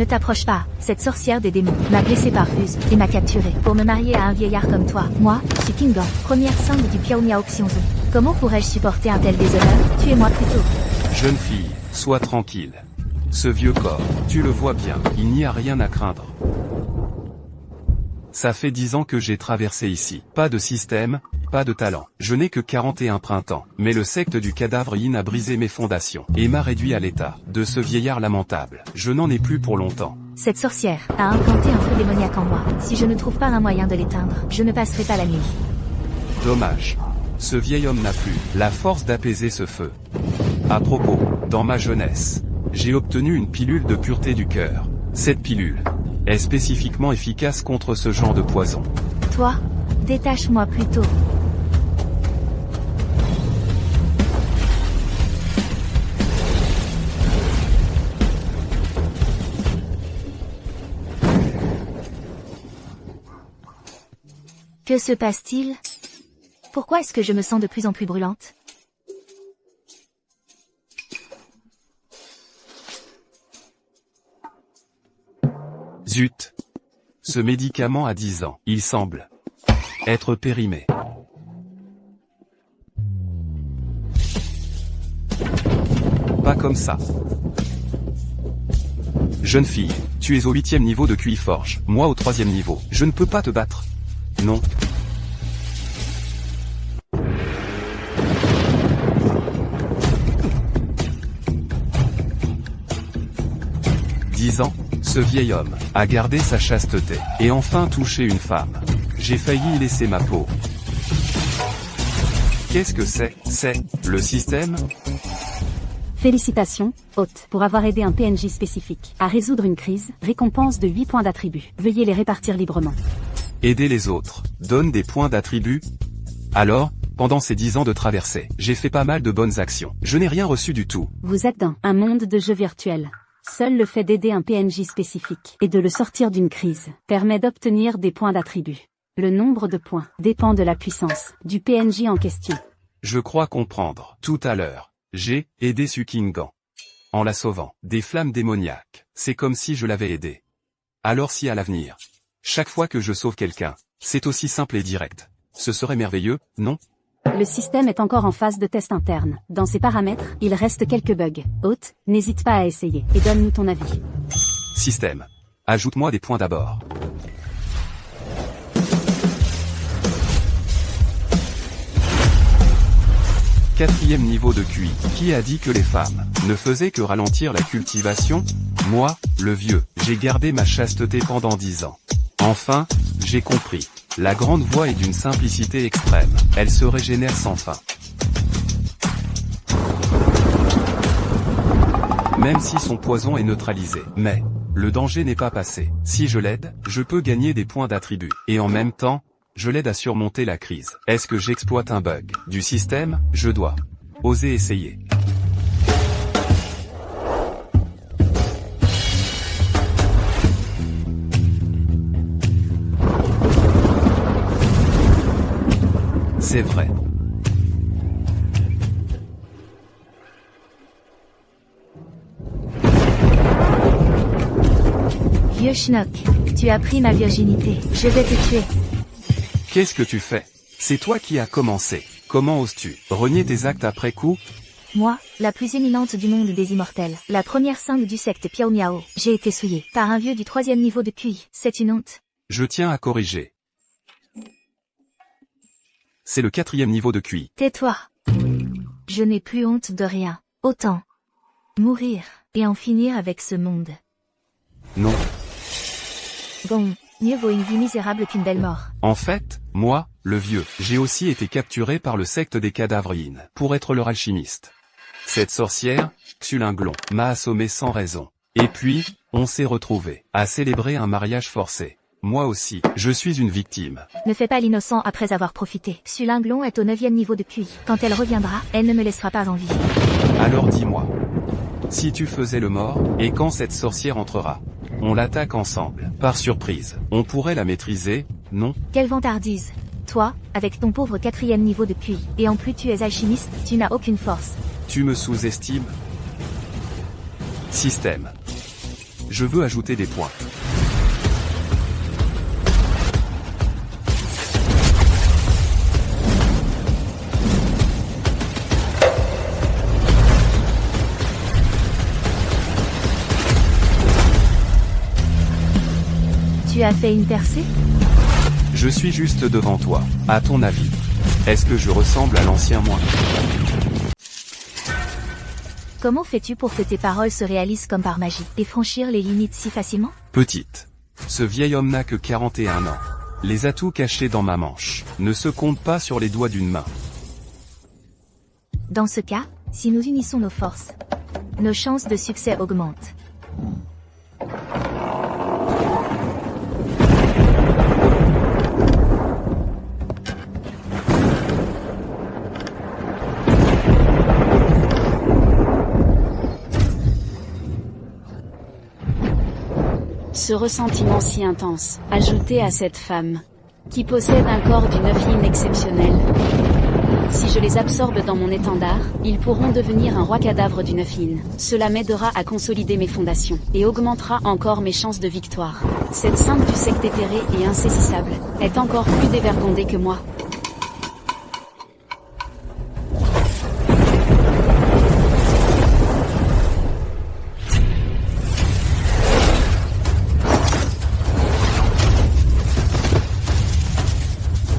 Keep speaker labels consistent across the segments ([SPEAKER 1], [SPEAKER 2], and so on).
[SPEAKER 1] Ne t'approche pas, cette sorcière des démons m'a blessé par ruse et m'a capturé pour me marier à un vieillard comme toi. Moi, Sukingan, première sainte du Piao Miao Xiongzhu. Comment pourrais-je supporter un tel déshonneur? Tuez-moi plutôt.
[SPEAKER 2] Jeune fille, sois tranquille. Ce vieux corps, tu le vois bien, il n'y a rien à craindre. Ça fait 10 ans que j'ai traversé ici. Pas de système, pas de talent. Je n'ai que 41 printemps. Mais le secte du cadavre Yin a brisé mes fondations et m'a réduit à l'état de ce vieillard lamentable. Je n'en ai plus pour longtemps.
[SPEAKER 1] Cette sorcière a implanté un feu démoniaque en moi. Si je ne trouve pas un moyen de l'éteindre, je ne passerai pas la nuit.
[SPEAKER 2] Dommage. Ce vieil homme n'a plus la force d'apaiser ce feu. À propos, dans ma jeunesse, j'ai obtenu une pilule de pureté du cœur. Cette pilule est spécifiquement efficace contre ce genre de poison.
[SPEAKER 1] Toi, détache-moi plutôt. Que se passe-t-il? Pourquoi est-ce que je me sens de plus en plus brûlante?
[SPEAKER 2] Zut! Ce médicament a 10 ans. Il semble être périmé. Pas comme ça. Jeune fille, tu es au 8e niveau de QI Forge, moi au 3e niveau. Je ne peux pas te battre. Non. Ans, ce vieil homme a gardé sa chasteté et enfin touché une femme. J'ai failli y laisser ma peau. Qu'est-ce que c'est? C'est le système?
[SPEAKER 3] Félicitations, hôte, pour avoir aidé un PNJ spécifique à résoudre une crise, récompense de 8 points d'attribut. Veuillez les répartir librement.
[SPEAKER 2] Aider les autres donne des points d'attribut? Alors, pendant ces 10 ans de traversée, j'ai fait pas mal de bonnes actions. Je n'ai rien reçu du tout.
[SPEAKER 3] Vous êtes dans un monde de jeux virtuels. Seul le fait d'aider un PNJ spécifique et de le sortir d'une crise permet d'obtenir des points d'attribut. Le nombre de points dépend de la puissance du PNJ en question.
[SPEAKER 2] Je crois comprendre. Tout à l'heure, j'ai aidé Sukingan en la sauvant des flammes démoniaques. C'est comme si je l'avais aidé. Alors si à l'avenir, chaque fois que je sauve quelqu'un, c'est aussi simple et direct, ce serait merveilleux, non?
[SPEAKER 3] Le système est encore en phase de test interne. Dans ses paramètres, il reste quelques bugs. Hôte, n'hésite pas à essayer et donne-nous ton avis.
[SPEAKER 2] Système. Ajoute-moi des points d'abord. Quatrième niveau de QI. Qui a dit que les femmes ne faisaient que ralentir la cultivation? Moi, le vieux, j'ai gardé ma chasteté pendant 10 ans. Enfin, j'ai compris. La grande voix est d'une simplicité extrême. Elle se régénère sans fin. Même si son poison est neutralisé. Mais, le danger n'est pas passé. Si je l'aide, je peux gagner des points d'attribut. Et en même temps, je l'aide à surmonter la crise. Est-ce que j'exploite un bug du système? Je dois oser essayer. C'est vrai.
[SPEAKER 1] Vieux schnock, tu as pris ma virginité. Je vais te tuer.
[SPEAKER 2] Qu'est-ce que tu fais? C'est toi qui as commencé. Comment oses-tu renier tes actes après coup?
[SPEAKER 1] Moi, la plus éminente du monde des immortels, la première sainte du secte Piao Miao, j'ai été souillée par un vieux du 3e niveau de QI. C'est une honte.
[SPEAKER 2] Je tiens à corriger. C'est le 4e niveau de QI.
[SPEAKER 1] Tais-toi. Je n'ai plus honte de rien. Autant mourir et en finir avec ce monde.
[SPEAKER 2] Non.
[SPEAKER 1] Bon, mieux vaut une vie misérable qu'une belle mort.
[SPEAKER 2] En fait, moi, le vieux, j'ai aussi été capturé par le secte des cadavres Yin, pour être leur alchimiste. Cette sorcière, Xulinglon, m'a assommé sans raison. Et puis, on s'est retrouvés à célébrer un mariage forcé. Moi aussi, je suis une victime.
[SPEAKER 1] Ne fais pas l'innocent après avoir profité. Xulinglon est au 9e niveau de QI. Quand elle reviendra, elle ne me laissera pas en vie.
[SPEAKER 2] Alors dis-moi, si tu faisais le mort, et quand cette sorcière entrera, on l'attaque ensemble, par surprise. On pourrait la maîtriser, non?
[SPEAKER 1] Quelle vantardise. Toi, avec ton pauvre 4e niveau de QI, et en plus tu es alchimiste, tu n'as aucune force.
[SPEAKER 2] Tu me sous-estimes? Système. Je veux ajouter des points.
[SPEAKER 1] Tu as fait une percée?
[SPEAKER 2] Je suis juste devant toi. À ton avis, est-ce que je ressemble à l'ancien moi?
[SPEAKER 1] Comment fais-tu pour que tes paroles se réalisent comme par magie, et franchir les limites si facilement?
[SPEAKER 2] Petite. Ce vieil homme n'a que 41 ans. Les atouts cachés dans ma manche ne se comptent pas sur les doigts d'une main.
[SPEAKER 1] Dans ce cas, si nous unissons nos forces, nos chances de succès augmentent.
[SPEAKER 3] Ce ressentiment si intense, ajouté à cette femme, qui possède un corps d'une œuvre exceptionnelle. Si je les absorbe dans mon étendard, ils pourront devenir un roi cadavre d'une œuvre. Cela m'aidera à consolider mes fondations, et augmentera encore mes chances de victoire. Cette sainte du secte éthéré et insaisissable, est encore plus dévergondée que moi.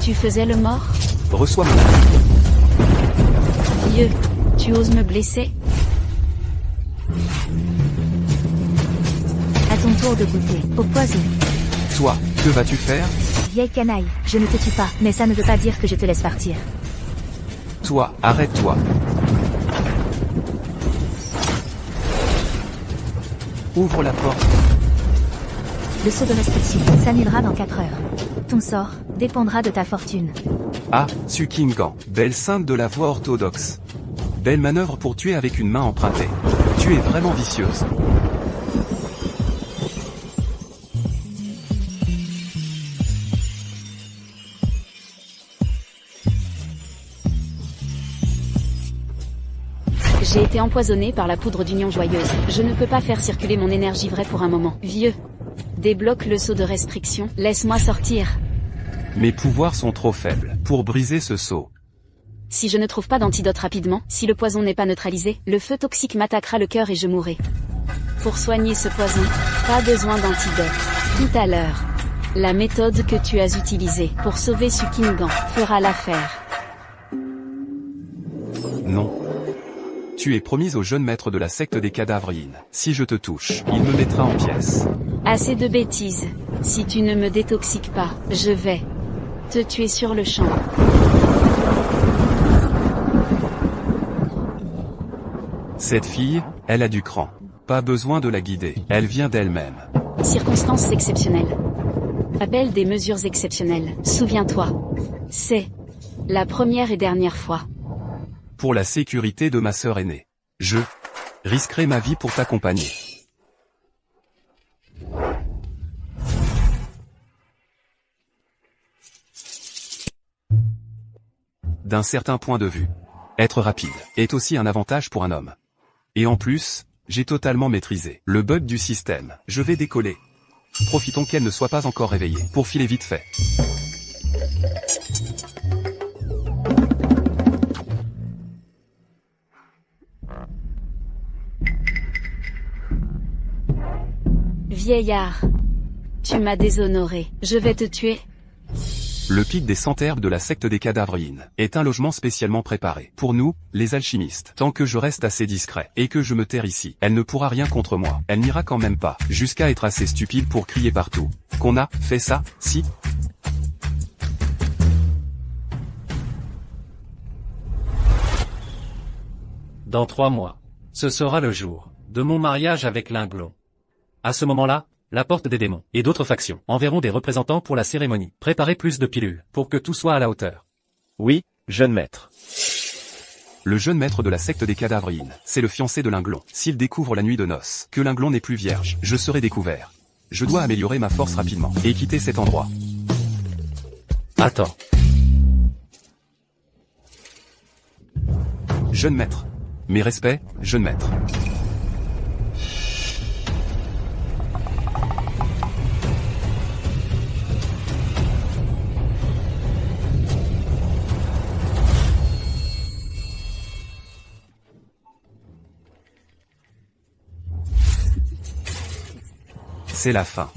[SPEAKER 3] Tu faisais le mort?
[SPEAKER 2] Reçois mon...
[SPEAKER 3] Dieu, tu oses me blesser?
[SPEAKER 1] À ton tour de goûter au poison.
[SPEAKER 2] Toi, que vas-tu faire?
[SPEAKER 1] Vieille canaille, je ne te tue pas, mais ça ne veut pas dire que je te laisse partir.
[SPEAKER 2] Toi, arrête-toi. Ouvre la porte.
[SPEAKER 1] Le saut de restriction s'annulera dans 4 heures. Ton sort dépendra de ta fortune.
[SPEAKER 2] Ah, Tsukingan, belle sainte de la voie orthodoxe. Belle manœuvre pour tuer avec une main empruntée. Tu es vraiment vicieuse.
[SPEAKER 3] J'ai été empoisonné par la poudre d'union joyeuse. Je ne peux pas faire circuler mon énergie vraie pour un moment. Vieux. Débloque le sceau de restriction. Laisse-moi sortir.
[SPEAKER 2] Mes pouvoirs sont trop faibles pour briser ce sceau.
[SPEAKER 3] Si je ne trouve pas d'antidote rapidement, si le poison n'est pas neutralisé, le feu toxique m'attaquera le cœur et je mourrai. Pour soigner ce poison, pas besoin d'antidote. Tout à l'heure, la méthode que tu as utilisée pour sauver Tsukingan fera l'affaire.
[SPEAKER 2] Non. Tu es promise au jeune maître de la secte des Cadavrines. Si je te touche, il me mettra en pièces.
[SPEAKER 3] Assez de bêtises. Si tu ne me détoxiques pas, je vais te tuer sur le champ.
[SPEAKER 2] Cette fille, elle a du cran. Pas besoin de la guider. Elle vient d'elle-même.
[SPEAKER 3] Circonstances exceptionnelles. Appelle des mesures exceptionnelles. Souviens-toi. C'est la première et dernière fois.
[SPEAKER 2] Pour la sécurité de ma sœur aînée. Je risquerai ma vie pour t'accompagner. D'un certain point de vue, être rapide est aussi un avantage pour un homme. Et en plus, j'ai totalement maîtrisé le bug du système. Je vais décoller. Profitons qu'elle ne soit pas encore réveillée pour filer vite fait.
[SPEAKER 3] Vieillard. Tu m'as déshonoré. Je vais te tuer.
[SPEAKER 2] Le pic des Centherbes de la secte des Cadavrines est un logement spécialement préparé. Pour nous, les alchimistes. Tant que je reste assez discret et que je me terre ici, elle ne pourra rien contre moi. Elle n'ira quand même pas jusqu'à être assez stupide pour crier partout qu'on a fait ça, si.
[SPEAKER 4] Dans 3 mois, ce sera le jour de mon mariage avec Linglon. À ce moment-là, la porte des démons et d'autres factions enverront des représentants pour la cérémonie. Préparez plus de pilules pour que tout soit à la hauteur.
[SPEAKER 5] Oui, jeune maître.
[SPEAKER 2] Le jeune maître de la secte des Cadavrines, c'est le fiancé de Linglon. S'il découvre la nuit de noces que Linglon n'est plus vierge, je serai découvert. Je dois améliorer ma force rapidement et quitter cet endroit.
[SPEAKER 4] Attends.
[SPEAKER 2] Jeune maître. Mes respects, jeune maître. C'est la fin.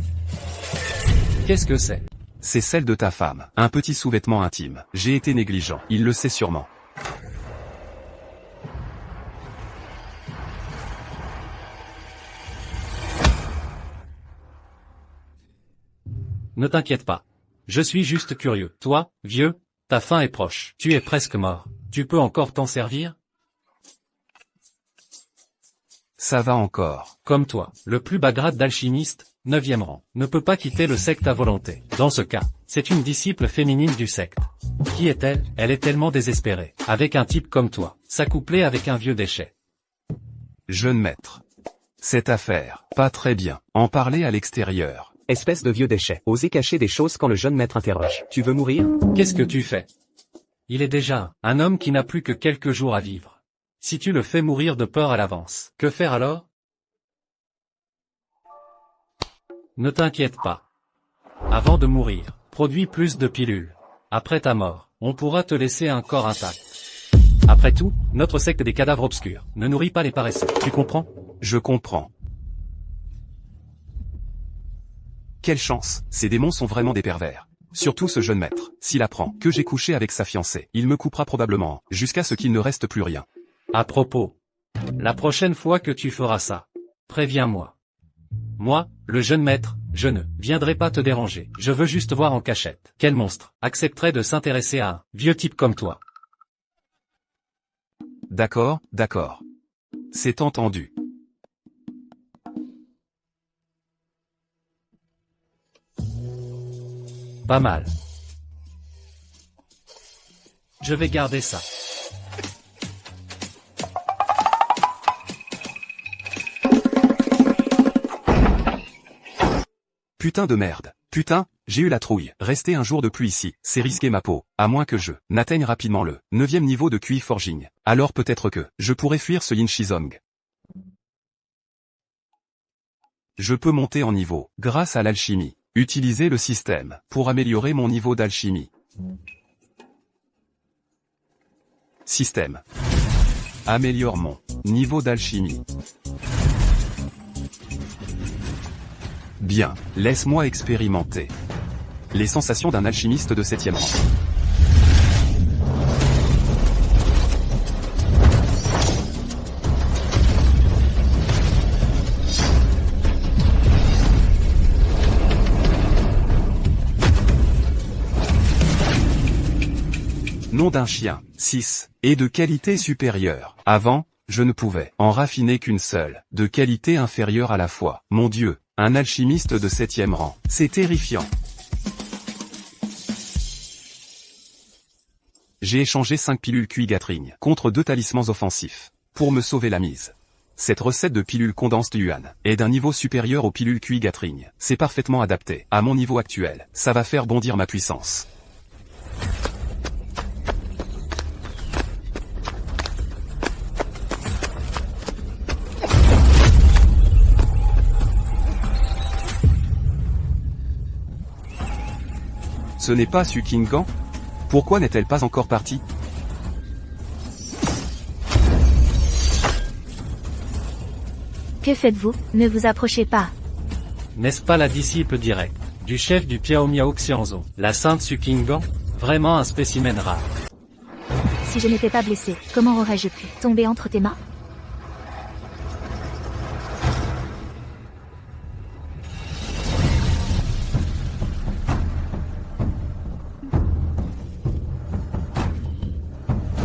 [SPEAKER 4] Qu'est-ce que c'est?
[SPEAKER 2] C'est celle de ta femme. Un petit sous-vêtement intime. J'ai été négligent. Il le sait sûrement.
[SPEAKER 4] Ne t'inquiète pas. Je suis juste curieux. Toi, vieux, ta fin est proche. Tu es presque mort. Tu peux encore t'en servir?
[SPEAKER 2] Ça va encore.
[SPEAKER 4] Comme toi, le plus bas grade d'alchimiste, 9e rang, ne peut pas quitter le secte à volonté. Dans ce cas, c'est une disciple féminine du secte. Qui est-elle? Elle est tellement désespérée. Avec un type comme toi, s'accoupler avec un vieux déchet.
[SPEAKER 2] Jeune maître. Cette affaire, pas très bien. En parler à l'extérieur.
[SPEAKER 5] Espèce de vieux déchet. Oser cacher des choses quand le jeune maître interroge. Tu veux mourir?
[SPEAKER 4] Qu'est-ce que tu fais? Il est déjà un homme qui n'a plus que quelques jours à vivre. Si tu le fais mourir de peur à l'avance, que faire alors? Ne t'inquiète pas. Avant de mourir, produis plus de pilules. Après ta mort, on pourra te laisser un corps intact. Après tout, notre secte des cadavres obscurs ne nourrit pas les paresseux. Tu comprends?
[SPEAKER 2] Je comprends. Quelle chance, ces démons sont vraiment des pervers. Surtout ce jeune maître. S'il apprend que j'ai couché avec sa fiancée, il me coupera probablement, jusqu'à ce qu'il ne reste plus rien.
[SPEAKER 4] À propos, la prochaine fois que tu feras ça, préviens-moi. Moi, le jeune maître, je ne viendrai pas te déranger. Je veux juste voir en cachette. Quel monstre accepterait de s'intéresser à un vieux type comme toi?
[SPEAKER 2] D'accord, d'accord. C'est entendu.
[SPEAKER 4] Pas mal. Je vais garder ça.
[SPEAKER 2] Putain de merde. Putain, j'ai eu la trouille. Rester un jour de plus ici, c'est risquer ma peau. À moins que je n'atteigne rapidement le 9e niveau de QI Forging. Alors peut-être que je pourrais fuir ce Yin Shizong. Je peux monter en niveau, grâce à l'alchimie. Utiliser le système, pour améliorer mon niveau d'alchimie. Système. Améliore mon niveau d'alchimie. Bien, laisse-moi expérimenter. Les sensations d'un alchimiste de 7e rang. Nom d'un chien, 6, et de qualité supérieure. Avant, je ne pouvais en raffiner qu'une seule, de qualité inférieure à la fois. Mon Dieu, un alchimiste de 7e rang. C'est terrifiant. J'ai échangé 5 pilules QI Gatring contre 2 talismans offensifs, pour me sauver la mise. Cette recette de pilules Condensed Yuan est d'un niveau supérieur aux pilules QI Gatring. C'est parfaitement adapté à mon niveau actuel. Ça va faire bondir ma puissance. Ce n'est pas Su Kingan? Pourquoi n'est-elle pas encore partie?
[SPEAKER 1] Que faites-vous? Ne vous approchez pas.
[SPEAKER 4] N'est-ce pas la disciple directe du chef du Piao Miao Xianzhou, la sainte Su Kingan? Vraiment un spécimen rare.
[SPEAKER 1] Si je n'étais pas blessé, comment aurais-je pu tomber entre tes mains?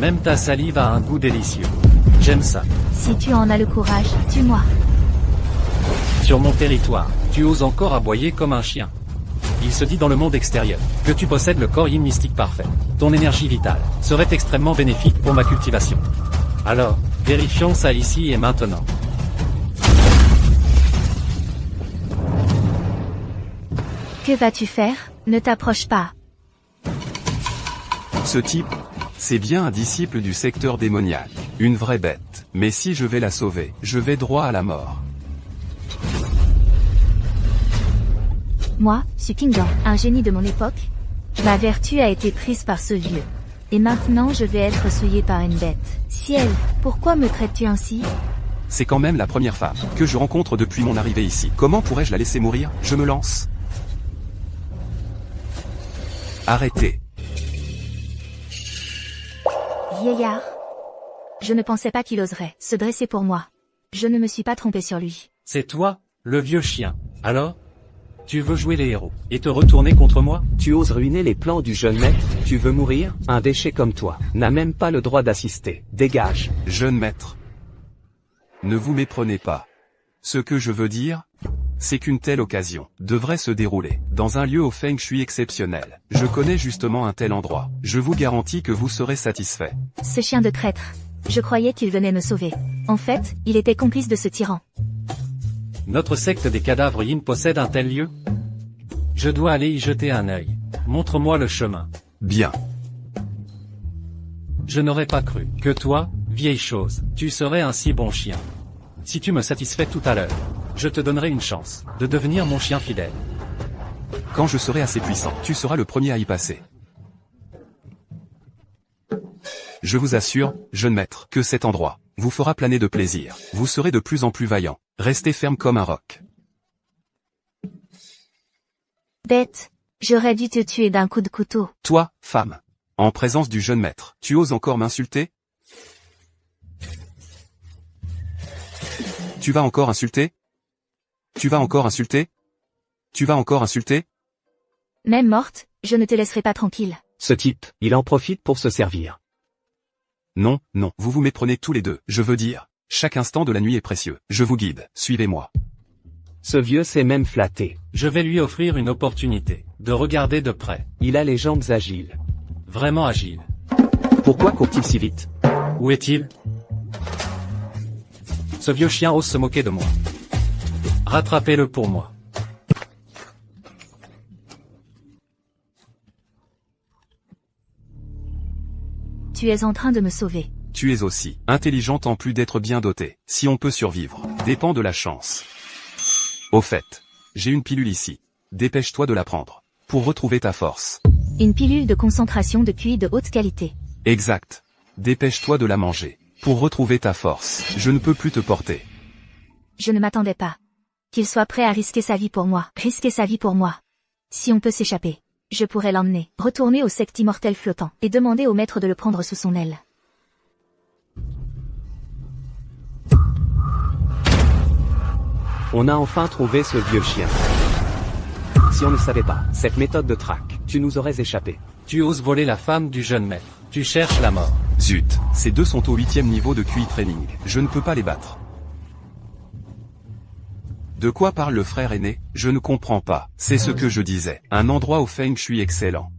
[SPEAKER 4] Même ta salive a un goût délicieux. J'aime ça.
[SPEAKER 1] Si tu en as le courage, tue-moi.
[SPEAKER 4] Sur mon territoire, tu oses encore aboyer comme un chien. Il se dit dans le monde extérieur que tu possèdes le corps yin mystique parfait. Ton énergie vitale serait extrêmement bénéfique pour ma cultivation. Alors, vérifions ça ici et maintenant.
[SPEAKER 1] Que vas-tu faire? Ne t'approche pas.
[SPEAKER 2] Ce type, c'est bien un disciple du secteur démoniaque. Une vraie bête. Mais si je vais la sauver, je vais droit à la mort.
[SPEAKER 1] Moi, Su Kingan, un génie de mon époque? Ma vertu a été prise par ce vieux. Et maintenant je vais être souillé par une bête. Ciel, pourquoi me traites-tu ainsi?
[SPEAKER 2] C'est quand même la première femme que je rencontre depuis mon arrivée ici. Comment pourrais-je la laisser mourir? Je me lance. Arrêtez.
[SPEAKER 1] Vieillard. Je ne pensais pas qu'il oserait se dresser pour moi. Je ne me suis pas trompé sur lui.
[SPEAKER 4] C'est toi, le vieux chien. Alors? Tu veux jouer les héros et te retourner contre moi?
[SPEAKER 5] Tu oses ruiner les plans du jeune maître? Tu veux mourir? Un déchet comme toi n'a même pas le droit d'assister. Dégage.
[SPEAKER 2] Jeune maître. Ne vous méprenez pas. Ce que je veux dire, c'est qu'une telle occasion devrait se dérouler dans un lieu au feng shui exceptionnel. Je connais justement un tel endroit. Je vous garantis que vous serez satisfait.
[SPEAKER 1] Ce chien de traître. Je croyais qu'il venait me sauver. En fait, il était complice de ce tyran.
[SPEAKER 4] Notre secte des cadavres yin possède un tel lieu? Je dois aller y jeter un œil. Montre-moi le chemin.
[SPEAKER 2] Bien.
[SPEAKER 4] Je n'aurais pas cru que toi, vieille chose, tu serais un si bon chien. Si tu me satisfais tout à l'heure, je te donnerai une chance de devenir mon chien fidèle.
[SPEAKER 2] Quand je serai assez puissant, tu seras le premier à y passer. Je vous assure, jeune maître, que cet endroit vous fera planer de plaisir. Vous serez de plus en plus vaillant. Restez ferme comme un roc.
[SPEAKER 1] Bête. J'aurais dû te tuer d'un coup de couteau.
[SPEAKER 2] Toi, femme, en présence du jeune maître, tu oses encore m'insulter? Tu vas encore insulter? Tu vas encore insulter? Tu vas encore insulter?
[SPEAKER 1] Même morte, je ne te laisserai pas tranquille.
[SPEAKER 5] Ce type, il en profite pour se servir.
[SPEAKER 2] Non, non, vous vous méprenez tous les deux. Je veux dire, chaque instant de la nuit est précieux. Je vous guide, suivez-moi.
[SPEAKER 5] Ce vieux s'est même flatté.
[SPEAKER 4] Je vais lui offrir une opportunité de regarder de près.
[SPEAKER 5] Il a les jambes agiles.
[SPEAKER 4] Vraiment agile.
[SPEAKER 5] Pourquoi court-il si vite?
[SPEAKER 4] Où est-il? Ce vieux chien ose se moquer de moi. Rattrapez-le pour moi.
[SPEAKER 1] Tu es en train de me sauver.
[SPEAKER 2] Tu es aussi intelligente en plus d'être bien dotée. Si on peut survivre, dépend de la chance. Au fait, j'ai une pilule ici. Dépêche-toi de la prendre. Pour retrouver ta force.
[SPEAKER 1] Une pilule de concentration de QI de haute qualité.
[SPEAKER 2] Exact. Dépêche-toi de la manger. Pour retrouver ta force. Je ne peux plus te porter.
[SPEAKER 1] Je ne m'attendais pas. Qu'il soit prêt à risquer sa vie pour moi. Risquer sa vie pour moi. Si on peut s'échapper, je pourrais l'emmener, retourner au secte immortel flottant, et demander au maître de le prendre sous son aile.
[SPEAKER 5] On a enfin trouvé ce vieux chien. Si on ne savait pas cette méthode de traque, tu nous aurais échappé.
[SPEAKER 4] Tu oses voler la femme du jeune maître. Tu cherches la mort.
[SPEAKER 2] Zut, ces deux sont au 8e niveau de QI training. Je ne peux pas les battre. De quoi parle le frère aîné? Je ne comprends pas. C'est ce que je disais. Un endroit au feng shui excellent.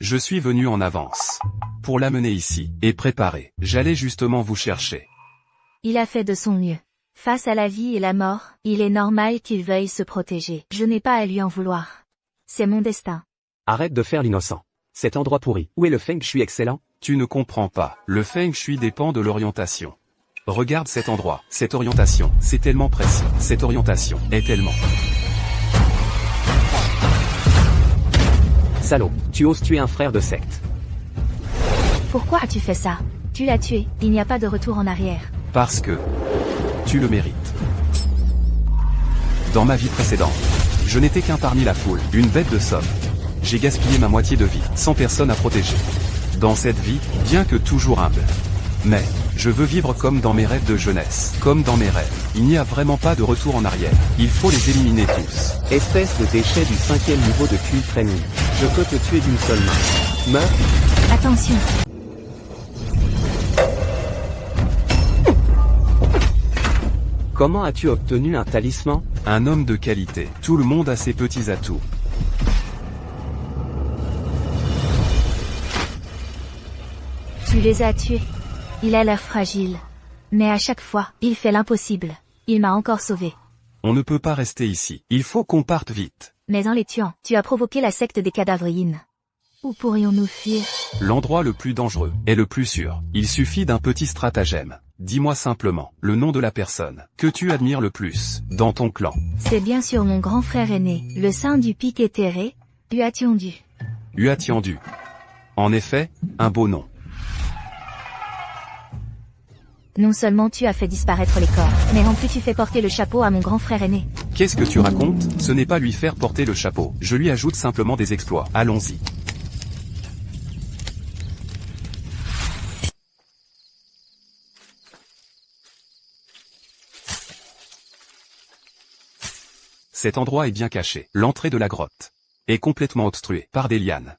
[SPEAKER 2] Je suis venu en avance. Pour l'amener ici, et préparer. J'allais justement vous chercher.
[SPEAKER 1] Il a fait de son mieux. Face à la vie et la mort, il est normal qu'il veuille se protéger. Je n'ai pas à lui en vouloir. C'est mon destin.
[SPEAKER 5] Arrête de faire l'innocent. Cet endroit pourri. Où est le feng shui excellent?
[SPEAKER 2] Tu ne comprends pas. Le feng shui dépend de l'orientation. Regarde cet endroit, cette orientation, c'est tellement précis. Cette orientation est tellement...
[SPEAKER 5] Salaud, tu oses tuer un frère de secte.
[SPEAKER 1] Pourquoi as-tu fait ça? Tu l'as tué, il n'y a pas de retour en arrière.
[SPEAKER 2] Parce que... tu le mérites. Dans ma vie précédente, je n'étais qu'un parmi la foule, une bête de somme. J'ai gaspillé ma moitié de vie, sans personne à protéger. Dans cette vie, bien que toujours humble. Mais, je veux vivre comme dans mes rêves de jeunesse, comme dans mes rêves. Il n'y a vraiment pas de retour en arrière. Il faut les éliminer tous.
[SPEAKER 5] Espèce de déchet du 5e niveau de QI training. Je peux te tuer d'une seule main. Meurs.
[SPEAKER 1] Attention.
[SPEAKER 5] Comment as-tu obtenu un talisman?
[SPEAKER 2] Un homme de qualité. Tout le monde a ses petits atouts.
[SPEAKER 1] Tu les as tués. Il a l'air fragile. Mais à chaque fois, il fait l'impossible. Il m'a encore sauvé.
[SPEAKER 2] On ne peut pas rester ici. Il faut qu'on parte vite.
[SPEAKER 1] Mais en les tuant, tu as provoqué la secte des cadavres yin. Où pourrions-nous fuir?
[SPEAKER 2] L'endroit le plus dangereux est le plus sûr. Il suffit d'un petit stratagème. Dis-moi simplement le nom de la personne que tu admires le plus dans ton clan.
[SPEAKER 1] C'est bien sûr mon grand frère aîné, le saint du pic éthéré, Uationdu.
[SPEAKER 2] Uatiendu. En effet, un beau nom.
[SPEAKER 1] Non seulement tu as fait disparaître les corps, mais en plus tu fais porter le chapeau à mon grand frère aîné.
[SPEAKER 2] Qu'est-ce que tu racontes? Ce n'est pas lui faire porter le chapeau. Je lui ajoute simplement des exploits. Allons-y. Cet endroit est bien caché. L'entrée de la grotte est complètement obstruée par des lianes.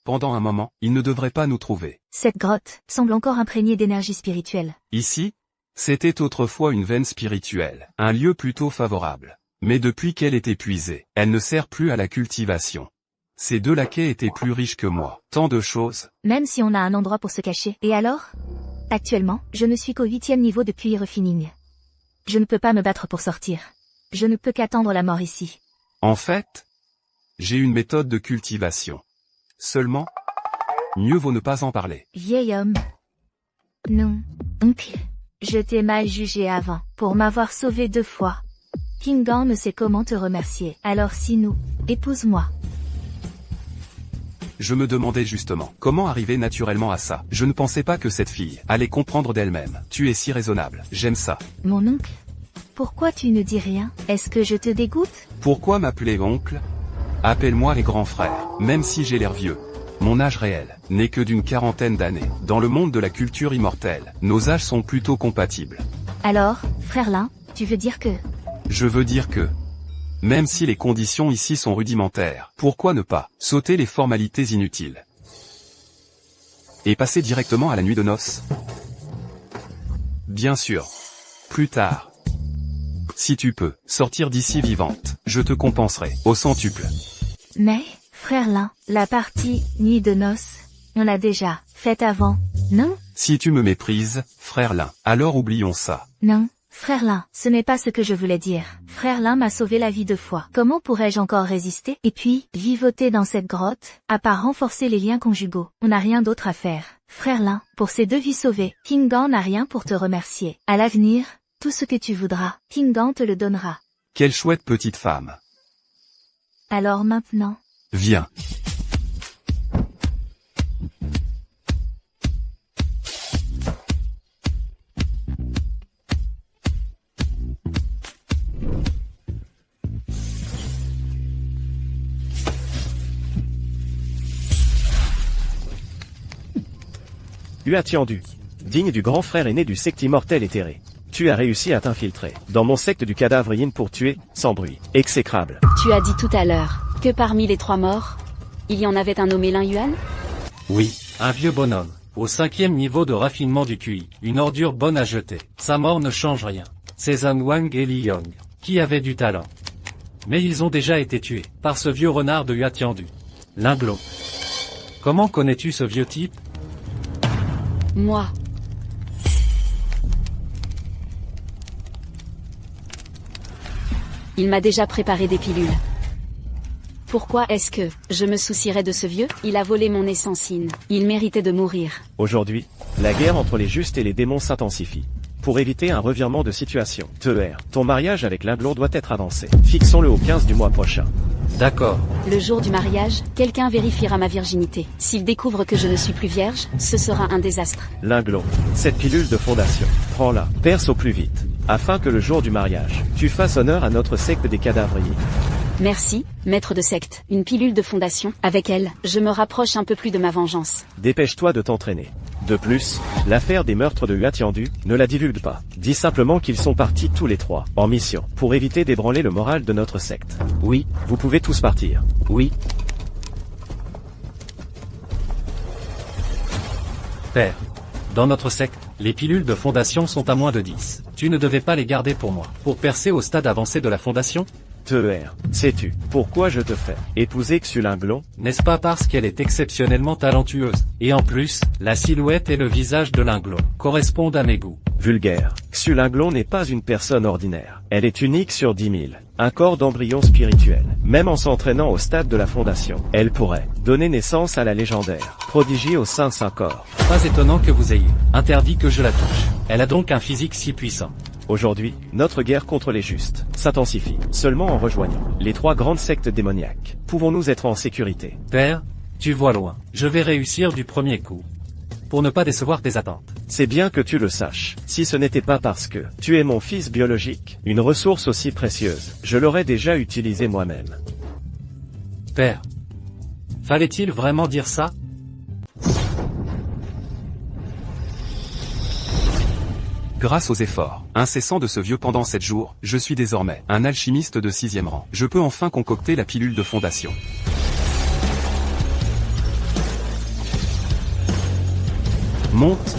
[SPEAKER 2] Pendant un moment, il ne devrait pas nous trouver.
[SPEAKER 1] Cette grotte semble encore imprégnée d'énergie spirituelle.
[SPEAKER 2] Ici, c'était autrefois une veine spirituelle, un lieu plutôt favorable. Mais depuis qu'elle est épuisée, elle ne sert plus à la cultivation. Ces deux laquais étaient plus riches que moi. Tant de choses.
[SPEAKER 1] Même si on a un endroit pour se cacher. Et alors? Actuellement, je ne suis qu'au 8e niveau de QI refining. Je ne peux pas me battre pour sortir. Je ne peux qu'attendre la mort ici.
[SPEAKER 2] En fait, j'ai une méthode de cultivation. Seulement, mieux vaut ne pas en parler.
[SPEAKER 1] Vieil homme. Non, oncle. Je t'ai mal jugé avant, pour m'avoir sauvé 2 fois. Kingan ne sait comment te remercier. Alors si nous, épouse-moi.
[SPEAKER 2] Je me demandais justement, comment arriver naturellement à ça. Je ne pensais pas que cette fille allait comprendre d'elle-même. Tu es si raisonnable, j'aime ça.
[SPEAKER 1] Mon oncle? Pourquoi tu ne dis rien? Est-ce que je te dégoûte?
[SPEAKER 2] Pourquoi m'appeler oncle? Appelle-moi les grands frères, même si j'ai l'air vieux. Mon âge réel n'est que d'une 40aine d'années. Dans le monde de la culture immortelle, nos âges sont plutôt compatibles.
[SPEAKER 1] Alors, frère Lin, tu veux dire que...
[SPEAKER 2] Je veux dire que, même si les conditions ici sont rudimentaires, pourquoi ne pas sauter les formalités inutiles et passer directement à la nuit de noces? Bien sûr. Plus tard. Si tu peux sortir d'ici vivante, je te compenserai au centuple.
[SPEAKER 1] Mais, frère Lin, la partie nuit de noces, on l'a déjà faite avant, non?
[SPEAKER 2] Si tu me méprises, frère Lin, alors oublions ça.
[SPEAKER 1] Non, frère Lin, ce n'est pas ce que je voulais dire. Frère Lin m'a sauvé la vie 2 fois. Comment pourrais-je encore résister? Et puis, vivoter dans cette grotte, à part renforcer les liens conjugaux, on n'a rien d'autre à faire. Frère Lin, pour ces 2 vies sauvées, Kingan n'a rien pour te remercier. À l'avenir, tout ce que tu voudras, Kingan te le donnera.
[SPEAKER 2] Quelle chouette petite femme.
[SPEAKER 1] Alors maintenant...
[SPEAKER 2] Viens.
[SPEAKER 6] Uatiendu. Digne du grand frère aîné du secte immortel éthéré. Tu as réussi à t'infiltrer dans mon secte du cadavre yin pour tuer, sans bruit, exécrable.
[SPEAKER 3] Tu as dit tout à l'heure que parmi les 3 morts, il y en avait un nommé Lin Yuan?
[SPEAKER 4] Oui, un vieux bonhomme, au 5e niveau de raffinement du QI, une ordure bonne à jeter. Sa mort ne change rien. C'est Zhang Wang et Li Yong, qui avaient du talent. Mais ils ont déjà été tués, par ce vieux renard de Uatiendu. Linglong. Comment connais-tu ce vieux type?
[SPEAKER 3] Moi. Il m'a déjà préparé des pilules. Pourquoi est-ce que je me soucierais de ce vieux? Il a volé mon essence yin. Il méritait de mourir.
[SPEAKER 6] Aujourd'hui, la guerre entre les justes et les démons s'intensifie. Pour éviter un revirement de situation, ton mariage avec Linglong doit être avancé. Fixons-le au 15 du mois prochain.
[SPEAKER 4] D'accord.
[SPEAKER 3] Le jour du mariage, quelqu'un vérifiera ma virginité. S'il découvre que je ne suis plus vierge, ce sera un désastre.
[SPEAKER 6] Linglong, cette pilule de fondation, prends-la, perce au plus vite, afin que le jour du mariage, tu fasses honneur à notre secte des cadavres yin.
[SPEAKER 3] Merci, maître de secte. Une pilule de fondation. Avec elle, je me rapproche un peu plus de ma vengeance.
[SPEAKER 6] Dépêche-toi de t'entraîner. De plus, l'affaire des meurtres de Uatiendu, ne la divulgue pas. Dis simplement qu'ils sont partis tous les 3, en mission, pour éviter d'ébranler le moral de notre secte.
[SPEAKER 4] Oui,
[SPEAKER 6] Vous pouvez tous partir.
[SPEAKER 4] oui. Père. Dans notre secte, les pilules de fondation sont à moins de 10. Tu ne devais pas les garder pour moi. Pour percer au stade avancé de la fondation?
[SPEAKER 6] Sais-tu pourquoi je te fais épouser Xu Linglong?
[SPEAKER 4] N'est-ce pas parce qu'elle est exceptionnellement talentueuse? Et en plus, la silhouette et le visage de Linglong correspondent à mes goûts.
[SPEAKER 6] Vulgaire. Xu Linglong n'est pas une personne ordinaire. Elle est unique sur 10 000. Un corps d'embryon spirituel. Même en s'entraînant au stade de la fondation, elle pourrait donner naissance à la légendaire prodigie au Saint Corps.
[SPEAKER 4] Pas étonnant que vous ayez interdit que je la touche. Elle a donc un physique si puissant.
[SPEAKER 6] Aujourd'hui, notre guerre contre les justes s'intensifie. Seulement en rejoignant les 3 grandes sectes démoniaques, pouvons-nous être en sécurité.
[SPEAKER 4] Père, tu vois loin. Je vais réussir du premier coup. pour ne pas décevoir tes attentes.
[SPEAKER 6] C'est bien que tu le saches. Si ce n'était pas parce que tu es mon fils biologique, une ressource aussi précieuse, je l'aurais déjà utilisée moi-même.
[SPEAKER 4] Père. Fallait-il vraiment dire ça?
[SPEAKER 2] Grâce aux efforts incessants de ce vieux pendant 7 jours, je suis désormais un alchimiste de 6e rang. Je peux enfin concocter la pilule de fondation. Monte.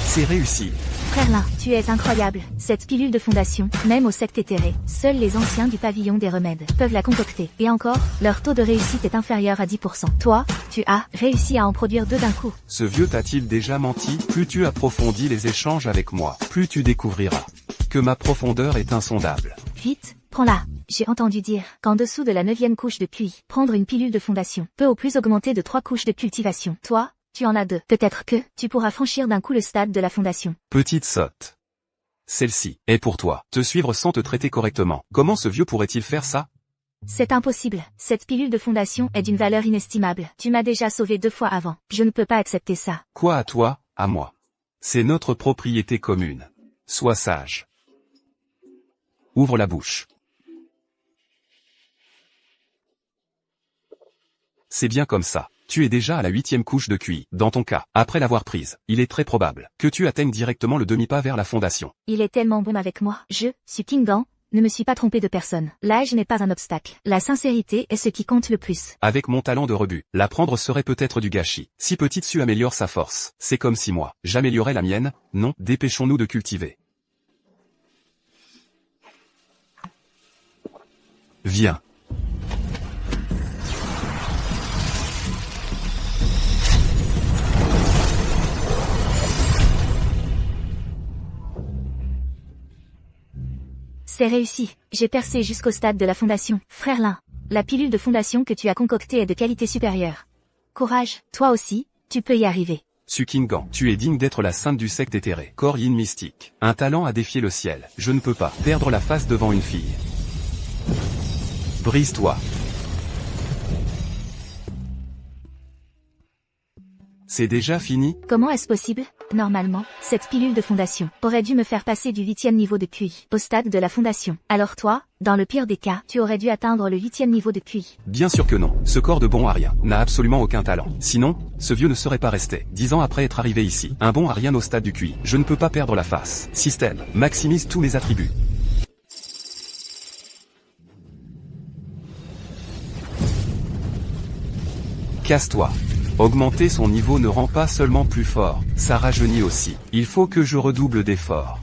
[SPEAKER 2] C'est réussi.
[SPEAKER 1] Frère Lin, tu es incroyable. Cette pilule de fondation, même aux sectes éthérées, seuls les anciens du pavillon des remèdes peuvent la concocter. Et encore, leur taux de réussite est inférieur à 10%. Toi, tu as réussi à en produire 2 d'un coup.
[SPEAKER 2] Ce vieux t'a-t-il déjà menti? Plus tu approfondis les échanges avec moi, plus tu découvriras que ma profondeur est insondable.
[SPEAKER 1] Vite, prends-la. J'ai entendu dire qu'en dessous de la 9e couche de QI, prendre une pilule de fondation peut au plus augmenter de 3 couches de cultivation. Toi, tu en as 2. Peut-être que tu pourras franchir d'un coup le stade de la fondation.
[SPEAKER 2] Petite sotte. Celle-ci est pour toi. Te suivre sans te traiter correctement. Comment ce vieux pourrait-il faire ça?
[SPEAKER 1] C'est impossible. Cette pilule de fondation est d'une valeur inestimable. Tu m'as déjà sauvé 2 fois avant. Je ne peux pas accepter ça.
[SPEAKER 2] Quoi à toi, à moi? C'est notre propriété commune. Sois sage. Ouvre la bouche. C'est bien comme ça. Tu es déjà à la 8e couche de QI. Dans ton cas, après l'avoir prise, il est très probable que tu atteignes directement le demi-pas vers la fondation.
[SPEAKER 1] Il est tellement bon avec moi. Je suis Kingan, ne me suis pas trompé de personne. L'âge n'est pas un obstacle. La sincérité est ce qui compte le plus.
[SPEAKER 2] Avec mon talent de rebut, la prendre serait peut-être du gâchis. Si Petite Sue améliore sa force, c'est comme si moi, j'améliorais la mienne. Non, dépêchons-nous de cultiver. Viens.
[SPEAKER 1] C'est réussi. J'ai percé jusqu'au stade de la fondation. Frère Lin, la pilule de fondation que tu as concoctée est de qualité supérieure. Courage, toi aussi, tu peux y arriver.
[SPEAKER 2] Sukingan, tu es digne d'être la sainte du secte éthéré. Corps yin mystique. Un talent à défier le ciel. Je ne peux pas perdre la face devant une fille. Brise-toi. C'est déjà fini?
[SPEAKER 1] Comment est-ce possible? Normalement, cette pilule de fondation aurait dû me faire passer du 8e niveau de QI au stade de la fondation. Alors toi, dans le pire des cas, tu aurais dû atteindre le 8e niveau de QI.
[SPEAKER 2] Bien sûr que non. Ce corps de bon arien n'a absolument aucun talent. Sinon, ce vieux ne serait pas resté 10 ans après être arrivé ici. Un bon arien au stade du QI. Je ne peux pas perdre la face. Système, maximise tous les attributs. Casse-toi. Augmenter son niveau ne rend pas seulement plus fort, ça rajeunit aussi. Il faut que je redouble d'efforts.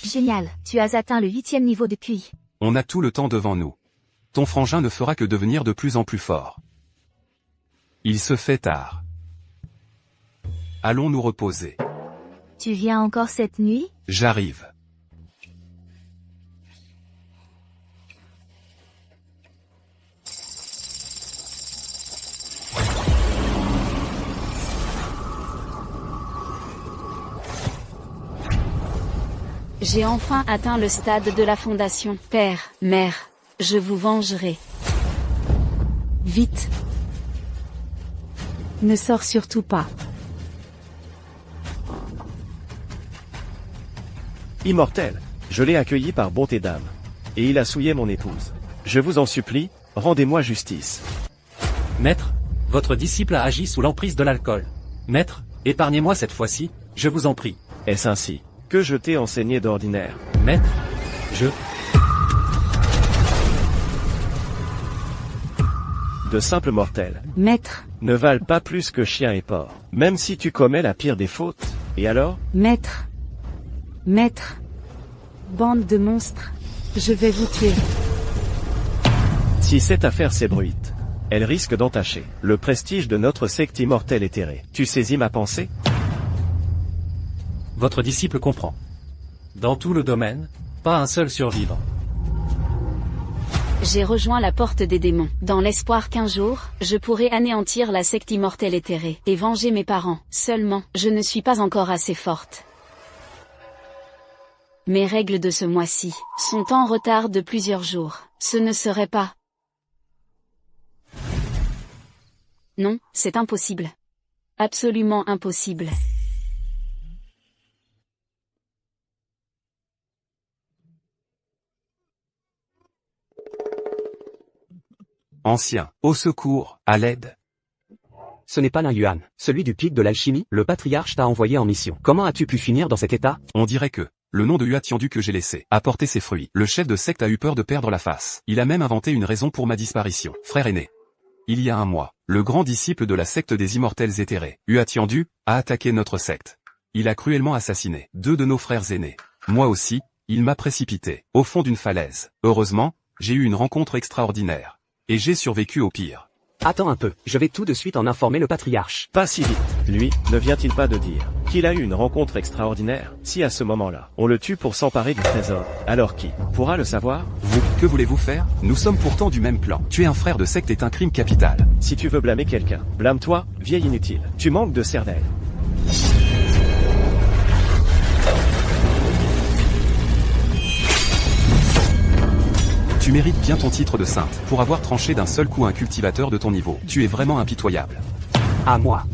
[SPEAKER 1] Génial, tu as atteint le 8e niveau de QI.
[SPEAKER 2] On a tout le temps devant nous. Ton frangin ne fera que devenir de plus en plus fort. Il se fait tard. Allons nous reposer.
[SPEAKER 1] Tu viens encore cette nuit?
[SPEAKER 2] J'arrive.
[SPEAKER 3] J'ai enfin atteint le stade de la fondation. Père, mère, je vous vengerai. Vite. Ne sors surtout pas.
[SPEAKER 6] Immortel, je l'ai accueilli par bonté d'âme. Et il a souillé mon épouse. Je vous en supplie, rendez-moi justice.
[SPEAKER 4] Maître, votre disciple a agi sous l'emprise de l'alcool. Maître, épargnez-moi cette fois-ci, je vous en prie.
[SPEAKER 6] Est-ce ainsi que je t'ai enseigné d'ordinaire?
[SPEAKER 4] Maître,
[SPEAKER 6] De simples mortels
[SPEAKER 3] Maître,
[SPEAKER 6] ne valent pas plus que chien et porc. Même si tu commets la pire des fautes. Et alors?
[SPEAKER 3] maître, maître. Bande de monstres, je vais vous tuer.
[SPEAKER 6] Si cette affaire s'ébruite, elle risque d'entacher le prestige de notre secte immortelle éthérée. Tu saisis ma pensée?
[SPEAKER 4] votre disciple comprend. Dans tout le domaine, pas un seul survivant.
[SPEAKER 3] J'ai rejoint la porte des démons, dans l'espoir qu'un jour, je pourrai anéantir la secte immortelle éthérée, et venger mes parents. Seulement, je ne suis pas encore assez forte. Mes règles de ce mois-ci sont en retard de plusieurs jours. Ce ne serait pas... Non, c'est impossible. Absolument impossible.
[SPEAKER 2] Ancien, au secours, à l'aide.
[SPEAKER 5] Ce n'est pas Lin Yuan, celui du pic de l'alchimie, le patriarche t'a envoyé en mission. Comment as-tu pu finir dans cet état?
[SPEAKER 2] On dirait que le nom de Huatiandu que j'ai laissé a porté ses fruits. Le chef de secte a eu peur de perdre la face. Il a même inventé une raison pour ma disparition. Frère aîné. Il y a un mois, le grand disciple de la secte des immortels éthérés, Huatiandu, a attaqué notre secte. Il a cruellement assassiné 2 de nos frères aînés. Moi aussi, il m'a précipité au fond d'une falaise. Heureusement, j'ai eu une rencontre extraordinaire. Et j'ai survécu au pire.
[SPEAKER 5] Attends un peu, je vais tout de suite en informer le patriarche.
[SPEAKER 6] Pas si vite. Lui, ne vient-il pas de dire qu'il a eu une rencontre extraordinaire? Si à ce moment-là, on le tue pour s'emparer du trésor, alors qui pourra le savoir?
[SPEAKER 2] Vous, que voulez-vous faire? Nous sommes pourtant du même plan. Tuer un frère de secte est un crime capital.
[SPEAKER 6] Si tu veux blâmer quelqu'un, blâme-toi, vieil inutile. Tu manques de cervelle.
[SPEAKER 2] Tu mérites bien ton titre de sainte, pour avoir tranché d'un seul coup un cultivateur de ton niveau. Tu es vraiment impitoyable.
[SPEAKER 5] À moi.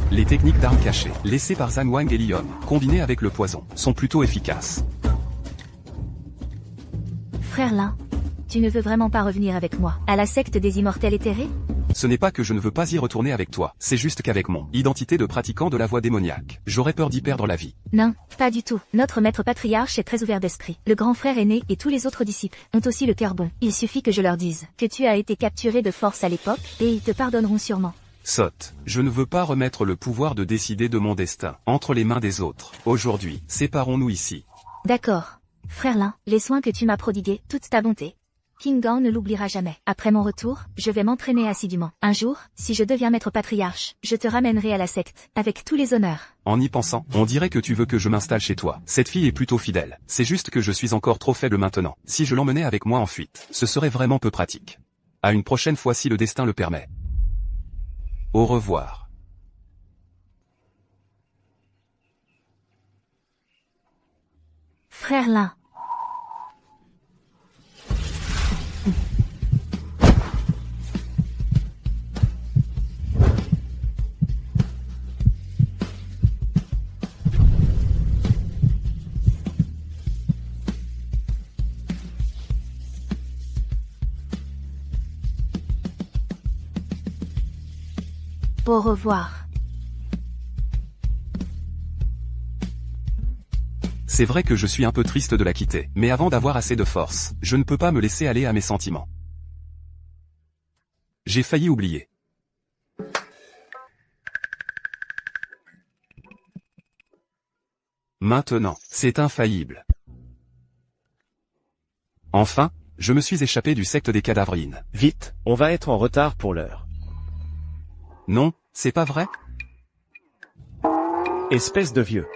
[SPEAKER 2] Les techniques d'armes cachées, laissées par Zhan Wang et Lyon, combinées avec le poison, sont plutôt efficaces.
[SPEAKER 1] Frère Lin, tu ne veux vraiment pas revenir avec moi, à la secte des immortels éthérés?
[SPEAKER 2] Ce n'est pas que je ne veux pas y retourner avec toi, c'est juste qu'avec mon identité de pratiquant de la voie démoniaque, j'aurais peur d'y perdre la vie.
[SPEAKER 1] Non, pas du tout. Notre maître patriarche est très ouvert d'esprit. Le grand frère aîné et tous les autres disciples ont aussi le cœur bon. Il suffit que je leur dise que tu as été capturé de force à l'époque, et ils te pardonneront sûrement.
[SPEAKER 2] Sotte, je ne veux pas remettre le pouvoir de décider de mon destin entre les mains des autres. Aujourd'hui, séparons-nous ici.
[SPEAKER 1] D'accord. Frère Lin, les soins que tu m'as prodigués, toute ta bonté. King Gang ne l'oubliera jamais. Après mon retour, je vais m'entraîner assidûment. Un jour, si je deviens maître patriarche, je te ramènerai à la secte, avec tous les honneurs.
[SPEAKER 2] En y pensant, on dirait que tu veux que je m'installe chez toi. Cette fille est plutôt fidèle. C'est juste que je suis encore trop faible maintenant. Si je l'emmenais avec moi en fuite, ce serait vraiment peu pratique. À une prochaine fois si le destin le permet. Au revoir.
[SPEAKER 1] Frère Lin. Au revoir.
[SPEAKER 2] C'est vrai que je suis un peu triste de la quitter, mais avant d'avoir assez de force, je ne peux pas me laisser aller à mes sentiments. J'ai failli oublier. Maintenant, c'est infaillible. Enfin, je me suis échappé du secte des cadavrines.
[SPEAKER 6] Vite, on va être en retard pour l'heure.
[SPEAKER 2] Non, c'est pas vrai?
[SPEAKER 6] Espèce de vieux.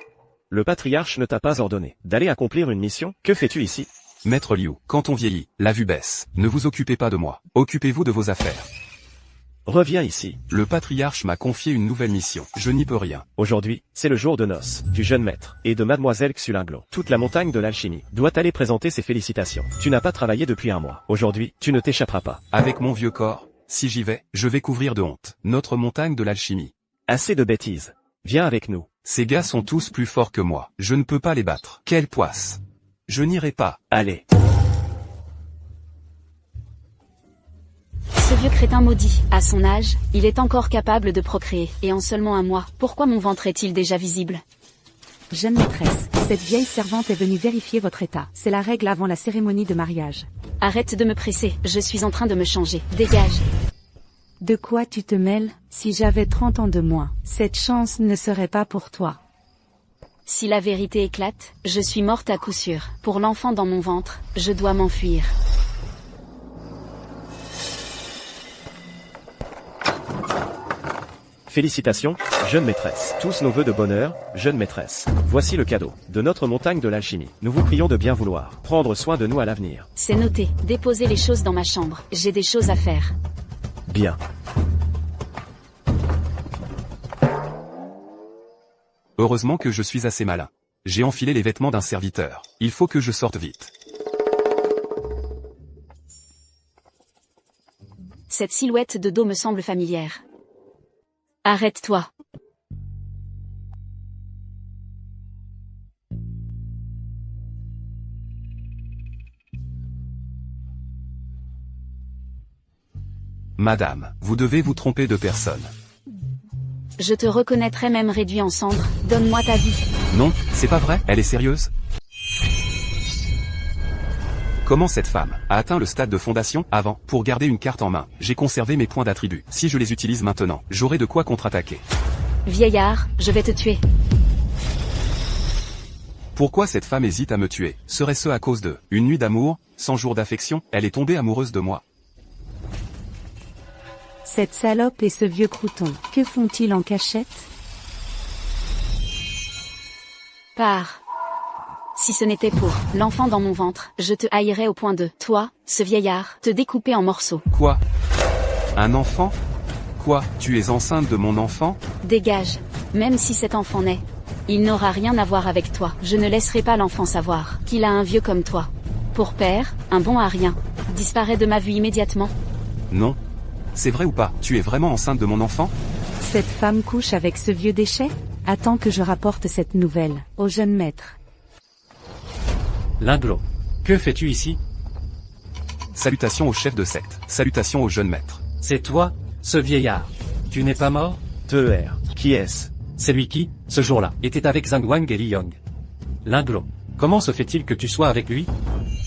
[SPEAKER 6] Le patriarche ne t'a pas ordonné d'aller accomplir une mission? Que fais-tu ici?
[SPEAKER 2] Maître Liu, quand on vieillit, la vue baisse. Ne vous occupez pas de moi. Occupez-vous de vos affaires.
[SPEAKER 6] Reviens ici.
[SPEAKER 2] Le patriarche m'a confié une nouvelle mission. Je n'y peux rien.
[SPEAKER 6] Aujourd'hui, c'est le jour de noces du jeune maître et de mademoiselle Xulinglo. Toute la montagne de l'alchimie doit aller présenter ses félicitations. Tu n'as pas travaillé depuis un mois. Aujourd'hui, tu ne t'échapperas pas.
[SPEAKER 2] Avec mon vieux corps, si j'y vais, je vais couvrir de honte notre montagne de l'alchimie.
[SPEAKER 6] Assez de bêtises. Viens avec nous.
[SPEAKER 2] Ces gars sont tous plus forts que moi. Je ne peux pas les battre. Quelle poisse. Je n'irai pas.
[SPEAKER 6] Allez.
[SPEAKER 3] Ce vieux crétin maudit, à son âge, il est encore capable de procréer, et en seulement un mois, pourquoi mon ventre est-il déjà visible?
[SPEAKER 7] Jeune maîtresse, cette vieille servante est venue vérifier votre état. C'est la règle avant la cérémonie de mariage.
[SPEAKER 3] Arrête de me presser, je suis en train de me changer. Dégage.
[SPEAKER 7] De quoi tu te mêles? Si j'avais 30 ans de moins, cette chance ne serait pas pour toi.
[SPEAKER 3] Si la vérité éclate, je suis morte à coup sûr. Pour l'enfant dans mon ventre, je dois m'enfuir.
[SPEAKER 6] Félicitations, jeune maîtresse. Tous nos vœux de bonheur, jeune maîtresse. Voici le cadeau de notre montagne de l'alchimie. Nous vous prions de bien vouloir prendre soin de nous à l'avenir.
[SPEAKER 3] C'est noté. Déposez les choses dans ma chambre. J'ai des choses à faire.
[SPEAKER 6] Bien.
[SPEAKER 2] Heureusement que je suis assez malin. J'ai enfilé les vêtements d'un serviteur. Il faut que je sorte vite.
[SPEAKER 3] Cette silhouette de dos me semble familière. Arrête-toi.
[SPEAKER 2] Madame, vous devez vous tromper de personne.
[SPEAKER 3] Je te reconnaîtrai même réduit en cendres. Donne-moi ta vie.
[SPEAKER 2] Non, c'est pas vrai, elle est sérieuse? Comment cette femme a atteint le stade de fondation? Avant, pour garder une carte en main, j'ai conservé mes points d'attribut. Si je les utilise maintenant, j'aurai de quoi contre-attaquer.
[SPEAKER 3] Vieillard, je vais te tuer.
[SPEAKER 2] Pourquoi cette femme hésite à me tuer? Serait-ce à cause de une nuit d'amour, 100 jours d'affection? Elle est tombée amoureuse de moi.
[SPEAKER 7] Cette salope et ce vieux crouton, que font-ils en cachette?
[SPEAKER 3] Pars. Si ce n'était pour l'enfant dans mon ventre, je te haïrais au point de, toi, ce vieillard, te découper en morceaux.
[SPEAKER 2] Quoi? Un enfant? Quoi? Tu es enceinte de mon enfant?
[SPEAKER 3] Dégage. Même si cet enfant naît, il n'aura rien à voir avec toi. Je ne laisserai pas l'enfant savoir qu'il a un vieux comme toi. Pour père, un bon à rien. Disparaît de ma vue immédiatement.
[SPEAKER 2] Non. C'est vrai ou pas? Tu es vraiment enceinte de mon enfant?
[SPEAKER 7] Cette femme couche avec ce vieux déchet? Attends que je rapporte cette nouvelle au jeune maître.
[SPEAKER 4] Linglon. Que fais-tu ici?
[SPEAKER 2] Salutations au chef de secte. Salutations au jeune maître.
[SPEAKER 4] C'est toi, ce vieillard. Tu n'es pas mort?
[SPEAKER 6] Teuer. Qui est-ce?
[SPEAKER 4] C'est lui qui, ce jour-là, était avec Zhang Wang et Li Yong. Linglon. Comment se fait-il que tu sois avec lui?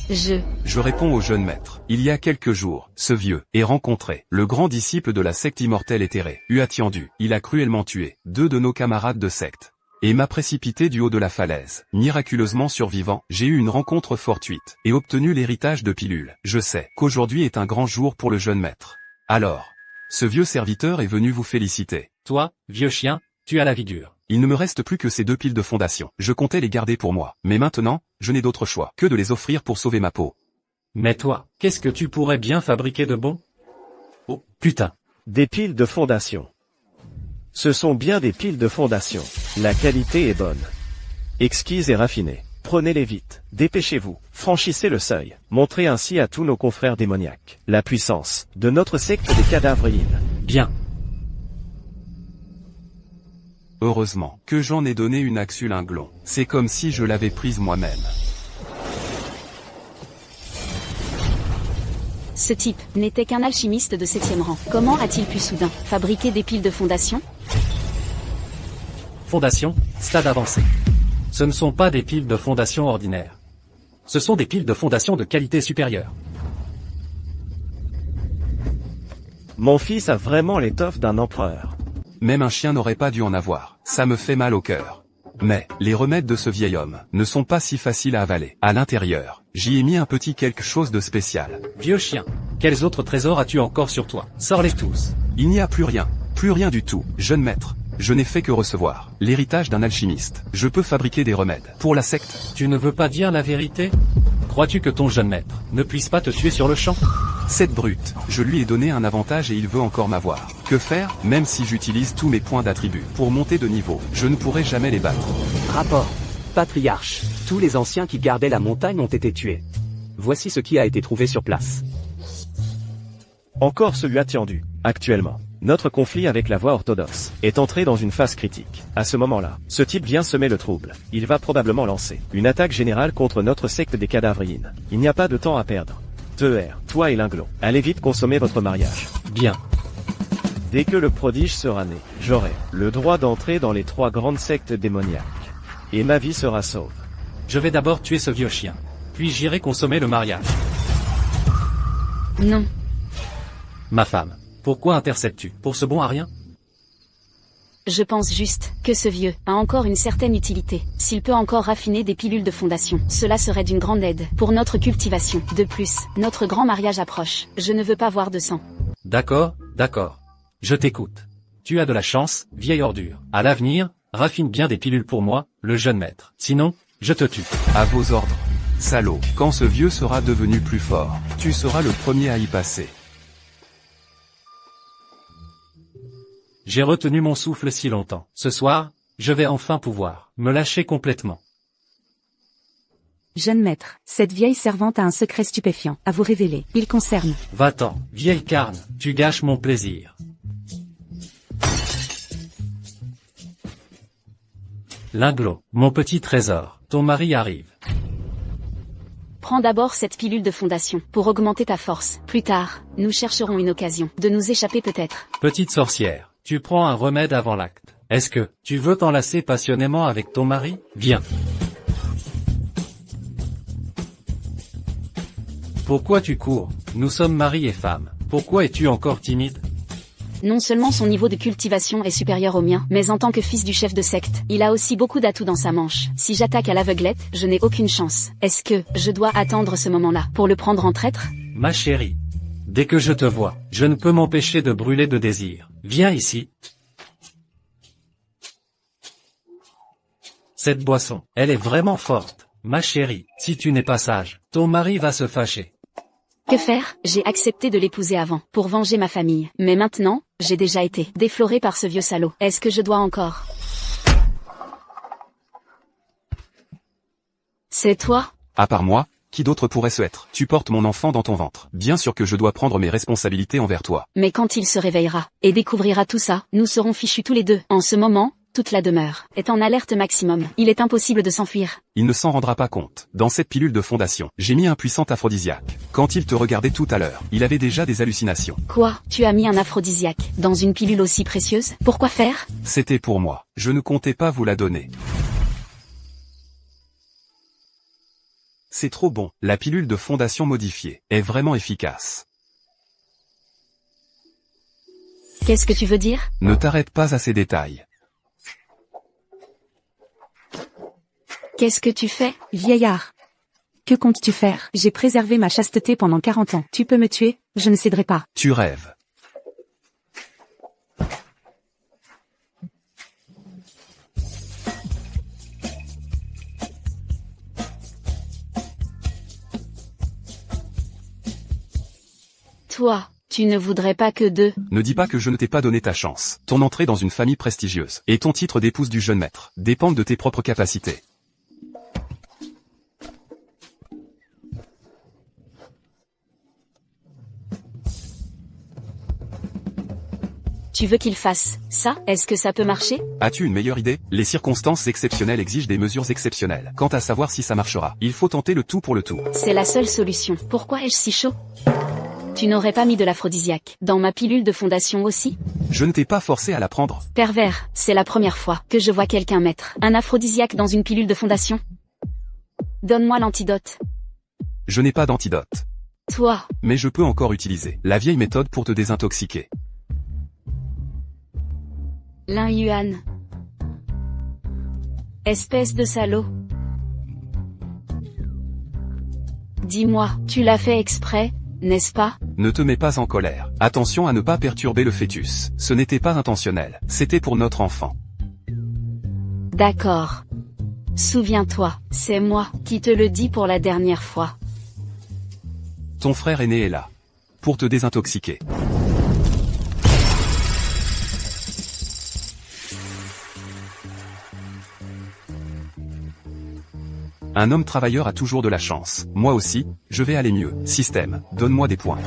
[SPEAKER 2] Je réponds au jeune maître. Il y a quelques jours, ce vieux est rencontré, le grand disciple de la secte immortelle éthérée, Uatiandu. Il a cruellement tué 2 de nos camarades de secte et m'a précipité du haut de la falaise. Miraculeusement survivant, j'ai eu une rencontre fortuite et obtenu l'héritage de pilules. Je sais qu'aujourd'hui est un grand jour pour le jeune maître. Alors, ce vieux serviteur est venu vous féliciter.
[SPEAKER 4] Toi, vieux chien, tu as la vie dure.
[SPEAKER 2] Il ne me reste plus que ces 2 piles de fondation. Je comptais les garder pour moi. Mais maintenant, je n'ai d'autre choix que de les offrir pour sauver ma peau.
[SPEAKER 4] Mais toi, qu'est-ce que tu pourrais bien fabriquer de bon? Oh, putain.
[SPEAKER 6] Des piles de fondation. Ce sont bien des piles de fondation. La qualité est bonne. Exquise et raffinée. Prenez-les vite. Dépêchez-vous. Franchissez le seuil. Montrez ainsi à tous nos confrères démoniaques la puissance de notre secte des cadavriines.
[SPEAKER 4] Bien.
[SPEAKER 2] Heureusement que j'en ai donné une à Xulin-Glon. C'est comme si je l'avais prise moi-même.
[SPEAKER 3] Ce type n'était qu'un alchimiste de 7e rang. Comment a-t-il pu soudain fabriquer des piles de fondation?
[SPEAKER 4] Fondation, stade avancé. Ce ne sont pas des piles de fondation ordinaires. Ce sont des piles de fondation de qualité supérieure.
[SPEAKER 6] Mon fils a vraiment l'étoffe d'un empereur.
[SPEAKER 2] Même un chien n'aurait pas dû en avoir. Ça me fait mal au cœur. Mais, les remèdes de ce vieil homme ne sont pas si faciles à avaler. À l'intérieur, j'y ai mis un petit quelque chose de spécial.
[SPEAKER 4] Vieux chien, quels autres trésors as-tu encore sur toi? Sors-les tous.
[SPEAKER 2] Il n'y a plus rien du tout, jeune maître. Je n'ai fait que recevoir l'héritage d'un alchimiste. Je peux fabriquer des remèdes pour la secte.
[SPEAKER 4] Tu ne veux pas dire la vérité? Crois-tu que ton jeune maître ne puisse pas te tuer sur le champ?
[SPEAKER 2] Cette brute, je lui ai donné un avantage et il veut encore m'avoir. Que faire? Même si j'utilise tous mes points d'attribut pour monter de niveau, je ne pourrai jamais les battre.
[SPEAKER 5] Rapport. Patriarche. Tous les anciens qui gardaient la montagne ont été tués. Voici ce qui a été trouvé sur place.
[SPEAKER 6] Encore celui attendu. Actuellement, notre conflit avec la voie orthodoxe est entré dans une phase critique. À ce moment-là, ce type vient semer le trouble. Il va probablement lancer une attaque générale contre notre secte des cadavriines. Il n'y a pas de temps à perdre. Teuer, toi et Linglon, allez vite consommer votre mariage.
[SPEAKER 4] Bien.
[SPEAKER 6] Dès que le prodige sera né, j'aurai le droit d'entrer dans les 3 grandes sectes démoniaques. Et ma vie sera sauve.
[SPEAKER 4] Je vais d'abord tuer ce vieux chien. Puis j'irai consommer le mariage.
[SPEAKER 3] Non.
[SPEAKER 4] Ma femme, pourquoi intercèdes-tu? Pour ce bon à rien?
[SPEAKER 3] Je pense juste que ce vieux a encore une certaine utilité. S'il peut encore raffiner des pilules de fondation, cela serait d'une grande aide pour notre cultivation. De plus, notre grand mariage approche. Je ne veux pas voir de sang.
[SPEAKER 4] D'accord, d'accord. Je t'écoute. Tu as de la chance, vieille ordure. À l'avenir, raffine bien des pilules pour moi, le jeune maître. Sinon, je te tue.
[SPEAKER 2] À vos ordres. Salaud, quand ce vieux sera devenu plus fort, tu seras le premier à y passer.
[SPEAKER 4] J'ai retenu mon souffle si longtemps. Ce soir, je vais enfin pouvoir me lâcher complètement.
[SPEAKER 7] Jeune maître, cette vieille servante a un secret stupéfiant à vous révéler. Il concerne.
[SPEAKER 4] Va-t'en, vieille carne, tu gâches mon plaisir. Linglot, mon petit trésor, ton mari arrive.
[SPEAKER 3] Prends d'abord cette pilule de fondation pour augmenter ta force. Plus tard, nous chercherons une occasion de nous échapper peut-être.
[SPEAKER 4] Petite sorcière, tu prends un remède avant l'acte. Est-ce que tu veux t'enlacer passionnément avec ton mari? Viens. Pourquoi tu cours? Nous sommes mari et femme. Pourquoi es-tu encore timide?
[SPEAKER 3] Non seulement son niveau de cultivation est supérieur au mien, mais en tant que fils du chef de secte, il a aussi beaucoup d'atouts dans sa manche. Si j'attaque à l'aveuglette, je n'ai aucune chance. Est-ce que je dois attendre ce moment-là pour le prendre en traître?
[SPEAKER 4] Ma chérie, dès que je te vois, je ne peux m'empêcher de brûler de désir. Viens ici. Cette boisson, elle est vraiment forte. Ma chérie, si tu n'es pas sage, ton mari va se fâcher.
[SPEAKER 3] Que faire? J'ai accepté de l'épouser avant, pour venger ma famille. Mais maintenant, j'ai déjà été déflorée par ce vieux salaud. Est-ce que je dois encore? C'est toi?
[SPEAKER 2] À part moi, qui d'autre pourrait ce être? Tu portes mon enfant dans ton ventre. Bien sûr que je dois prendre mes responsabilités envers toi.
[SPEAKER 3] Mais quand il se réveillera, et découvrira tout ça, nous serons fichus tous les deux. En ce moment, toute la demeure est en alerte maximum. Il est impossible de s'enfuir.
[SPEAKER 2] Il ne s'en rendra pas compte. Dans cette pilule de fondation, j'ai mis un puissant aphrodisiaque. Quand il te regardait tout à l'heure, il avait déjà des hallucinations.
[SPEAKER 3] Quoi? Tu as mis un aphrodisiaque dans une pilule aussi précieuse? Pourquoi faire?
[SPEAKER 2] C'était pour moi. Je ne comptais pas vous la donner. C'est trop bon. La pilule de fondation modifiée est vraiment efficace.
[SPEAKER 3] Qu'est-ce que tu veux dire?
[SPEAKER 2] Ne t'arrête pas à ces détails.
[SPEAKER 3] Qu'est-ce que tu fais?
[SPEAKER 7] Vieillard. Que comptes-tu faire? J'ai préservé ma chasteté pendant 40 ans. Tu peux me tuer? Je ne céderai pas.
[SPEAKER 2] Tu rêves.
[SPEAKER 3] Toi, tu ne voudrais pas que deux?
[SPEAKER 2] Ne dis pas que je ne t'ai pas donné ta chance. Ton entrée dans une famille prestigieuse et ton titre d'épouse du jeune maître dépendent de tes propres capacités.
[SPEAKER 3] Tu veux qu'il fasse ça? Est-ce que ça peut marcher?
[SPEAKER 2] As-tu une meilleure idée? Les circonstances exceptionnelles exigent des mesures exceptionnelles. Quant à savoir si ça marchera, il faut tenter le tout pour le tout.
[SPEAKER 3] C'est la seule solution. Pourquoi ai-je si chaud? Tu n'aurais pas mis de l'aphrodisiaque dans ma pilule de fondation aussi?
[SPEAKER 2] Je ne t'ai pas forcé à la prendre.
[SPEAKER 3] Pervers, c'est la première fois que je vois quelqu'un mettre un aphrodisiaque dans une pilule de fondation. Donne-moi l'antidote.
[SPEAKER 2] Je n'ai pas d'antidote.
[SPEAKER 3] Toi,
[SPEAKER 2] Mais je peux encore utiliser la vieille méthode pour te désintoxiquer.
[SPEAKER 3] Lin Yuan. Espèce de salaud. Dis-moi, tu l'as fait exprès, n'est-ce pas?
[SPEAKER 2] Ne te mets pas en colère. Attention à ne pas perturber le fœtus. Ce n'était pas intentionnel. C'était pour notre enfant.
[SPEAKER 3] D'accord. Souviens-toi, c'est moi qui te le dis pour la dernière fois.
[SPEAKER 2] Ton frère aîné est là. Pour te désintoxiquer. Un homme travailleur a toujours de la chance. Moi aussi, je vais aller mieux. Système, donne-moi des points.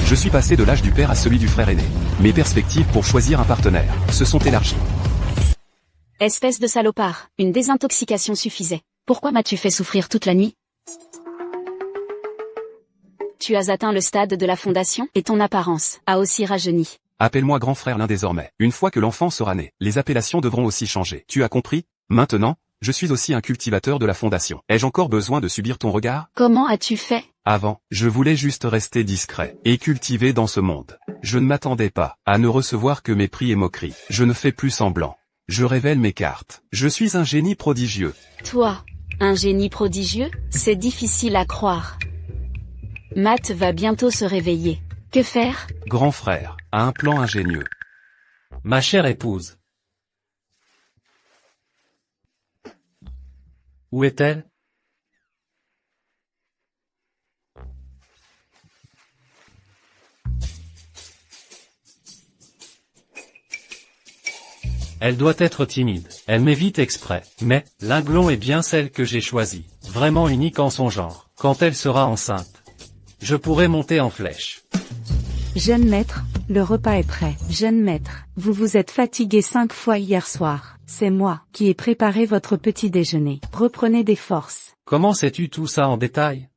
[SPEAKER 2] Je suis passé de l'âge du père à celui du frère aîné. Mes perspectives pour choisir un partenaire se sont élargies.
[SPEAKER 3] Espèce de salopard, une désintoxication suffisait. Pourquoi m'as-tu fait souffrir toute la nuit? Tu as atteint le stade de la fondation, et ton apparence a aussi rajeuni.
[SPEAKER 2] Appelle-moi grand frère l'un désormais. Une fois que l'enfant sera né, les appellations devront aussi changer. Tu as compris? Maintenant, je suis aussi un cultivateur de la fondation. Ai-je encore besoin de subir ton regard?
[SPEAKER 3] Comment as-tu fait?
[SPEAKER 2] Avant, je voulais juste rester discret et cultiver dans ce monde. Je ne m'attendais pas à ne recevoir que mépris et moqueries. Je ne fais plus semblant. Je révèle mes cartes. Je suis un génie prodigieux.
[SPEAKER 3] Toi, un génie prodigieux? C'est difficile à croire. Matt va bientôt se réveiller. Que faire?
[SPEAKER 2] Grand frère a un plan ingénieux.
[SPEAKER 4] Ma chère épouse. Où est-elle? Elle doit être timide. Elle m'évite exprès. Mais, Linglon est bien celle que j'ai choisie. Vraiment unique en son genre. Quand elle sera enceinte, je pourrai monter en flèche.
[SPEAKER 7] Jeune maître, le repas est prêt. Jeune maître, vous vous êtes fatigué 5 fois hier soir. C'est moi qui ai préparé votre petit déjeuner. Reprenez des forces.
[SPEAKER 4] Comment sais-tu tout ça en détail?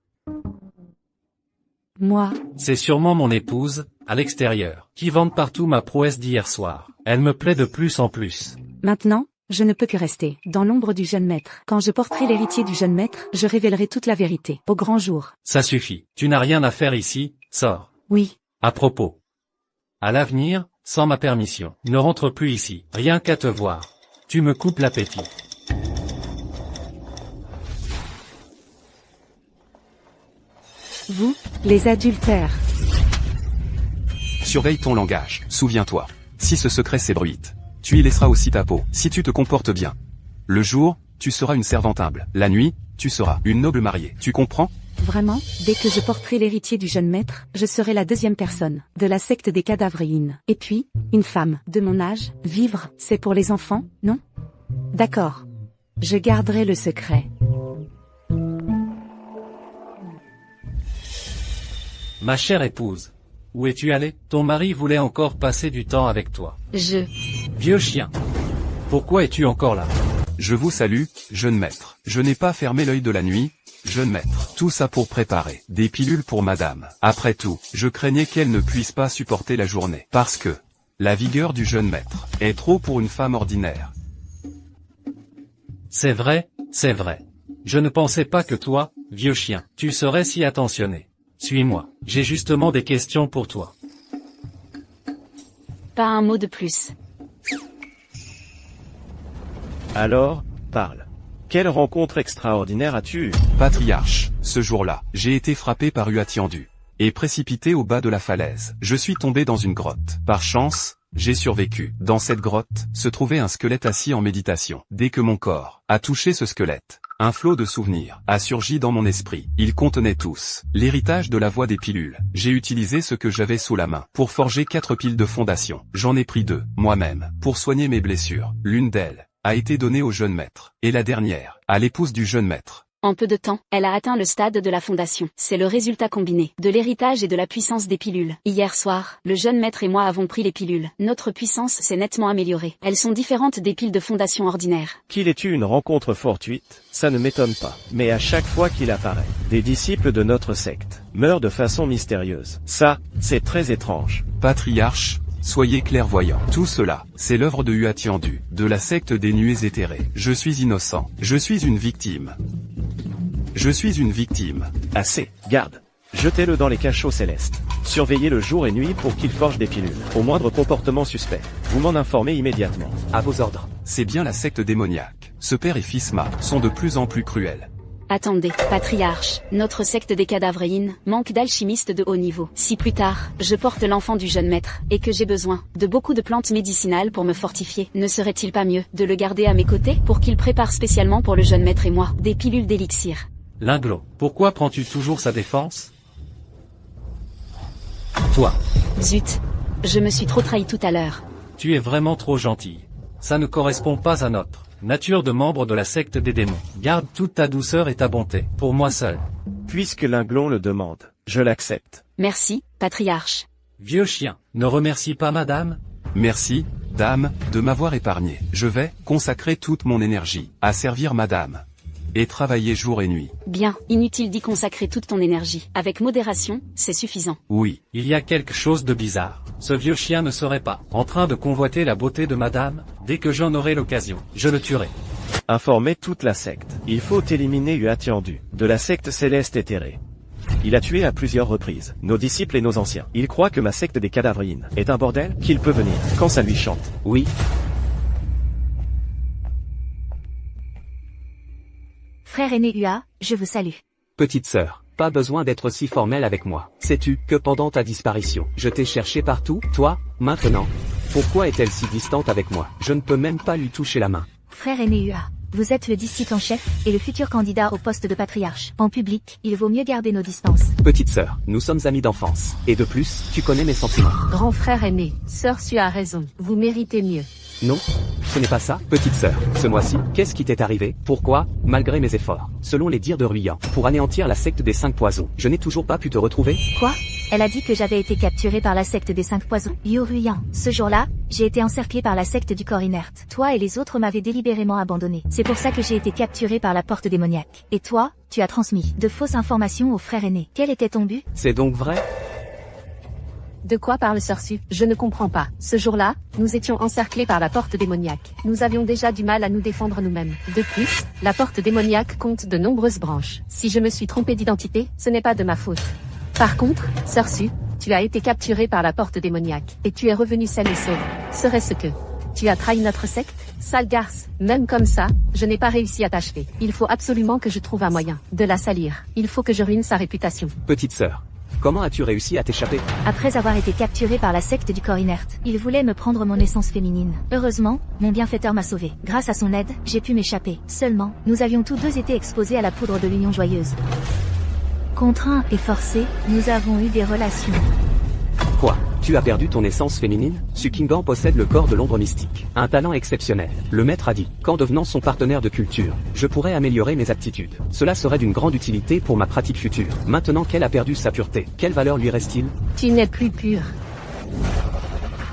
[SPEAKER 7] Moi,
[SPEAKER 4] C'est sûrement mon épouse, à l'extérieur, qui vante partout ma prouesse d'hier soir. Elle me plaît de plus en plus.
[SPEAKER 7] maintenant, je ne peux que rester dans l'ombre du jeune maître. Quand je porterai l'héritier du jeune maître, je révélerai toute la vérité. Au grand jour.
[SPEAKER 4] Ça suffit. Tu n'as rien à faire ici, sors.
[SPEAKER 7] Oui,
[SPEAKER 4] À propos. À l'avenir, sans ma permission, ne rentre plus ici, rien qu'à te voir. Tu me coupes l'appétit.
[SPEAKER 7] vous, les adultères.
[SPEAKER 2] Surveille ton langage, souviens-toi. Si ce secret s'ébruite, tu y laisseras aussi ta peau, si tu te comportes bien. Le jour, tu seras une servante humble. La nuit, tu seras une noble mariée. Tu comprends?
[SPEAKER 7] Vraiment, dès que je porterai l'héritier du jeune maître, je serai la deuxième personne de la secte des cadavréines. Et puis, une femme de mon âge, vivre, c'est pour les enfants, non? D'accord. Je garderai le secret.
[SPEAKER 4] Ma chère épouse. Où es-tu allée? Ton mari voulait encore passer du temps avec toi. Vieux chien. Pourquoi es-tu encore là?
[SPEAKER 2] Je vous salue, jeune maître. Je n'ai pas fermé l'œil de la nuit, jeune maître. Tout ça pour préparer des pilules pour madame. Après tout, je craignais qu'elle ne puisse pas supporter la journée. Parce que la vigueur du jeune maître est trop pour une femme ordinaire.
[SPEAKER 4] C'est vrai, c'est vrai. Je ne pensais pas que toi, vieux chien, tu serais si attentionné. Suis-moi, j'ai justement des questions pour toi.
[SPEAKER 3] Pas un mot de plus.
[SPEAKER 6] Alors, parle. Quelle rencontre extraordinaire as-tu eue?
[SPEAKER 2] Patriarche, ce jour-là, j'ai été frappé par Uatiendu et précipité au bas de la falaise. Je suis tombé dans une grotte. Par chance, j'ai survécu. Dans cette grotte, se trouvait un squelette assis en méditation. Dès que mon corps a touché ce squelette, un flot de souvenirs a surgi dans mon esprit. Ils contenaient tous l'héritage de la voie des pilules. J'ai utilisé ce que j'avais sous la main pour forger 4 piles de fondation. J'en ai pris 2, moi-même, pour soigner mes blessures. L'une d'elles a été donnée au jeune maître, et la dernière, à l'épouse du jeune maître.
[SPEAKER 3] En peu de temps, elle a atteint le stade de la fondation. C'est le résultat combiné de l'héritage et de la puissance des pilules. Hier soir, le jeune maître et moi avons pris les pilules. Notre puissance s'est nettement améliorée. Elles sont différentes des piles de fondation ordinaires.
[SPEAKER 6] Qu'il ait eu une rencontre fortuite, ça ne m'étonne pas. Mais à chaque fois qu'il apparaît, des disciples de notre secte meurent de façon mystérieuse. Ça, c'est très étrange.
[SPEAKER 2] Patriarche, soyez clairvoyants. Tout cela, c'est l'œuvre de Uatiendu, de la secte des nuées éthérées. Je suis innocent. Je suis une victime. Je suis une victime.
[SPEAKER 6] Assez. Garde. Jetez-le dans les cachots célestes. Surveillez-le jour et nuit pour qu'il forge des pilules. Au moindre comportement suspect, vous m'en informez immédiatement.
[SPEAKER 5] À vos ordres.
[SPEAKER 2] C'est bien la secte démoniaque. Ce père et fils Ma sont de plus en plus cruels.
[SPEAKER 3] Attendez, patriarche, notre secte des cadavréines manque d'alchimistes de haut niveau. Si plus tard, je porte l'enfant du jeune maître, et que j'ai besoin de beaucoup de plantes médicinales pour me fortifier, ne serait-il pas mieux de le garder à mes côtés pour qu'il prépare spécialement pour le jeune maître et moi des pilules d'élixir?
[SPEAKER 4] Linglon, pourquoi prends-tu toujours sa défense? Toi,
[SPEAKER 3] Zut, je me suis trop trahi tout à l'heure.
[SPEAKER 4] tu es vraiment trop gentil. Ça ne correspond pas à notre nature de membre de la secte des démons. Garde toute ta douceur et ta bonté, pour moi seul.
[SPEAKER 6] Puisque Linglon le demande, je l'accepte.
[SPEAKER 3] Merci, patriarche.
[SPEAKER 4] Vieux chien, ne remercie pas madame?
[SPEAKER 2] Merci, dame, de m'avoir épargné. Je vais consacrer toute mon énergie à servir madame. Et travailler jour et nuit.
[SPEAKER 3] Bien, inutile d'y consacrer toute ton énergie. Avec modération, c'est suffisant.
[SPEAKER 2] Oui.
[SPEAKER 4] Il y a quelque chose de bizarre. Ce vieux chien ne serait pas en train de convoiter la beauté de madame. Dès que j'en aurai l'occasion, je le tuerai.
[SPEAKER 6] Informez toute la secte. Il faut éliminer Uatiendu, de la secte céleste éthérée. Il a tué à plusieurs reprises nos disciples et nos anciens. Il croit que ma secte des cadavréines est un bordel, qu'il peut venir quand ça lui chante.
[SPEAKER 5] Oui.
[SPEAKER 1] Frère aîné Ua, je vous salue.
[SPEAKER 5] Petite sœur, pas besoin d'être si formelle avec moi. Sais-tu que pendant ta disparition, je t'ai cherché partout, toi, maintenant? Pourquoi est-elle si distante avec moi? Je ne peux même pas lui toucher la main.
[SPEAKER 1] Frère aîné Ua, vous êtes le disciple en chef et le futur candidat au poste de patriarche. En public, il vaut mieux garder nos distances.
[SPEAKER 5] Petite sœur, nous sommes amis d'enfance. Et de plus, tu connais mes sentiments.
[SPEAKER 8] Grand frère aîné, sœur Sue a raison, vous méritez mieux.
[SPEAKER 5] Non? Ce n'est pas ça, petite sœur. Ce mois-ci, qu'est-ce qui t'est arrivé? Pourquoi, malgré mes efforts, selon les dires de Ruyan, pour anéantir la secte des 5 poisons, je n'ai toujours pas pu te retrouver?
[SPEAKER 1] Quoi? Elle a dit que j'avais été capturée par la secte des 5 poisons. Yoruyan. Ce jour-là, j'ai été encerclée par la secte du corps inerte. Toi et les autres m'avaient délibérément abandonnée. C'est pour ça que j'ai été capturée par la porte démoniaque. Et toi, tu as transmis de fausses informations au frère aîné. Quel était ton but?
[SPEAKER 5] C'est donc vrai?
[SPEAKER 8] De quoi parle Sorsu? Je ne comprends pas. Ce jour-là, nous étions encerclés par la porte démoniaque. Nous avions déjà du mal à nous défendre nous-mêmes. De plus, la porte démoniaque compte de nombreuses branches. Si je me suis trompée d'identité, ce n'est pas de ma faute. Par contre, Sorsu, tu as été capturé par la porte démoniaque, et tu es revenu saine et sauve. Serait-ce que tu as trahi notre secte? Sale garce, même comme ça, je n'ai pas réussi à t'achever. Il faut absolument que je trouve un moyen de la salir. Il faut que je ruine sa réputation.
[SPEAKER 5] Petite sœur, comment as-tu réussi à t'échapper?
[SPEAKER 1] Après avoir été capturée par la secte du corps inerte, il voulait me prendre mon essence féminine. Heureusement, mon bienfaiteur m'a sauvée. Grâce à son aide, j'ai pu m'échapper. Seulement, nous avions tous deux été exposés à la poudre de l'union joyeuse. Contraints et forcés, nous avons eu des relations.
[SPEAKER 5] Quoi? Tu as perdu ton essence féminine? Sukingan possède le corps de l'ombre mystique. Un talent exceptionnel. Le maître a dit, qu'en devenant son partenaire de culture, je pourrais améliorer mes aptitudes. Cela serait d'une grande utilité pour ma pratique future. Maintenant qu'elle a perdu sa pureté, quelle valeur lui reste-t-il?
[SPEAKER 8] Tu n'es plus pur.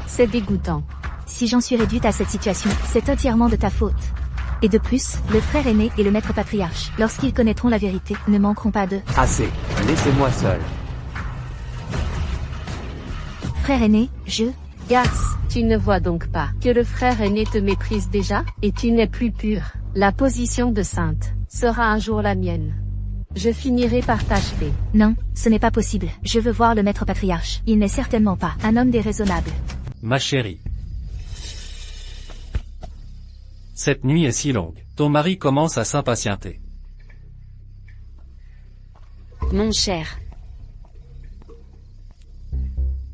[SPEAKER 8] C'est dégoûtant.
[SPEAKER 1] Si j'en suis réduite à cette situation, c'est entièrement de ta faute. Et de plus, le frère aîné et le maître patriarche, lorsqu'ils connaîtront la vérité, ne manqueront pas de...
[SPEAKER 5] Assez. Laissez-moi seul.
[SPEAKER 1] Frère aîné,
[SPEAKER 8] Garce, tu ne vois donc pas que le frère aîné te méprise déjà, et tu n'es plus pur. La position de sainte sera un jour la mienne. Je finirai par t'achever.
[SPEAKER 1] Non, ce n'est pas possible. Je veux voir le maître patriarche. Il n'est certainement pas un homme déraisonnable.
[SPEAKER 4] Ma chérie. Cette nuit est si longue. Ton mari commence à s'impatienter.
[SPEAKER 3] Mon cher.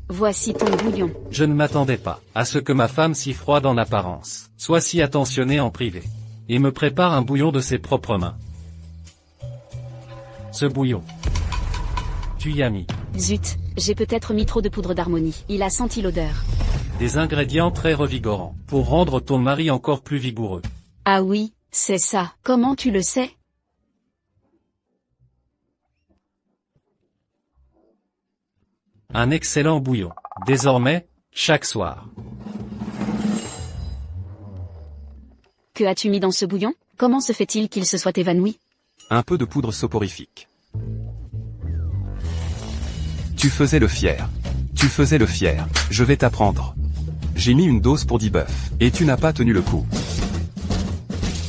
[SPEAKER 3] Voici ton bouillon.
[SPEAKER 4] Je ne m'attendais pas à ce que ma femme si froide en apparence soit si attentionnée en privé. Et me prépare un bouillon de ses propres mains. Ce bouillon. Tu y as mis.
[SPEAKER 3] Zut, j'ai peut-être mis trop de poudre d'harmonie. Il a senti l'odeur.
[SPEAKER 4] Des ingrédients très revigorants, pour rendre ton mari encore plus vigoureux.
[SPEAKER 3] Ah oui, c'est ça. Comment tu le sais?
[SPEAKER 4] Un excellent bouillon. Désormais, chaque soir.
[SPEAKER 3] Que as-tu mis dans ce bouillon? Comment se fait-il qu'il se soit évanoui?
[SPEAKER 2] Un peu de poudre soporifique. Tu faisais le fier. Tu faisais le fier. Je vais t'apprendre. J'ai mis une dose pour 10 bœufs, et tu n'as pas tenu le coup.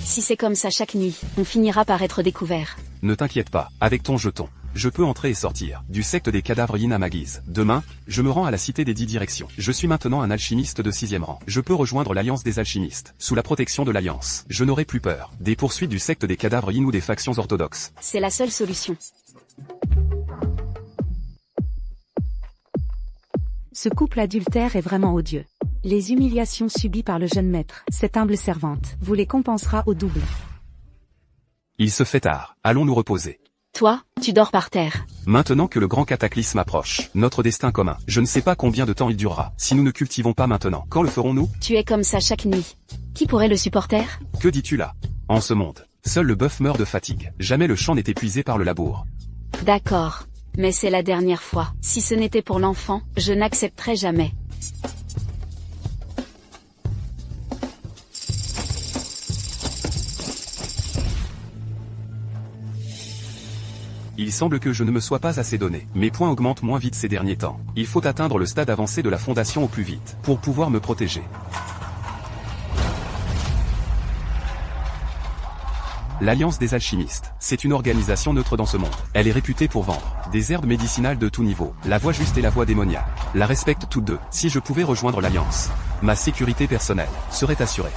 [SPEAKER 3] Si c'est comme ça chaque nuit, on finira par être découvert.
[SPEAKER 2] Ne t'inquiète pas, avec ton jeton, je peux entrer et sortir du secte des cadavres yin à ma guise. Demain, je me rends à la cité des 10 directions. Je suis maintenant un alchimiste de 6e rang. Je peux rejoindre l'Alliance des alchimistes. Sous la protection de l'Alliance, je n'aurai plus peur des poursuites du secte des cadavres yin ou des factions orthodoxes.
[SPEAKER 3] C'est la seule solution.
[SPEAKER 7] Ce couple adultère est vraiment odieux. Les humiliations subies par le jeune maître, cette humble servante, vous les compensera au double.
[SPEAKER 2] Il se fait tard, allons nous reposer.
[SPEAKER 3] Toi, tu dors par terre.
[SPEAKER 2] Maintenant que le grand cataclysme approche, notre destin commun, je ne sais pas combien de temps il durera. Si nous ne cultivons pas maintenant, quand le ferons-nous?
[SPEAKER 3] Tu es comme ça chaque nuit. Qui pourrait le supporter?
[SPEAKER 2] Que dis-tu là? En ce monde, seul le bœuf meurt de fatigue. Jamais le champ n'est épuisé par le labour.
[SPEAKER 3] D'accord. Mais c'est la dernière fois. Si ce n'était pour l'enfant, je n'accepterais jamais.
[SPEAKER 2] Il semble que je ne me sois pas assez donné. Mes points augmentent moins vite ces derniers temps. Il faut atteindre le stade avancé de la fondation au plus vite, pour pouvoir me protéger. L'Alliance des alchimistes, c'est une organisation neutre dans ce monde. Elle est réputée pour vendre des herbes médicinales de tout niveau, la voie juste et la voie démoniaque. La respecte toutes deux. Si je pouvais rejoindre l'Alliance, ma sécurité personnelle serait assurée.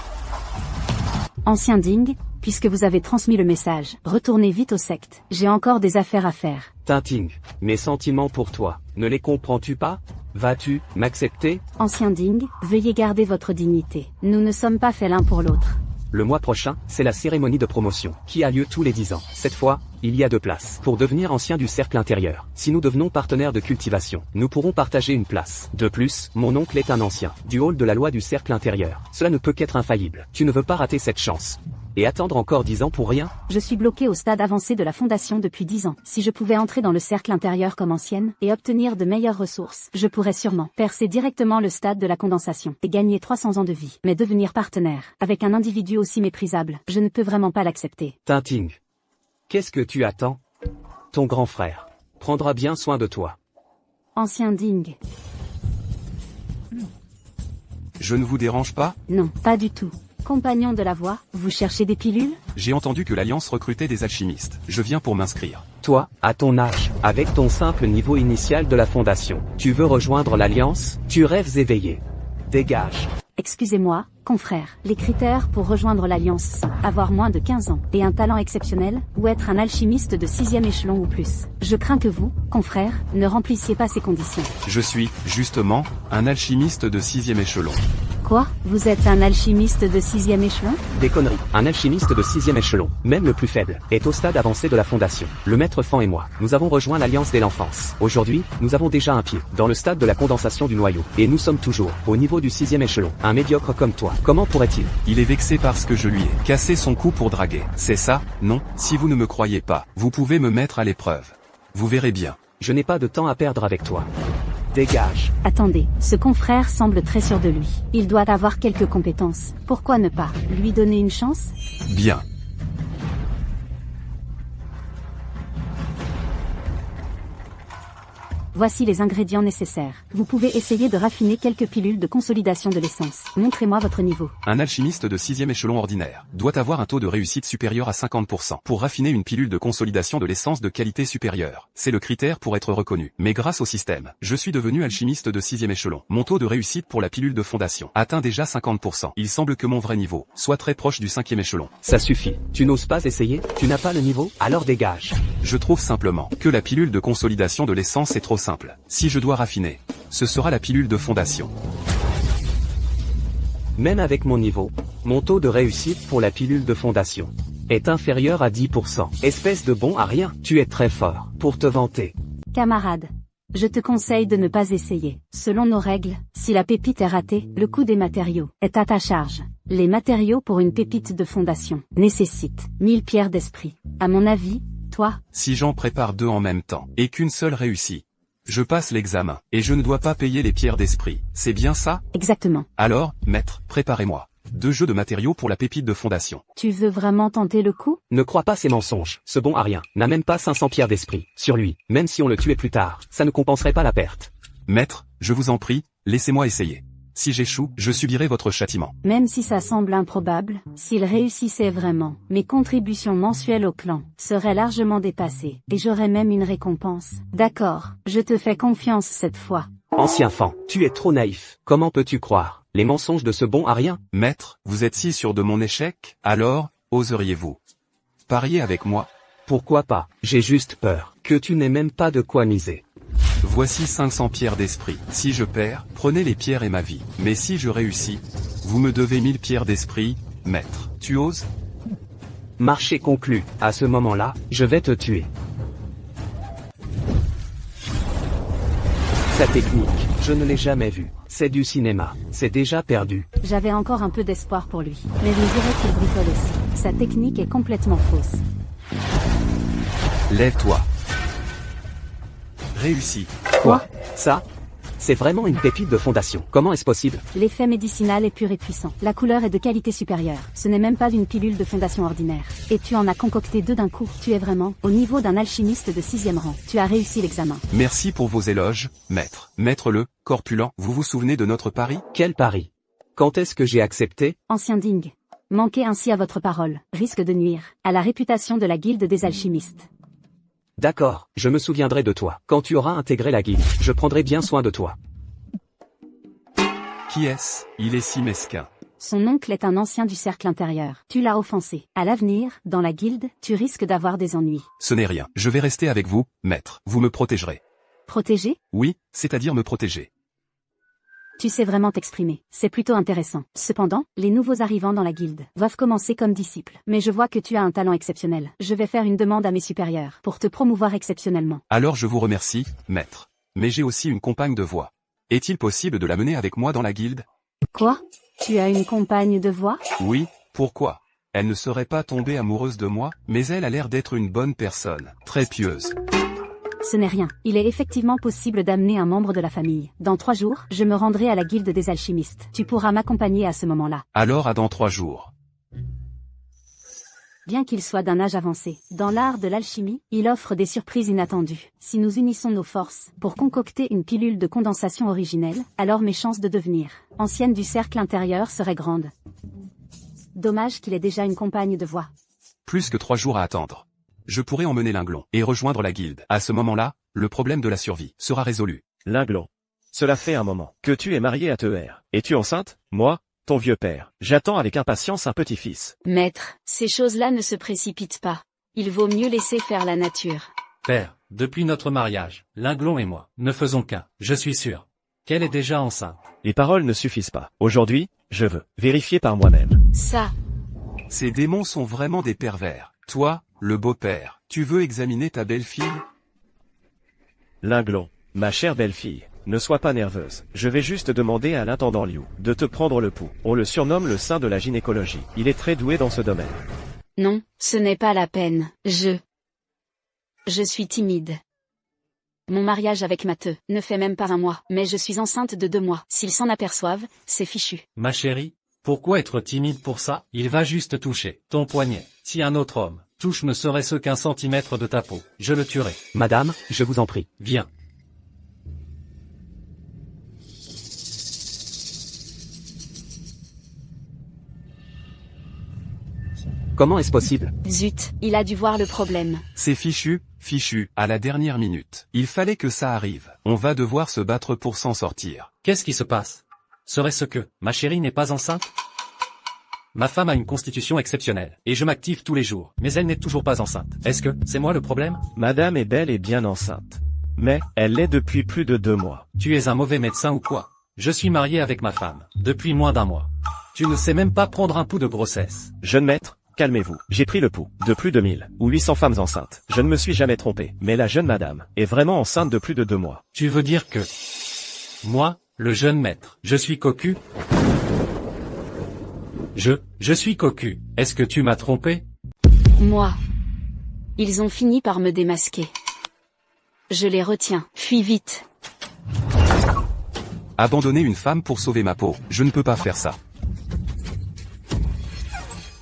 [SPEAKER 3] Ancien Ding, puisque vous avez transmis le message, retournez vite au secte. J'ai encore des affaires à faire.
[SPEAKER 5] Tinting, mes sentiments pour toi, ne les comprends-tu pas? Vas-tu m'accepter?
[SPEAKER 3] Ancien Ding, veuillez garder votre dignité. Nous ne sommes pas faits l'un pour l'autre.
[SPEAKER 5] Le mois prochain, c'est la cérémonie de promotion, qui a lieu tous les 10 ans. Cette fois, il y a 2 places. Pour devenir ancien du cercle intérieur, si nous devenons partenaires de cultivation, nous pourrons partager une place. De plus, mon oncle est un ancien, du hall de la loi du cercle intérieur. Cela ne peut qu'être infaillible. Tu ne veux pas rater cette chance. Et attendre encore 10 ans pour rien?
[SPEAKER 3] Je suis bloqué au stade avancé de la fondation depuis 10 ans. Si je pouvais entrer dans le cercle intérieur comme ancienne, et obtenir de meilleures ressources, je pourrais sûrement percer directement le stade de la condensation, et gagner 300 ans de vie. Mais devenir partenaire, avec un individu aussi méprisable, je ne peux vraiment pas l'accepter.
[SPEAKER 5] Tinting. Qu'est-ce que tu attends? Ton grand frère prendra bien soin de toi.
[SPEAKER 3] Ancien Ding.
[SPEAKER 2] Je ne vous dérange pas?
[SPEAKER 3] Non, pas du tout. Compagnon de la voie, vous cherchez des pilules?
[SPEAKER 2] J'ai entendu que l'Alliance recrutait des alchimistes. Je viens pour m'inscrire.
[SPEAKER 5] Toi, à ton âge, avec ton simple niveau initial de la fondation, tu veux rejoindre l'Alliance? Tu rêves éveillé. Dégage.
[SPEAKER 3] Excusez-moi, confrère, les critères pour rejoindre l'Alliance sont avoir moins de 15 ans, et un talent exceptionnel, ou être un alchimiste de 6e échelon ou plus. Je crains que vous, confrère, ne remplissiez pas ces conditions.
[SPEAKER 2] Je suis, justement, un alchimiste de 6e échelon.
[SPEAKER 3] Quoi? Vous êtes un alchimiste de 6e échelon?
[SPEAKER 5] Des conneries. Un alchimiste de 6e échelon, même le plus faible, est au stade avancé de la fondation. Le maître Fan et moi, nous avons rejoint l'Alliance dès l'enfance. Aujourd'hui, nous avons déjà un pied dans le stade de la condensation du noyau. Et nous sommes toujours au niveau du 6e échelon. Un médiocre comme toi, comment pourrait-il?
[SPEAKER 2] Il est vexé parce que je lui ai cassé son cou pour draguer. C'est ça? Non, si vous ne me croyez pas, vous pouvez me mettre à l'épreuve. Vous verrez bien.
[SPEAKER 5] Je n'ai pas de temps à perdre avec toi. Dégage.
[SPEAKER 3] Attendez, ce confrère semble très sûr de lui. Il doit avoir quelques compétences. Pourquoi ne pas lui donner une chance?
[SPEAKER 2] Bien.
[SPEAKER 3] Voici les ingrédients nécessaires. Vous pouvez essayer de raffiner quelques pilules de consolidation de l'essence. Montrez-moi votre niveau.
[SPEAKER 2] Un alchimiste de 6e échelon ordinaire doit avoir un taux de réussite supérieur à 50% pour raffiner une pilule de consolidation de l'essence de qualité supérieure. C'est le critère pour être reconnu. Mais grâce au système, je suis devenu alchimiste de 6e échelon. Mon taux de réussite pour la pilule de fondation atteint déjà 50%. Il semble que mon vrai niveau soit très proche du 5e échelon.
[SPEAKER 5] Ça suffit. Tu n'oses pas essayer? Tu n'as pas le niveau? Alors dégage.
[SPEAKER 2] Je trouve simplement que la pilule de consolidation de l'essence est trop simple. Si je dois raffiner, ce sera la pilule de fondation.
[SPEAKER 5] Même avec mon niveau, mon taux de réussite pour la pilule de fondation est inférieur à 10%. Espèce de bon à rien, tu es très fort pour te vanter.
[SPEAKER 3] Camarade, je te conseille de ne pas essayer. Selon nos règles, si la pépite est ratée, le coût des matériaux est à ta charge. Les matériaux pour une pépite de fondation nécessitent 1000 pierres d'esprit. À mon avis, toi...
[SPEAKER 2] Si j'en prépare 2 en même temps, et qu'une seule réussit, je passe l'examen, et je ne dois pas payer les pierres d'esprit. C'est bien ça?
[SPEAKER 3] Exactement.
[SPEAKER 2] Alors, maître, préparez-moi 2 jeux de matériaux pour la pépite de fondation.
[SPEAKER 3] Tu veux vraiment tenter le coup?
[SPEAKER 5] Ne crois pas ces mensonges. Ce bon à rien n'a même pas 500 pierres d'esprit sur lui. Même si on le tuait plus tard, ça ne compenserait pas la perte.
[SPEAKER 2] Maître, je vous en prie, laissez-moi essayer. Si j'échoue, je subirai votre châtiment.
[SPEAKER 3] Même si ça semble improbable, s'il réussissait vraiment, mes contributions mensuelles au clan seraient largement dépassées, et j'aurais même une récompense. D'accord, je te fais confiance cette fois.
[SPEAKER 5] Ancien Fan, tu es trop naïf. Comment peux-tu croire les mensonges de ce bon à rien?
[SPEAKER 2] Maître, vous êtes si sûr de mon échec? Alors, oseriez-vous parier avec moi?
[SPEAKER 5] Pourquoi pas? J'ai juste peur que tu n'aies même pas de quoi miser.
[SPEAKER 2] Voici 500 pierres d'esprit. Si je perds, prenez les pierres et ma vie. Mais si je réussis, vous me devez 1000 pierres d'esprit, maître. Tu oses?
[SPEAKER 5] Marché conclu. À ce moment-là, je vais te tuer. Sa technique, je ne l'ai jamais vue. C'est du cinéma. C'est déjà perdu.
[SPEAKER 3] J'avais encore un peu d'espoir pour lui. Mais je dirais qu'il bricole aussi. Sa technique est complètement fausse.
[SPEAKER 2] Lève-toi. Réussi.
[SPEAKER 5] Quoi? Ça? C'est vraiment une pépite de fondation. Comment est-ce possible?
[SPEAKER 3] L'effet médicinal est pur et puissant. La couleur est de qualité supérieure. Ce n'est même pas une pilule de fondation ordinaire. Et tu en as concocté 2 d'un coup. Tu es vraiment au niveau d'un alchimiste de 6e rang. Tu as réussi l'examen.
[SPEAKER 2] Merci pour vos éloges, maître. Maître le corpulent, vous vous souvenez de notre pari?
[SPEAKER 5] Quel pari? Quand est-ce que j'ai accepté?
[SPEAKER 3] Ancien Ding. Manquer ainsi à votre parole risque de nuire à la réputation de la guilde des alchimistes.
[SPEAKER 5] D'accord, je me souviendrai de toi. Quand tu auras intégré la guilde, je prendrai bien soin de toi.
[SPEAKER 2] Qui est-ce? Il est si mesquin.
[SPEAKER 3] Son oncle est un ancien du cercle intérieur. Tu l'as offensé. À l'avenir, dans la guilde, tu risques d'avoir des ennuis.
[SPEAKER 2] Ce n'est rien. Je vais rester avec vous, maître. Vous me protégerez.
[SPEAKER 3] Protéger?
[SPEAKER 2] Oui, c'est-à-dire me protéger.
[SPEAKER 3] Tu sais vraiment t'exprimer. C'est plutôt intéressant. Cependant, les nouveaux arrivants dans la guilde doivent commencer comme disciples. Mais je vois que tu as un talent exceptionnel. Je vais faire une demande à mes supérieurs pour te promouvoir exceptionnellement.
[SPEAKER 2] Alors je vous remercie, maître. Mais j'ai aussi une compagne de voix. Est-il possible de la mener avec moi dans la guilde?
[SPEAKER 3] Quoi? Tu as une compagne de voix?
[SPEAKER 2] Oui, pourquoi? Elle ne serait pas tombée amoureuse de moi, mais elle a l'air d'être une bonne personne, très pieuse.
[SPEAKER 3] Ce n'est rien. Il est effectivement possible d'amener un membre de la famille. Dans 3 jours, je me rendrai à la guilde des alchimistes. Tu pourras m'accompagner à ce moment-là.
[SPEAKER 2] Alors à dans 3 jours.
[SPEAKER 3] Bien qu'il soit d'un âge avancé, dans l'art de l'alchimie, il offre des surprises inattendues. Si nous unissons nos forces pour concocter une pilule de condensation originelle, alors mes chances de devenir ancienne du cercle intérieur seraient grandes. Dommage qu'il ait déjà une compagne de voix.
[SPEAKER 2] Plus que 3 jours à attendre. Je pourrais emmener Linglon et rejoindre la guilde. À ce moment-là, le problème de la survie sera résolu.
[SPEAKER 6] Linglon. Cela fait un moment que tu es marié à Théer. Es-tu enceinte? Moi, ton vieux père. J'attends avec impatience un petit-fils.
[SPEAKER 9] Maître, ces choses-là ne se précipitent pas. Il vaut mieux laisser faire la nature.
[SPEAKER 4] Père, depuis notre mariage, Linglon et moi ne faisons qu'un. Je suis sûr qu'elle est déjà enceinte.
[SPEAKER 6] Les paroles ne suffisent pas. Aujourd'hui, je veux vérifier par moi-même.
[SPEAKER 9] Ça,
[SPEAKER 2] Ces démons sont vraiment des pervers. Toi, le beau-père, tu veux examiner ta belle-fille?
[SPEAKER 6] Linglon, ma chère belle-fille, ne sois pas nerveuse. Je vais juste demander à l'intendant Liu de te prendre le pouls. On le surnomme le saint de la gynécologie. Il est très doué dans ce domaine.
[SPEAKER 9] non, ce n'est pas la peine. Je suis timide. Mon mariage avec Matteux ne fait même pas 1 mois, mais je suis enceinte de 2 mois. S'ils s'en aperçoivent, c'est fichu.
[SPEAKER 4] Ma chérie, pourquoi être timide pour ça? Il va juste toucher ton poignet. Si un autre homme touche ne serait-ce qu'1 centimètre de ta peau, je le tuerai.
[SPEAKER 5] Madame, je vous en prie.
[SPEAKER 4] Viens.
[SPEAKER 5] Comment est-ce possible?
[SPEAKER 9] Zut, il a dû voir le problème.
[SPEAKER 2] C'est fichu, à la dernière minute. Il fallait que ça arrive. On va devoir se battre pour s'en sortir.
[SPEAKER 4] Qu'est-ce qui se passe? Serait-ce que ma chérie n'est pas enceinte? Ma femme a une constitution exceptionnelle, et je m'active tous les jours, mais elle n'est toujours pas enceinte. Est-ce que c'est moi le problème?
[SPEAKER 6] Madame est belle et bien enceinte. Mais, elle l'est depuis plus de 2 mois.
[SPEAKER 4] Tu es un mauvais médecin ou quoi? Je suis marié avec ma femme, depuis moins d'1 mois. Tu ne sais même pas prendre un pouls de grossesse.
[SPEAKER 6] Jeune maître, calmez-vous. J'ai pris le pouls de plus de 1000 ou 800 femmes enceintes. Je ne me suis jamais trompé. Mais la jeune madame est vraiment enceinte de plus de 2 mois.
[SPEAKER 4] Tu veux dire que moi, le jeune maître, je suis cocu? Je suis cocu. Est-ce que tu m'as trompé?
[SPEAKER 9] Moi. Ils ont fini par me démasquer. Je les retiens. Fuis vite.
[SPEAKER 2] Abandonner une femme pour sauver ma peau, je ne peux pas faire ça.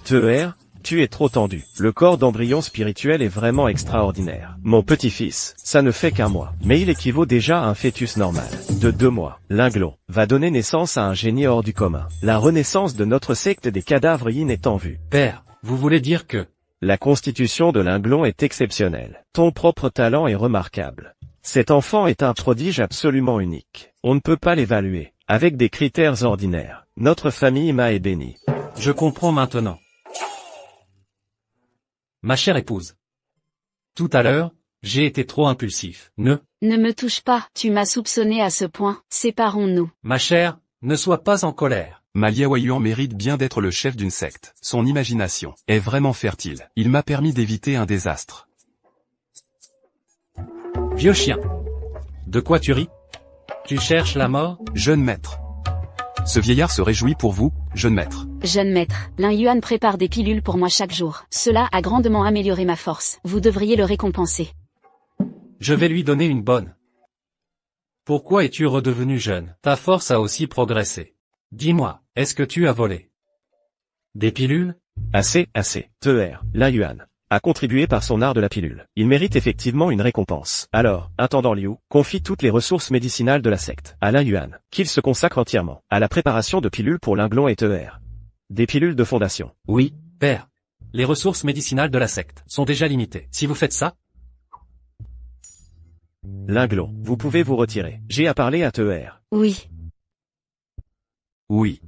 [SPEAKER 6] Théer, tu es trop tendu. Le corps d'embryon spirituel est vraiment extraordinaire. Mon petit-fils, ça ne fait qu'1 mois, mais il équivaut déjà à un fœtus normal. De 2 mois, Linglon va donner naissance à un génie hors du commun. La renaissance de notre secte des cadavres yin est en vue.
[SPEAKER 4] Père, vous voulez dire que...
[SPEAKER 6] La constitution de Linglon est exceptionnelle. Ton propre talent est remarquable. Cet enfant est un prodige absolument unique. On ne peut pas l'évaluer avec des critères ordinaires. Notre famille m'a béni.
[SPEAKER 4] Je comprends maintenant. Ma chère épouse. Tout à l'heure, j'ai été trop impulsif.
[SPEAKER 9] Ne me touche pas, tu m'as soupçonné à ce point. Séparons-nous.
[SPEAKER 4] Ma chère, ne sois pas en colère.
[SPEAKER 2] Ma Liao Yuan mérite bien d'être le chef d'une secte. Son imagination est vraiment fertile. Il m'a permis d'éviter un désastre.
[SPEAKER 4] Vieux chien. De quoi tu ris? Tu cherches la mort?
[SPEAKER 2] Jeune maître. Ce vieillard se réjouit pour vous, jeune maître.
[SPEAKER 9] Jeune maître, Lin Yuan prépare des pilules pour moi chaque jour. Cela a grandement amélioré ma force. Vous devriez le récompenser.
[SPEAKER 4] Je vais lui donner une bonne. Pourquoi es-tu redevenu jeune? Ta force a aussi progressé. Dis-moi, est-ce que tu as volé des pilules?
[SPEAKER 6] Assez. Théer, Lin Yuan a contribué par son art de la pilule. Il mérite effectivement une récompense. Alors, intendant Liu, confie toutes les ressources médicinales de la secte à Lin Yuan, qu'il se consacre entièrement à la préparation de pilules pour Linglon et Théer. Des pilules de fondation.
[SPEAKER 4] Oui, père. Les ressources médicinales de la secte sont déjà limitées. Si vous faites ça...
[SPEAKER 6] Linglon, vous pouvez vous retirer. J'ai à parler à Théer.
[SPEAKER 9] Oui.
[SPEAKER 2] Oui.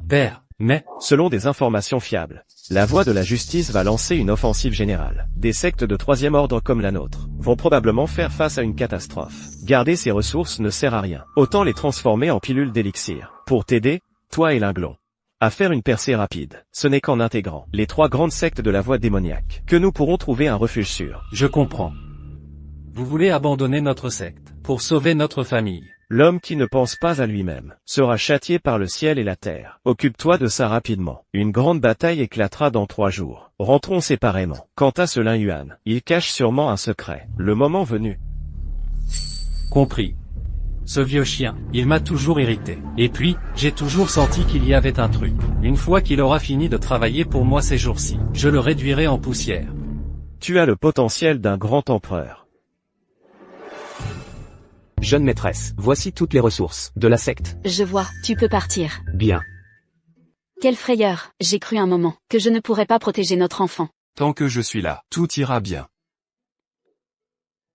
[SPEAKER 4] Père, Mais,
[SPEAKER 6] Selon des informations fiables, la voie de la justice va lancer une offensive générale. Des sectes de troisième ordre comme la nôtre vont probablement faire face à une catastrophe. Garder ces ressources ne sert à rien. Autant les transformer en pilules d'élixir. Pour t'aider, toi et Linglon, à faire une percée rapide. Ce n'est qu'en intégrant les 3 grandes sectes de la voie démoniaque que nous pourrons trouver un refuge sûr.
[SPEAKER 4] je comprends. Vous voulez abandonner notre secte pour sauver notre famille.
[SPEAKER 6] L'homme qui ne pense pas à lui-même sera châtié par le ciel et la terre. Occupe-toi de ça rapidement. Une grande bataille éclatera dans 3 jours. Rentrons séparément. Quant à ce Lin Yuan, il cache sûrement un secret. Le moment venu.
[SPEAKER 4] Compris. Ce vieux chien, il m'a toujours irrité. Et puis, j'ai toujours senti qu'il y avait un truc. Une fois qu'il aura fini de travailler pour moi ces jours-ci, je le réduirai en poussière.
[SPEAKER 6] Tu as le potentiel d'un grand empereur.
[SPEAKER 5] Jeune maîtresse, voici toutes les ressources de la secte.
[SPEAKER 9] Je vois, tu peux partir.
[SPEAKER 5] Bien.
[SPEAKER 9] Quelle frayeur, j'ai cru un moment que je ne pourrais pas protéger notre enfant.
[SPEAKER 2] Tant que je suis là, tout ira bien.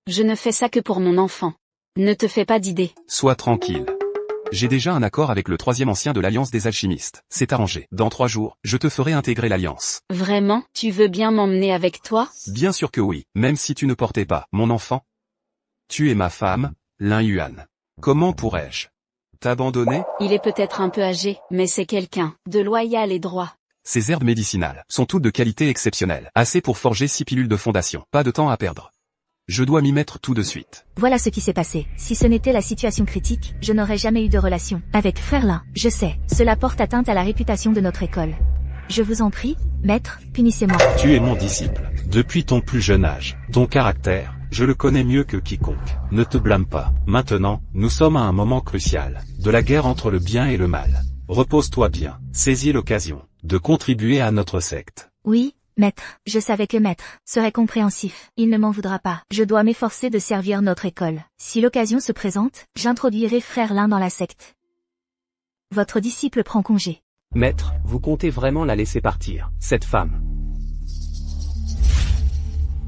[SPEAKER 9] Je ne fais ça que pour mon enfant. Ne te fais pas d'idées.
[SPEAKER 2] Sois tranquille. J'ai déjà un accord avec le 3e ancien de l'Alliance des alchimistes. C'est arrangé. Dans 3 jours, je te ferai intégrer l'Alliance.
[SPEAKER 9] Vraiment, tu veux bien m'emmener avec toi?
[SPEAKER 2] Bien sûr que oui, même si tu ne portais pas, mon enfant. Tu es ma femme, Lin Yuan. Comment pourrais-je t'abandonner?
[SPEAKER 9] Il est peut-être un peu âgé, mais c'est quelqu'un de loyal et droit.
[SPEAKER 2] Ces herbes médicinales sont toutes de qualité exceptionnelle. Assez pour forger 6 pilules de fondation. Pas de temps à perdre. Je dois m'y mettre tout de suite.
[SPEAKER 1] Voilà ce qui s'est passé. Si ce n'était la situation critique, je n'aurais jamais eu de relation avec Frère Lin. Je sais, cela porte atteinte à la réputation de notre école. Je vous en prie, maître, punissez-moi.
[SPEAKER 10] Tu es mon disciple. Depuis ton plus jeune âge, ton caractère, je le connais mieux que quiconque. Ne te blâme pas. Maintenant, nous sommes à un moment crucial, de la guerre entre le bien et le mal. Repose-toi bien. Saisis l'occasion de contribuer à notre secte.
[SPEAKER 1] Oui, maître. Je savais que maître serait compréhensif. Il ne m'en voudra pas. Je dois m'efforcer de servir notre école. Si l'occasion se présente, j'introduirai Frère Lin dans la secte. Votre disciple prend congé.
[SPEAKER 5] Maître, vous comptez vraiment la laisser partir, cette femme?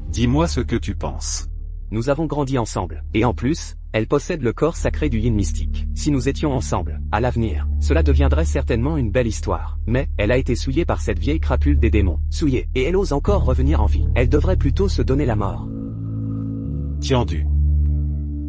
[SPEAKER 10] Dis-moi ce que tu penses.
[SPEAKER 5] Nous avons grandi ensemble, et en plus, elle possède le corps sacré du yin mystique. Si nous étions ensemble, à l'avenir, cela deviendrait certainement une belle histoire. Mais, elle a été souillée par cette vieille crapule des démons. Souillée, et elle ose encore revenir en vie. Elle devrait plutôt se donner la mort.
[SPEAKER 10] Tiendu.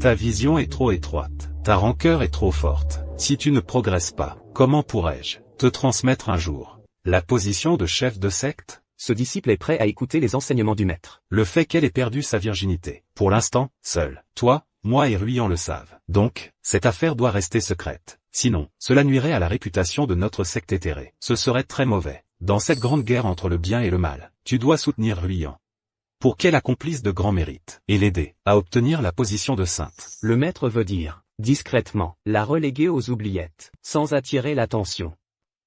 [SPEAKER 10] Ta vision est trop étroite. Ta rancœur est trop forte. Si tu ne progresses pas, comment pourrais-je te transmettre un jour la position de chef de secte?
[SPEAKER 5] Ce disciple est prêt à écouter les enseignements du maître.
[SPEAKER 10] Le fait qu'elle ait perdu sa virginité, pour l'instant, seul, toi, moi et Ruyan le savent. Donc, cette affaire doit rester secrète. Sinon, cela nuirait à la réputation de notre secte éthérée. Ce serait très mauvais. Dans cette grande guerre entre le bien et le mal, tu dois soutenir Ruyan pour qu'elle accomplisse de grands mérites, et l'aider à obtenir la position de sainte.
[SPEAKER 5] Le maître veut dire, discrètement, la reléguer aux oubliettes, sans attirer l'attention.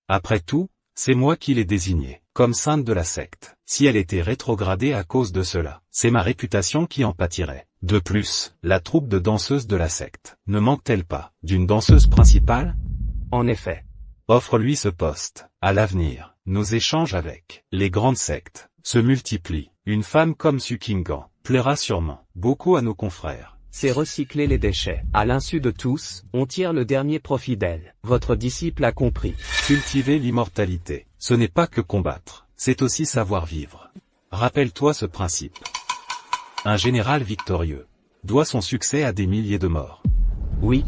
[SPEAKER 10] Après tout, c'est moi qui l'ai désignée comme sainte de la secte. Si elle était rétrogradée à cause de cela, c'est ma réputation qui en pâtirait. De plus, la troupe de danseuses de la secte ne manque-t-elle pas d'une danseuse principale?
[SPEAKER 5] En effet.
[SPEAKER 10] Offre-lui ce poste. À l'avenir, nos échanges avec les grandes sectes se multiplient. Une femme comme Su Qinggan plaira sûrement beaucoup à nos confrères.
[SPEAKER 5] C'est recycler les déchets. À l'insu de tous, on tire le dernier profit d'elle. Votre disciple a compris.
[SPEAKER 10] Cultiver l'immortalité, ce n'est pas que combattre, c'est aussi savoir vivre. Rappelle-toi ce principe. Un général victorieux doit son succès à des milliers de morts.
[SPEAKER 5] Oui.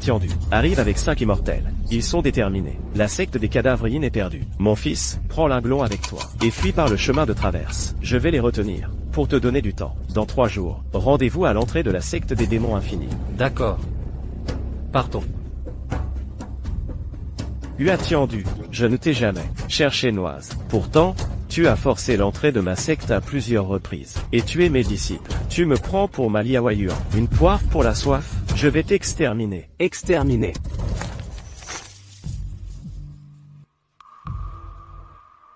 [SPEAKER 6] Tiendu arrive avec 5 immortels. Ils sont déterminés. La secte des cadavres yin est perdue. Mon fils, prends Linglon avec toi et fuis par le chemin de traverse. Je vais les retenir pour te donner du temps. Dans 3 jours, rendez-vous à l'entrée de la secte des démons infinis.
[SPEAKER 4] D'accord. Partons.
[SPEAKER 6] Tiendu, je ne t'ai jamais cherché noise. Pourtant, tu as forcé l'entrée de ma secte à plusieurs reprises. Et tu es mes disciples. Tu me prends pour ma Liao Yuan. Une poire pour la soif. Je vais t'exterminer.
[SPEAKER 5] Exterminer.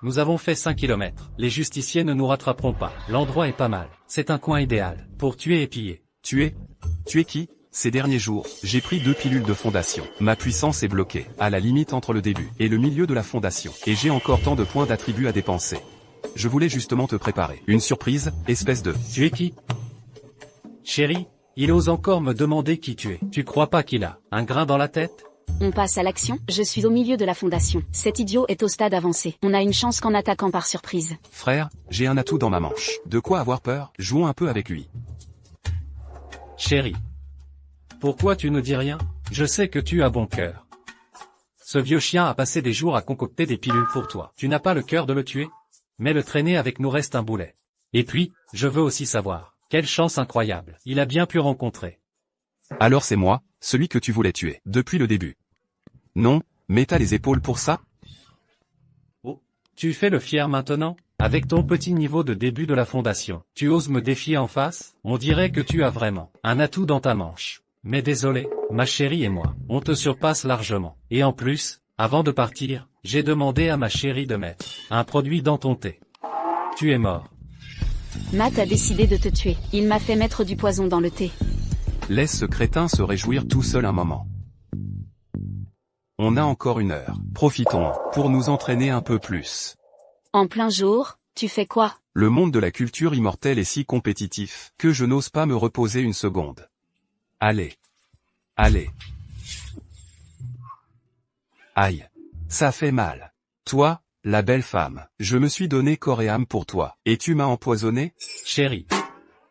[SPEAKER 4] Nous avons fait 5 kilomètres. Les justiciers ne nous rattraperont pas. L'endroit est pas mal. C'est un coin idéal pour tuer et piller.
[SPEAKER 2] Tu es qui? Ces derniers jours, j'ai pris 2 pilules de fondation. Ma puissance est bloquée, à la limite entre le début et le milieu de la fondation. Et j'ai encore tant de points d'attribut à dépenser. Je voulais justement te préparer une surprise, espèce de...
[SPEAKER 4] Tu es qui? Chérie, il ose encore me demander qui tu es. Tu crois pas qu'il a un grain dans la tête?
[SPEAKER 9] On passe à l'action, je suis au milieu de la fondation. Cet idiot est au stade avancé. On a une chance qu'en attaquant par surprise.
[SPEAKER 2] Frère, j'ai un atout dans ma manche. De quoi avoir peur? Jouons un peu avec lui.
[SPEAKER 4] Chérie. Pourquoi tu ne dis rien? Je sais que tu as bon cœur. Ce vieux chien a passé des jours à concocter des pilules pour toi. Tu n'as pas le cœur de le tuer? Mais le traîner avec nous reste un boulet. Et puis, je veux aussi savoir, quelle chance incroyable, il a bien pu rencontrer.
[SPEAKER 2] Alors c'est moi, celui que tu voulais tuer, depuis le début. Non, mais t'as les épaules pour ça?
[SPEAKER 4] Oh, tu fais le fier maintenant? Avec ton petit niveau de début de la fondation, tu oses me défier en face? On dirait que tu as vraiment un atout dans ta manche. Mais désolé, ma chérie et moi, on te surpasse largement. Et en plus, avant de partir, j'ai demandé à ma chérie de mettre un produit dans ton thé. Tu es mort.
[SPEAKER 9] Matt a décidé de te tuer. Il m'a fait mettre du poison dans le thé.
[SPEAKER 2] Laisse ce crétin se réjouir tout seul un moment. On a encore 1 heure. Profitons pour nous entraîner un peu plus.
[SPEAKER 9] En plein jour, tu fais quoi?
[SPEAKER 2] Le monde de la culture immortelle est si compétitif que je n'ose pas me reposer une seconde. Allez. Allez. Aïe. Ça fait mal. Toi, la belle femme, je me suis donné corps et âme pour toi, et tu m'as empoisonné?
[SPEAKER 4] Chérie.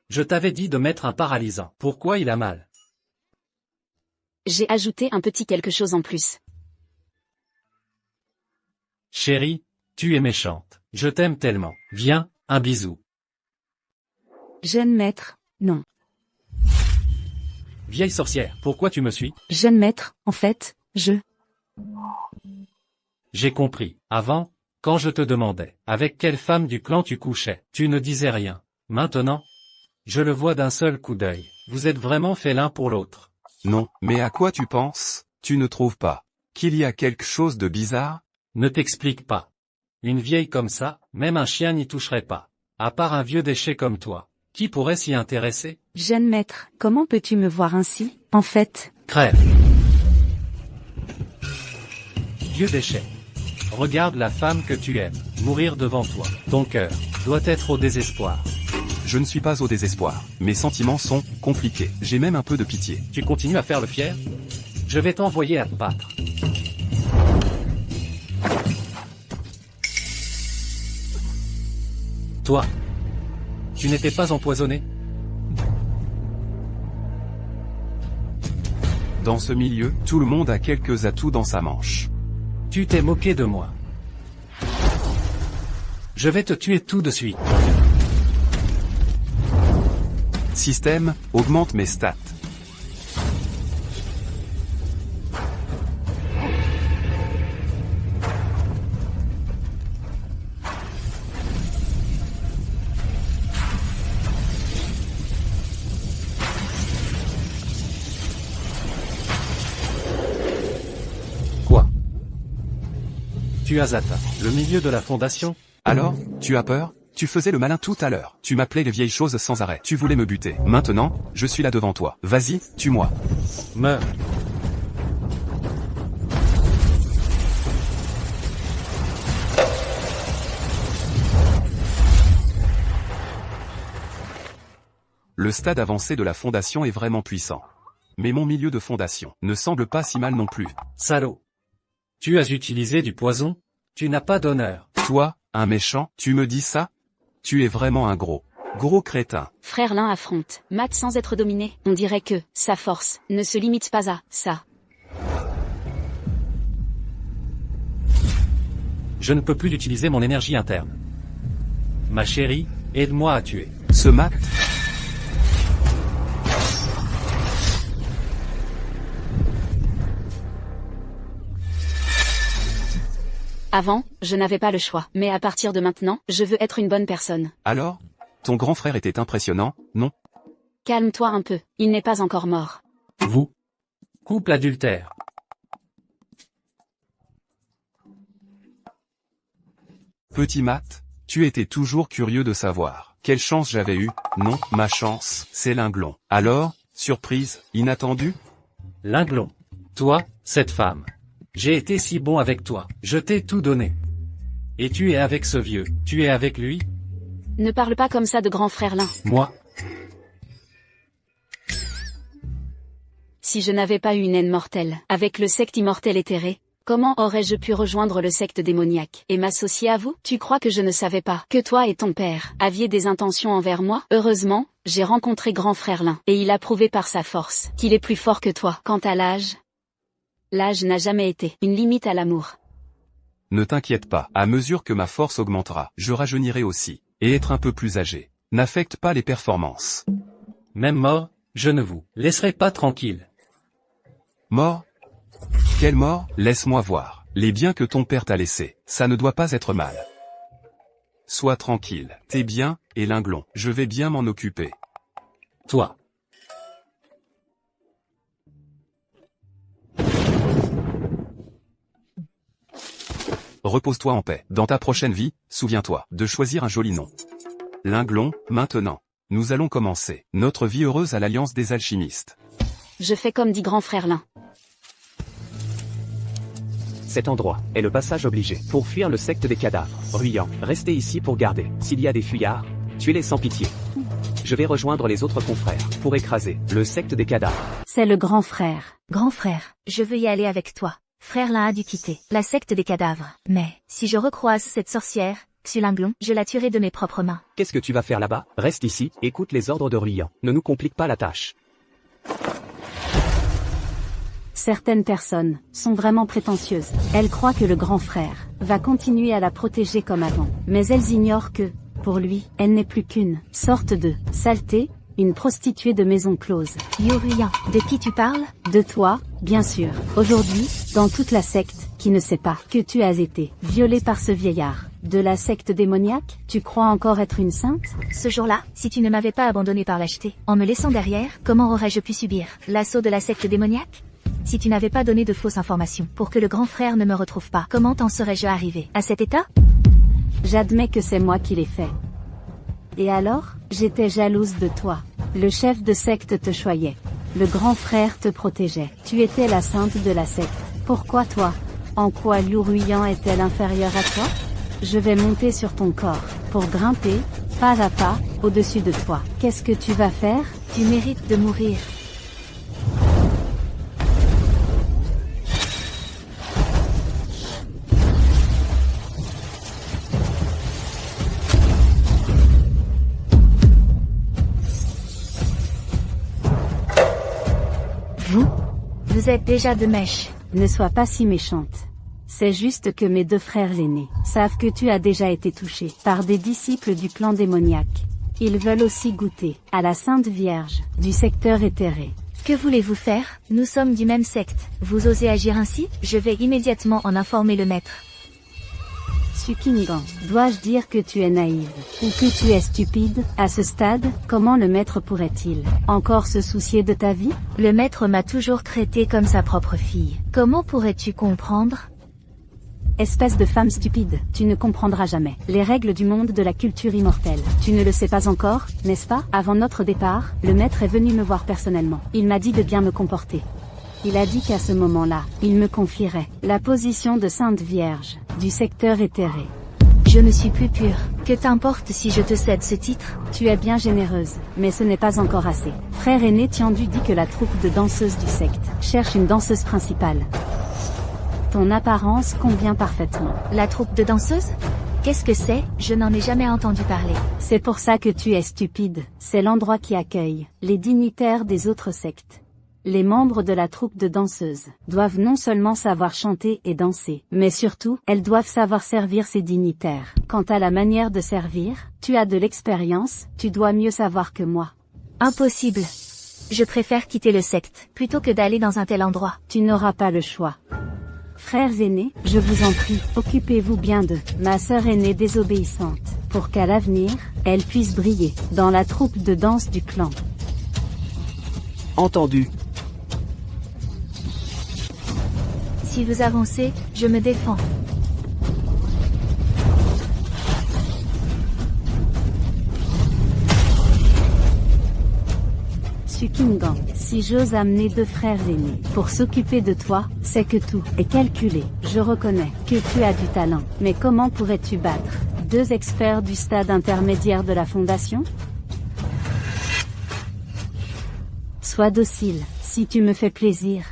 [SPEAKER 4] Je t'avais dit de mettre un paralysant. Pourquoi il a mal?
[SPEAKER 9] J'ai ajouté un petit quelque chose en plus.
[SPEAKER 4] Chérie, tu es méchante. Je t'aime tellement. Viens, un bisou.
[SPEAKER 7] Jeune maître, non.
[SPEAKER 4] Vieille sorcière, pourquoi tu me suis?
[SPEAKER 7] Jeune maître, en fait,
[SPEAKER 4] J'ai compris. Avant, quand je te demandais avec quelle femme du clan tu couchais, tu ne disais rien. Maintenant, je le vois d'un seul coup d'œil. Vous êtes vraiment faits l'un pour l'autre.
[SPEAKER 2] Non, mais à quoi tu penses? Tu ne trouves pas qu'il y a quelque chose de bizarre?
[SPEAKER 4] Ne t'explique pas. Une vieille comme ça, même un chien n'y toucherait pas. À part un vieux déchet comme toi. Qui pourrait s'y intéresser?
[SPEAKER 7] Jeune maître, comment peux-tu me voir ainsi? En fait,
[SPEAKER 4] Crève. Vieux déchet. Regarde la femme que tu aimes, mourir devant toi. Ton cœur doit être au désespoir.
[SPEAKER 2] Je ne suis pas au désespoir. Mes sentiments sont compliqués. J'ai même un peu de pitié.
[SPEAKER 4] Tu continues à faire le fier? Je vais t'envoyer à te battre. Toi, tu n'étais pas empoisonné?
[SPEAKER 2] Dans ce milieu, tout le monde a quelques atouts dans sa manche.
[SPEAKER 4] Tu t'es moqué de moi. Je vais te tuer tout de suite.
[SPEAKER 2] Système, augmente mes stats.
[SPEAKER 4] Quoi? Tu as atteint le milieu de la fondation?
[SPEAKER 2] Alors, tu as peur? Tu faisais le malin tout à l'heure. Tu m'appelais les vieilles choses sans arrêt. Tu voulais me buter. Maintenant, je suis là devant toi. Vas-y, tue-moi.
[SPEAKER 4] Meurs.
[SPEAKER 2] Le stade avancé de la fondation est vraiment puissant. Mais mon milieu de fondation ne semble pas si mal non plus.
[SPEAKER 4] Salaud. Tu as utilisé du poison? Tu n'as pas d'honneur.
[SPEAKER 2] Toi, un méchant, tu me dis ça? Tu es vraiment un gros crétin.
[SPEAKER 9] Frère l'un affronte Matt sans être dominé. On dirait que sa force ne se limite pas à ça.
[SPEAKER 4] Je ne peux plus utiliser mon énergie interne. Ma chérie, aide-moi à tuer.
[SPEAKER 2] Ce Matt?
[SPEAKER 9] Avant, je n'avais pas le choix. Mais à partir de maintenant, je veux être une bonne personne.
[SPEAKER 2] Alors? Ton grand frère était impressionnant, non?
[SPEAKER 9] Calme-toi un peu. Il n'est pas encore mort.
[SPEAKER 4] Vous. Couple adultère.
[SPEAKER 2] Petit Matt, tu étais toujours curieux de savoir quelle chance j'avais eue. Non, ma chance, c'est Linglon. Alors, surprise, inattendue?
[SPEAKER 4] Linglon. Toi, cette femme. J'ai été si bon avec toi. Je t'ai tout donné. Et tu es avec ce vieux. Tu es avec lui?
[SPEAKER 9] Ne parle pas comme ça de grand frère l'un.
[SPEAKER 4] Moi.
[SPEAKER 9] Si je n'avais pas eu une haine mortelle avec le secte immortel éthéré, comment aurais-je pu rejoindre le secte démoniaque et m'associer à vous? Tu crois que je ne savais pas que toi et ton père aviez des intentions envers moi? Heureusement, j'ai rencontré grand frère Lin, et il a prouvé par sa force qu'il est plus fort que toi. Quant à l'âge n'a jamais été une limite à l'amour.
[SPEAKER 2] Ne t'inquiète pas, à mesure que ma force augmentera, je rajeunirai aussi, et être un peu plus âgé n'affecte pas les performances.
[SPEAKER 4] Même mort, je ne vous laisserai pas tranquille.
[SPEAKER 2] Mort? Quelle mort? Laisse-moi voir. Les biens que ton père t'a laissés, ça ne doit pas être mal. Sois tranquille, tes biens, et Linglon, je vais bien m'en occuper.
[SPEAKER 4] Toi.
[SPEAKER 2] Repose-toi en paix. Dans ta prochaine vie, souviens-toi de choisir un joli nom. Linglon, maintenant. Nous allons commencer notre vie heureuse à l'Alliance des alchimistes.
[SPEAKER 9] Je fais comme dit grand frère Lin.
[SPEAKER 5] Cet endroit est le passage obligé pour fuir le secte des cadavres. Ruyant, restez ici pour garder. S'il y a des fuyards, tuez-les sans pitié. Je vais rejoindre les autres confrères pour écraser le secte des cadavres.
[SPEAKER 3] C'est le grand frère.
[SPEAKER 1] Grand frère, je veux y aller avec toi. Frère Lin a dû quitter la secte des cadavres. Mais, si je recroise cette sorcière, Xulinglon, je la tuerai de mes propres mains.
[SPEAKER 5] Qu'est-ce que tu vas faire là-bas? Reste ici, écoute les ordres de Ruyant. Ne nous complique pas la tâche.
[SPEAKER 3] Certaines personnes sont vraiment prétentieuses. Elles croient que le grand frère va continuer à la protéger comme avant. Mais elles ignorent que, pour lui, elle n'est plus qu'une sorte de saleté, une prostituée de maison close.
[SPEAKER 1] Yoruyan, de qui tu parles?
[SPEAKER 3] De toi, bien sûr. Aujourd'hui, dans toute la secte, qui ne sait pas que tu as été violée par ce vieillard. De la secte démoniaque, tu crois encore être une sainte?
[SPEAKER 1] Ce jour-là, si tu ne m'avais pas abandonné par lâcheté, en me laissant derrière, comment aurais-je pu subir l'assaut de la secte démoniaque? Si tu n'avais pas donné de fausses informations pour que le grand frère ne me retrouve pas, comment t'en serais-je arrivé à cet état?
[SPEAKER 3] J'admets que c'est moi qui l'ai fait. Et alors, j'étais jalouse de toi. Le chef de secte te choyait. Le grand frère te protégeait. Tu étais la sainte de la secte. Pourquoi toi? En quoi Liu Ruyan est-elle inférieure à toi? Je vais monter sur ton corps, pour grimper, pas à pas, au-dessus de toi. Qu'est-ce que tu vas faire?
[SPEAKER 1] Tu mérites de mourir. Vous êtes déjà de mèche.
[SPEAKER 3] Ne sois pas si méchante. C'est juste que mes deux frères l'aîné savent que tu as déjà été touché par des disciples du clan démoniaque. Ils veulent aussi goûter à la Sainte Vierge du secteur éthéré.
[SPEAKER 1] Que voulez-vous faire? Nous sommes du même secte. Vous osez agir ainsi? Je vais immédiatement en informer le maître.
[SPEAKER 3] Sukingan, dois-je dire que tu es naïve, ou que tu es stupide? À ce stade, comment le maître pourrait-il encore se soucier de ta vie?
[SPEAKER 1] Le maître m'a toujours traité comme sa propre fille. Comment pourrais-tu comprendre?
[SPEAKER 3] Espèce de femme stupide, tu ne comprendras jamais les règles du monde de la culture immortelle. Tu ne le sais pas encore, n'est-ce pas? Avant notre départ, le maître est venu me voir personnellement. Il m'a dit de bien me comporter. Il a dit qu'à ce moment-là, il me confierait la position de Sainte Vierge du secteur éthéré.
[SPEAKER 1] Je ne suis plus pure. Que t'importe si je te cède ce titre?
[SPEAKER 3] Tu es bien généreuse, mais ce n'est pas encore assez. Frère aîné Tiandu dit que la troupe de danseuses du secte cherche une danseuse principale. Ton apparence convient parfaitement.
[SPEAKER 1] La troupe de danseuses? Qu'est-ce que c'est? Je n'en ai jamais entendu parler.
[SPEAKER 3] C'est pour ça que tu es stupide. C'est l'endroit qui accueille les dignitaires des autres sectes. Les membres de la troupe de danseuses doivent non seulement savoir chanter et danser, mais surtout, elles doivent savoir servir ces dignitaires. Quant à la manière de servir, tu as de l'expérience, tu dois mieux savoir que moi.
[SPEAKER 1] Impossible. Je préfère quitter le secte, plutôt que d'aller dans un tel endroit.
[SPEAKER 3] Tu n'auras pas le choix. Frères aînés, je vous en prie, occupez-vous bien de ma sœur aînée désobéissante, pour qu'à l'avenir, elle puisse briller dans la troupe de danse du clan.
[SPEAKER 5] Entendu.
[SPEAKER 1] Si vous avancez, je me défends.
[SPEAKER 3] Sukingan, si j'ose amener deux frères aînés pour s'occuper de toi, c'est que tout est calculé. Je reconnais que tu as du talent, mais comment pourrais-tu battre deux experts du stade intermédiaire de la Fondation? Sois docile, Si tu me fais plaisir,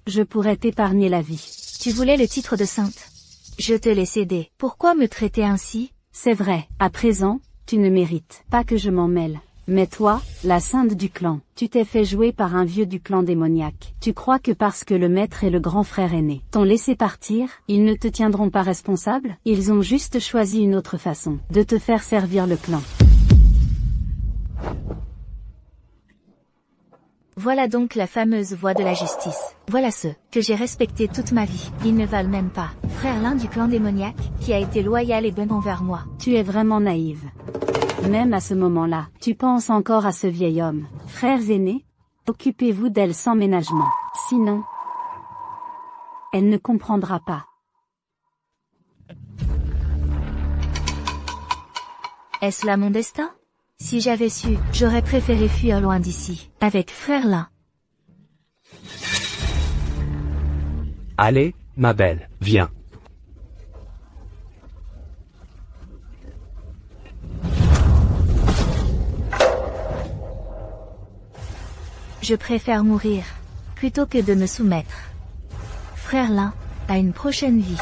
[SPEAKER 3] je pourrais t'épargner la vie.
[SPEAKER 1] Tu voulais le titre de sainte. Je te l'ai cédé. Pourquoi me traiter ainsi?
[SPEAKER 3] C'est vrai, à présent, tu ne mérites pas que je m'en mêle. Mais toi, la sainte du clan, tu t'es fait jouer par un vieux du clan démoniaque. Tu crois que parce que le maître et le grand frère aîné t'ont laissé partir, ils ne te tiendront pas responsable? Ils ont juste choisi une autre façon de te faire servir le clan.
[SPEAKER 1] Voilà donc la fameuse voie de la justice. Voilà ceux que j'ai respectés toute ma vie. Ils ne valent même pas. Frère l'un du clan démoniaque, qui a été loyal et bon envers moi.
[SPEAKER 3] Tu es vraiment naïve. Même à ce moment-là, tu penses encore à ce vieil homme. Frères aînés, occupez-vous d'elle sans ménagement. Sinon, elle ne comprendra pas.
[SPEAKER 1] Est-ce là mon destin? Si j'avais su, j'aurais préféré fuir loin d'ici, avec frère Lin.
[SPEAKER 5] Allez, ma belle, viens.
[SPEAKER 1] Je préfère mourir, plutôt que de me soumettre. Frère Lin, à une prochaine vie.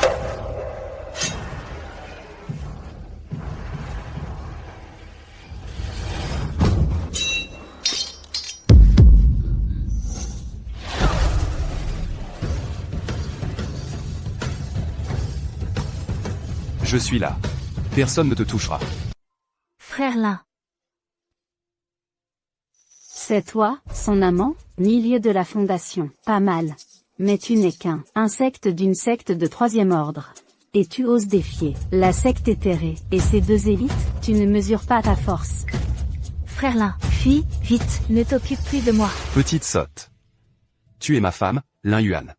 [SPEAKER 2] Je suis là. Personne ne te touchera.
[SPEAKER 1] Frère Lin.
[SPEAKER 3] C'est toi, son amant, milieu de la fondation. Pas mal. Mais tu n'es qu'un insecte d'une secte de 3e ordre. Et tu oses défier la secte éthérée et ses 2 élites, tu ne mesures pas ta force.
[SPEAKER 1] Frère Lin, fuis, vite, ne t'occupe plus de moi.
[SPEAKER 2] Petite sotte. Tu es ma femme, Lin Yuan.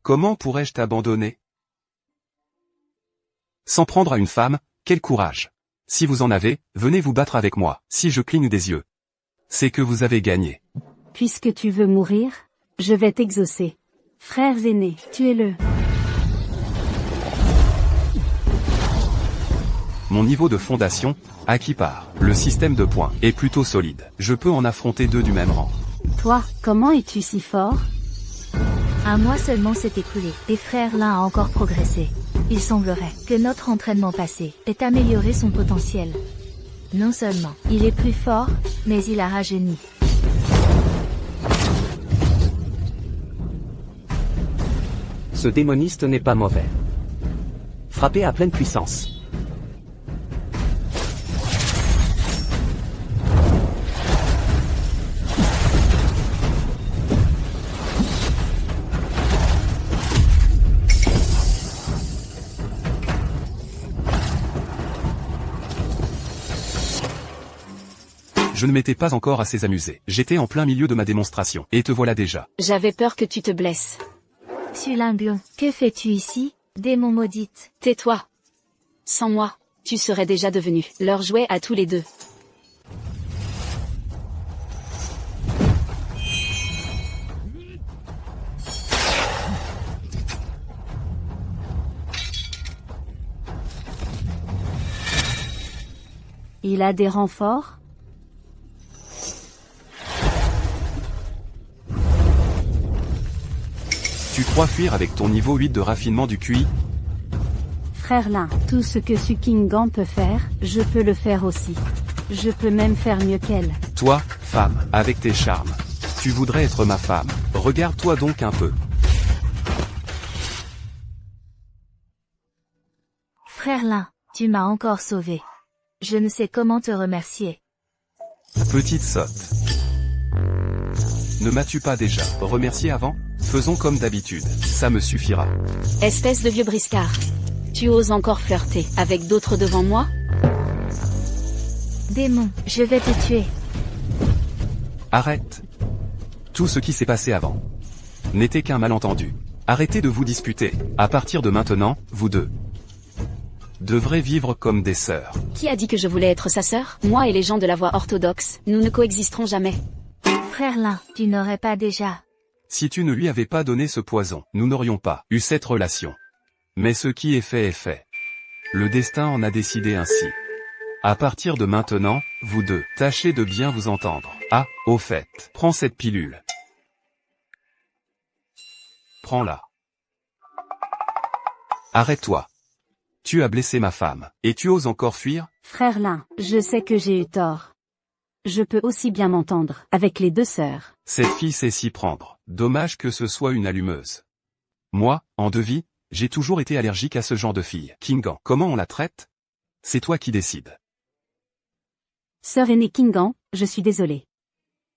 [SPEAKER 2] Comment pourrais-je t'abandonner? S'en prendre à une femme, quel courage. Si vous en avez, venez vous battre avec moi. Si je cligne des yeux, c'est que vous avez gagné.
[SPEAKER 3] Puisque tu veux mourir, je vais t'exaucer. Frères aînés, tuez-le.
[SPEAKER 2] Mon niveau de fondation, acquis par le système de points, est plutôt solide. Je peux en affronter 2 du même rang.
[SPEAKER 3] Toi, comment es-tu si fort?
[SPEAKER 1] Un mois seulement s'est écoulé, et frère Lin a encore progressé. Il semblerait que notre entraînement passé ait amélioré son potentiel. Non seulement il est plus fort, mais il a rajeuni.
[SPEAKER 5] Ce démoniste n'est pas mauvais. Frappez à pleine puissance.
[SPEAKER 2] Je ne m'étais pas encore assez amusé. J'étais en plein milieu de ma démonstration, et te voilà déjà.
[SPEAKER 9] J'avais peur que tu te blesses.
[SPEAKER 1] Sulinglon, que fais-tu ici, démon maudite?
[SPEAKER 9] Tais-toi. Sans moi, tu serais déjà devenu leur jouet à tous les 2.
[SPEAKER 3] Il a des renforts?
[SPEAKER 2] Tu crois fuir avec ton niveau 8 de raffinement du QI?
[SPEAKER 3] Frère Lin, tout ce que Sukingan peut faire, je peux le faire aussi. Je peux même faire mieux qu'elle.
[SPEAKER 2] Toi, femme, avec tes charmes. Tu voudrais être ma femme. Regarde-toi donc un peu.
[SPEAKER 1] Frère Lin, tu m'as encore sauvé. Je ne sais comment te remercier.
[SPEAKER 2] Petite sotte. Ne m'as-tu pas déjà remercié avant? Faisons comme d'habitude, ça me suffira.
[SPEAKER 9] Espèce de vieux briscard. Tu oses encore flirter avec d'autres devant moi?
[SPEAKER 1] Démon, je vais te tuer.
[SPEAKER 2] Arrête. Tout ce qui s'est passé avant n'était qu'un malentendu. Arrêtez de vous disputer. À partir de maintenant, vous deux devrez vivre comme des sœurs.
[SPEAKER 9] Qui a dit que je voulais être sa sœur? Moi et les gens de la voie orthodoxe, nous ne coexisterons jamais.
[SPEAKER 1] Frère Lin, tu n'aurais pas déjà...
[SPEAKER 2] Si tu ne lui avais pas donné ce poison, nous n'aurions pas eu cette relation. Mais ce qui est fait est fait. Le destin en a décidé ainsi. À partir de maintenant, vous deux, tâchez de bien vous entendre. Ah, au fait, prends cette pilule. Prends-la. Arrête-toi. Tu as blessé ma femme, et tu oses encore fuir?
[SPEAKER 3] Frère Lin, je sais que j'ai eu tort. Je peux aussi bien m'entendre avec les deux sœurs.
[SPEAKER 2] Cette fille sait s'y prendre. Dommage que ce soit une allumeuse. Moi, en devis, j'ai toujours été allergique à ce genre de fille. Kingan, comment on la traite? C'est toi qui décides.
[SPEAKER 3] Sœur aînée Kingan, je suis désolée.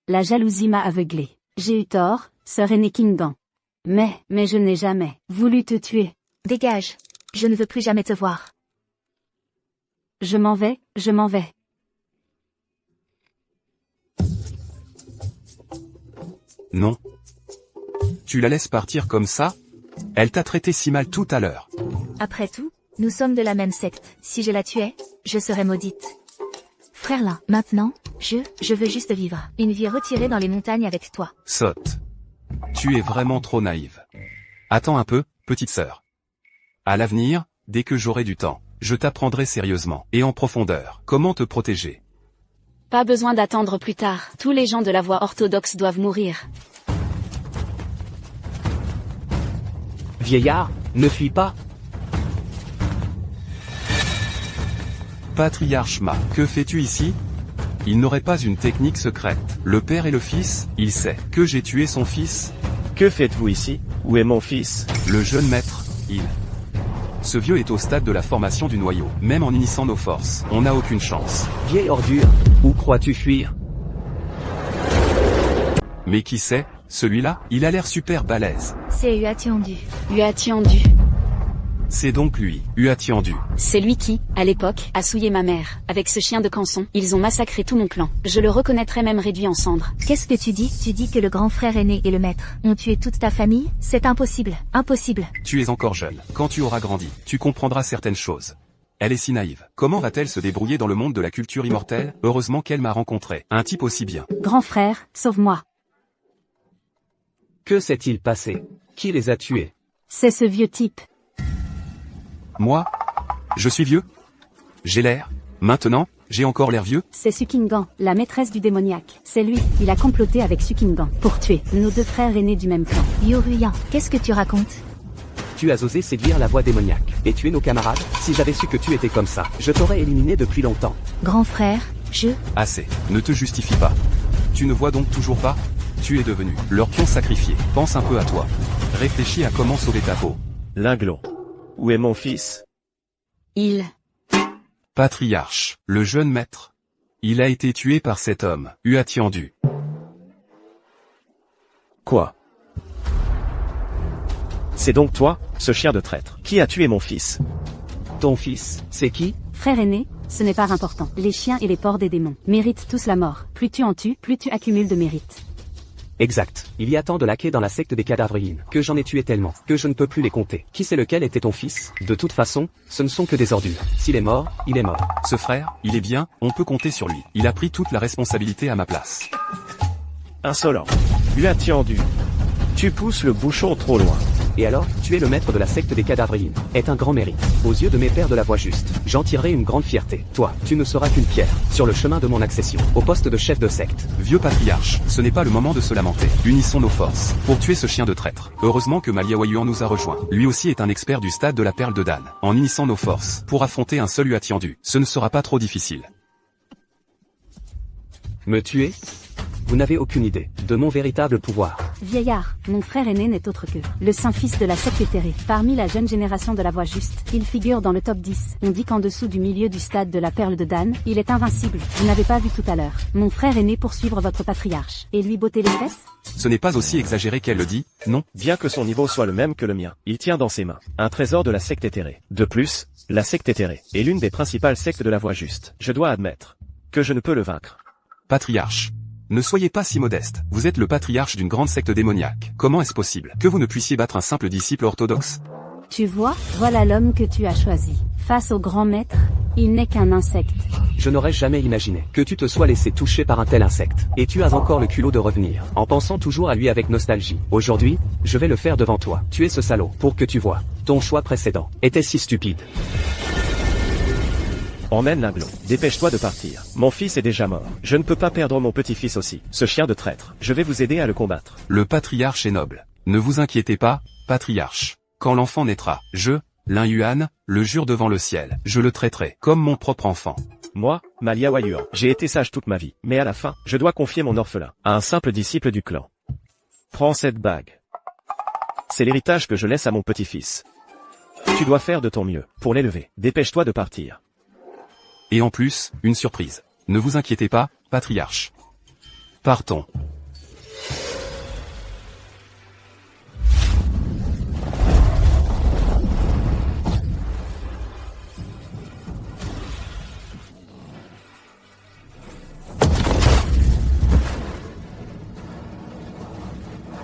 [SPEAKER 3] La jalousie m'a aveuglée. J'ai eu tort, sœur aînée Kingan. Mais je n'ai jamais voulu te tuer.
[SPEAKER 1] Dégage. Je ne veux plus jamais te voir.
[SPEAKER 3] Je m'en vais, je m'en vais.
[SPEAKER 2] Non. Tu la laisses partir comme ça? Elle t'a traité si mal tout à l'heure.
[SPEAKER 1] Après tout, nous sommes de la même secte. Si je la tuais, je serais maudite. Frère Lin, maintenant, je veux juste vivre une vie retirée dans les montagnes avec toi.
[SPEAKER 2] Saute. Tu es vraiment trop naïve. Attends un peu, petite sœur. À l'avenir, dès que j'aurai du temps, je t'apprendrai sérieusement et en profondeur comment te protéger.
[SPEAKER 9] Pas besoin d'attendre plus tard. Tous les gens de la voie orthodoxe doivent mourir.
[SPEAKER 5] Vieillard, ne fuis pas.
[SPEAKER 2] Patriarche Ma, que fais-tu ici? Il n'aurait pas une technique secrète. Le père et le fils, il sait que j'ai tué son fils.
[SPEAKER 6] Que faites-vous ici? Où est mon fils?
[SPEAKER 2] Le jeune maître, il... Ce vieux est au stade de la formation du noyau. Même en unissant nos forces, on n'a aucune chance.
[SPEAKER 5] Vieille ordure, où crois-tu fuir?
[SPEAKER 2] Mais qui sait, celui-là, il a l'air super balèze.
[SPEAKER 1] C'est Uatiendu.
[SPEAKER 9] Uatiendu.
[SPEAKER 2] C'est donc lui, Uatiendu.
[SPEAKER 9] C'est lui qui, à l'époque, a souillé ma mère. Avec ce chien de canson, ils ont massacré tout mon clan. Je le reconnaîtrais même réduit en cendres.
[SPEAKER 1] Qu'est-ce que tu dis? Tu dis que le grand frère aîné et le maître ont tué toute ta famille? C'est impossible. Impossible.
[SPEAKER 2] Tu es encore jeune. Quand tu auras grandi, tu comprendras certaines choses. Elle est si naïve. Comment va-t-elle se débrouiller dans le monde de la culture immortelle? Heureusement qu'elle m'a rencontré. Un type aussi bien.
[SPEAKER 3] Grand frère, sauve-moi.
[SPEAKER 5] Que s'est-il passé? Qui les a tués?
[SPEAKER 3] C'est ce vieux type.
[SPEAKER 2] Moi? Je suis vieux? J'ai l'air? Maintenant, j'ai encore l'air vieux?
[SPEAKER 3] C'est Sukingan, la maîtresse du démoniaque. C'est lui, il a comploté avec Sukingan pour tuer nos deux frères aînés du même clan.
[SPEAKER 1] Yoruyan, qu'est-ce que tu racontes?
[SPEAKER 5] Tu as osé séduire la voix démoniaque et tuer nos camarades? Si j'avais su que tu étais comme ça, je t'aurais éliminé depuis longtemps.
[SPEAKER 1] Grand frère,
[SPEAKER 2] Assez, ne te justifie pas. Tu ne vois donc toujours pas? Tu es devenu leur pion sacrifié. Pense un peu à toi. Réfléchis à comment sauver ta peau.
[SPEAKER 6] Linglon. Où est mon fils?
[SPEAKER 9] Il...
[SPEAKER 2] Patriarche, le jeune maître. Il a été tué par cet homme, Uatiendu.
[SPEAKER 6] Quoi? C'est donc toi, ce chien de traître, qui a tué mon fils?
[SPEAKER 5] Ton fils, c'est qui?
[SPEAKER 3] Frère aîné, ce n'est pas important. Les chiens et les porcs des démons méritent tous la mort. Plus tu en tues, plus tu accumules de mérite.
[SPEAKER 5] Exact. Il y a tant de laquais dans la secte des cadavriines, que j'en ai tué tellement, que je ne peux plus les compter. Qui sait lequel était ton fils? De toute façon, ce ne sont que des ordures. S'il est mort, il est mort.
[SPEAKER 2] Ce frère, il est bien, on peut compter sur lui. Il a pris toute la responsabilité à ma place.
[SPEAKER 6] Insolent. Uatiendu. Tu pousses le bouchon trop loin.
[SPEAKER 5] Et alors, tu es le maître de la secte des cadavriines. Est un grand mérite. Aux yeux de mes pères de la voie juste, j'en tirerai une grande fierté. Toi, tu ne seras qu'une pierre, sur le chemin de mon accession, au poste de chef de secte.
[SPEAKER 2] Vieux patriarche, ce n'est pas le moment de se lamenter. Unissons nos forces, pour tuer ce chien de traître. Heureusement que Maliawayuan nous a rejoints. Lui aussi est un expert du stade de la perle de Dan. En unissant nos forces, pour affronter un seul Uatiendu, ce ne sera pas trop difficile.
[SPEAKER 5] Me tuer? Vous n'avez aucune idée de mon véritable pouvoir.
[SPEAKER 3] Vieillard, mon frère aîné n'est autre que le saint fils de la secte éthérée. Parmi la jeune génération de la voie juste, il figure dans le top 10. On dit qu'en dessous du milieu du stade de la perle de Dan, il est invincible. Vous n'avez pas vu tout à l'heure mon frère aîné poursuivre votre patriarche et lui botter les fesses?
[SPEAKER 2] Ce n'est pas aussi exagéré qu'elle le dit, non?
[SPEAKER 6] Bien que son niveau soit le même que le mien, il tient dans ses mains un trésor de la secte éthérée. De plus, la secte éthérée est l'une des principales sectes de la voie juste. Je dois admettre que je ne peux le vaincre.
[SPEAKER 2] Patriarche. Ne soyez pas si modeste, vous êtes le patriarche d'une grande secte démoniaque. Comment est-ce possible que vous ne puissiez battre un simple disciple orthodoxe?
[SPEAKER 3] Tu vois, voilà l'homme que tu as choisi. Face au grand maître, il n'est qu'un insecte.
[SPEAKER 5] Je n'aurais jamais imaginé que tu te sois laissé toucher par un tel insecte. Et tu as encore le culot de revenir, en pensant toujours à lui avec nostalgie. Aujourd'hui, je vais le faire devant toi. Tu es ce salaud, pour que tu vois. Ton choix précédent était si stupide.
[SPEAKER 6] Emmène Linglon. Dépêche-toi de partir. Mon fils est déjà mort. Je ne peux pas perdre mon petit-fils aussi. Ce chien de traître. Je vais vous aider à le combattre.
[SPEAKER 2] Le patriarche est noble. Ne vous inquiétez pas, patriarche. Quand l'enfant naîtra, Lin Yuan, le jure devant le ciel, je le traiterai comme mon propre enfant.
[SPEAKER 6] Moi, Malia Wayuan, j'ai été sage toute ma vie, mais à la fin, je dois confier mon orphelin à un simple disciple du clan. Prends cette bague. C'est l'héritage que je laisse à mon petit-fils. Tu dois faire de ton mieux pour l'élever. Dépêche-toi de partir.
[SPEAKER 2] Et en plus, une surprise. Ne vous inquiétez pas, patriarche. Partons.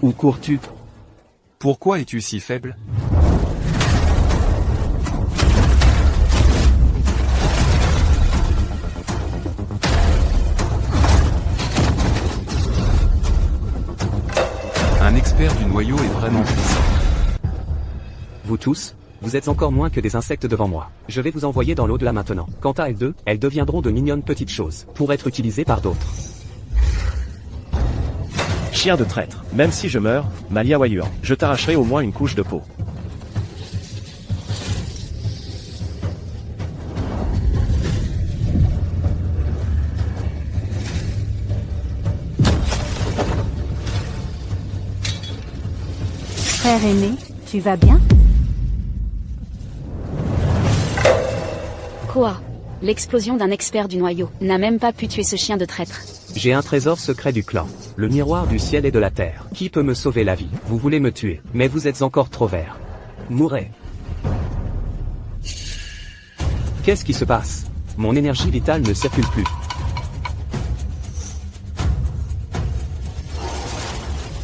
[SPEAKER 5] Où cours-tu?
[SPEAKER 2] Pourquoi es-tu si faible? Un expert du noyau est vraiment puissant.
[SPEAKER 5] Vous tous, vous êtes encore moins que des insectes devant moi. Je vais vous envoyer dans l'au-delà maintenant. Quant à elles deux, elles deviendront de mignonnes petites choses, pour être utilisées par d'autres.
[SPEAKER 6] Chien de traître, même si je meurs, Malia Wayuan, je t'arracherai au moins une couche de peau.
[SPEAKER 3] Frère aîné, tu vas bien?
[SPEAKER 9] Quoi? L'explosion d'un expert du noyau n'a même pas pu tuer ce chien de traître.
[SPEAKER 5] J'ai un trésor secret du clan. Le miroir du ciel et de la terre. Qui peut me sauver la vie? Vous voulez me tuer, mais vous êtes encore trop vert. Mourrez. Qu'est-ce qui se passe? Mon énergie vitale ne circule plus.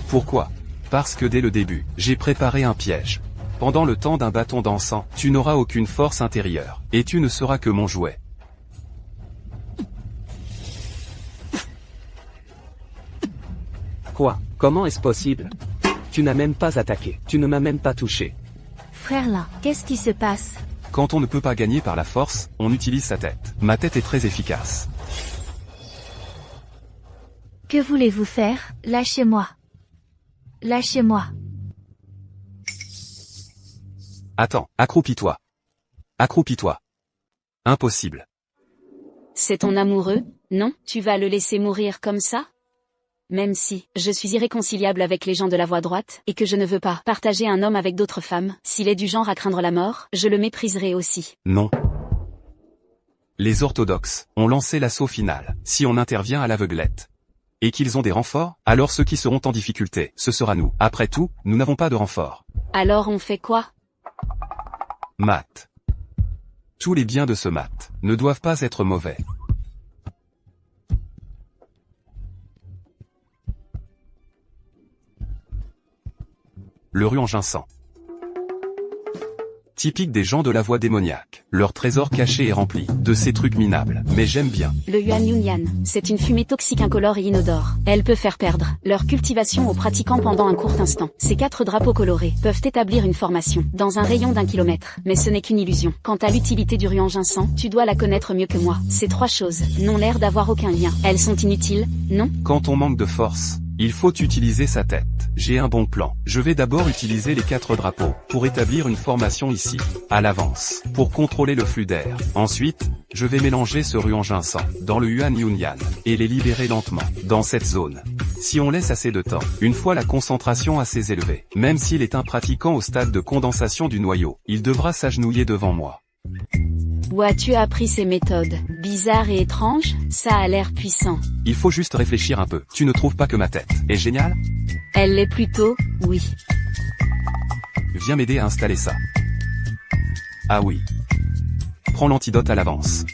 [SPEAKER 2] Pourquoi? Parce que dès le début, j'ai préparé un piège. Pendant le temps d'un bâton d'encens, tu n'auras aucune force intérieure, et tu ne seras que mon jouet.
[SPEAKER 5] Quoi? Comment est-ce possible? Tu n'as même pas attaqué, tu ne m'as même pas touché.
[SPEAKER 1] Frère Lin, qu'est-ce qui se passe?
[SPEAKER 2] Quand on ne peut pas gagner par la force, on utilise sa tête. Ma tête est très efficace.
[SPEAKER 1] Que voulez-vous faire? Lâchez-moi. Lâchez-moi.
[SPEAKER 2] Attends, accroupis-toi. Accroupis-toi. Impossible.
[SPEAKER 9] C'est ton amoureux? Non, tu vas le laisser mourir comme ça? Même si, je suis irréconciliable avec les gens de la voie droite, et que je ne veux pas partager un homme avec d'autres femmes, s'il est du genre à craindre la mort, je le mépriserai aussi.
[SPEAKER 2] Non. Les orthodoxes ont lancé l'assaut final, si on intervient à l'aveuglette. Et qu'ils ont des renforts, alors ceux qui seront en difficulté, ce sera nous. Après tout, nous n'avons pas de renfort.
[SPEAKER 9] Alors on fait quoi?
[SPEAKER 2] Mat. Tous les biens de ce mat ne doivent pas être mauvais. Le ruan ginseng. Typique des gens de la voie démoniaque. Leur trésor caché est rempli de ces trucs minables, mais j'aime bien.
[SPEAKER 9] Le Yuan Yunyan, c'est une fumée toxique incolore et inodore. Elle peut faire perdre leur cultivation aux pratiquants pendant un court instant. Ces 4 drapeaux colorés peuvent établir une formation dans un rayon d'1 kilomètre, mais ce n'est qu'une illusion. Quant à l'utilité du ruan ginseng, tu dois la connaître mieux que moi. Ces 3 choses n'ont l'air d'avoir aucun lien. Elles sont inutiles, non?
[SPEAKER 2] Quand on manque de force, il faut utiliser sa tête. J'ai un bon plan. Je vais d'abord utiliser les 4 drapeaux pour établir une formation ici, à l'avance, pour contrôler le flux d'air. Ensuite, je vais mélanger ce ruan ginseng dans le Yuan Yunyan et les libérer lentement dans cette zone. Si on laisse assez de temps, une fois la concentration assez élevée, même s'il est un pratiquant au stade de condensation du noyau, il devra s'agenouiller devant moi.
[SPEAKER 9] Où as-tu appris ces méthodes? Bizarres et étranges? Ça a l'air puissant.
[SPEAKER 2] Il faut juste réfléchir un peu. Tu ne trouves pas que ma tête est géniale?
[SPEAKER 9] Elle l'est plutôt, oui.
[SPEAKER 2] Viens m'aider à installer ça. Ah oui. Prends l'antidote à l'avance.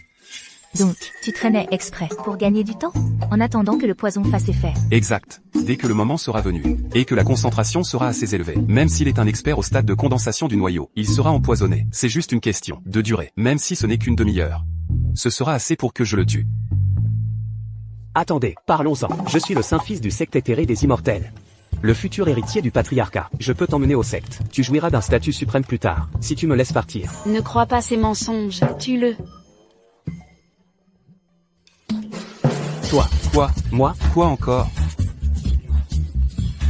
[SPEAKER 1] Donc, tu traînais exprès pour gagner du temps? En attendant que le poison fasse effet.
[SPEAKER 2] Exact. Dès que le moment sera venu, et que la concentration sera assez élevée, même s'il est un expert au stade de condensation du noyau, il sera empoisonné. C'est juste une question de durée, même si ce n'est qu'une demi-heure. Ce sera assez pour que je le tue.
[SPEAKER 5] Attendez, parlons-en. Je suis le saint-fils du secte éthéré des immortels. Le futur héritier du patriarcat. Je peux t'emmener au secte. Tu jouiras d'un statut suprême plus tard, si tu me laisses partir.
[SPEAKER 9] Ne crois pas ces mensonges, tue-le.
[SPEAKER 5] Toi.
[SPEAKER 2] Quoi?
[SPEAKER 5] Moi?
[SPEAKER 2] Quoi encore?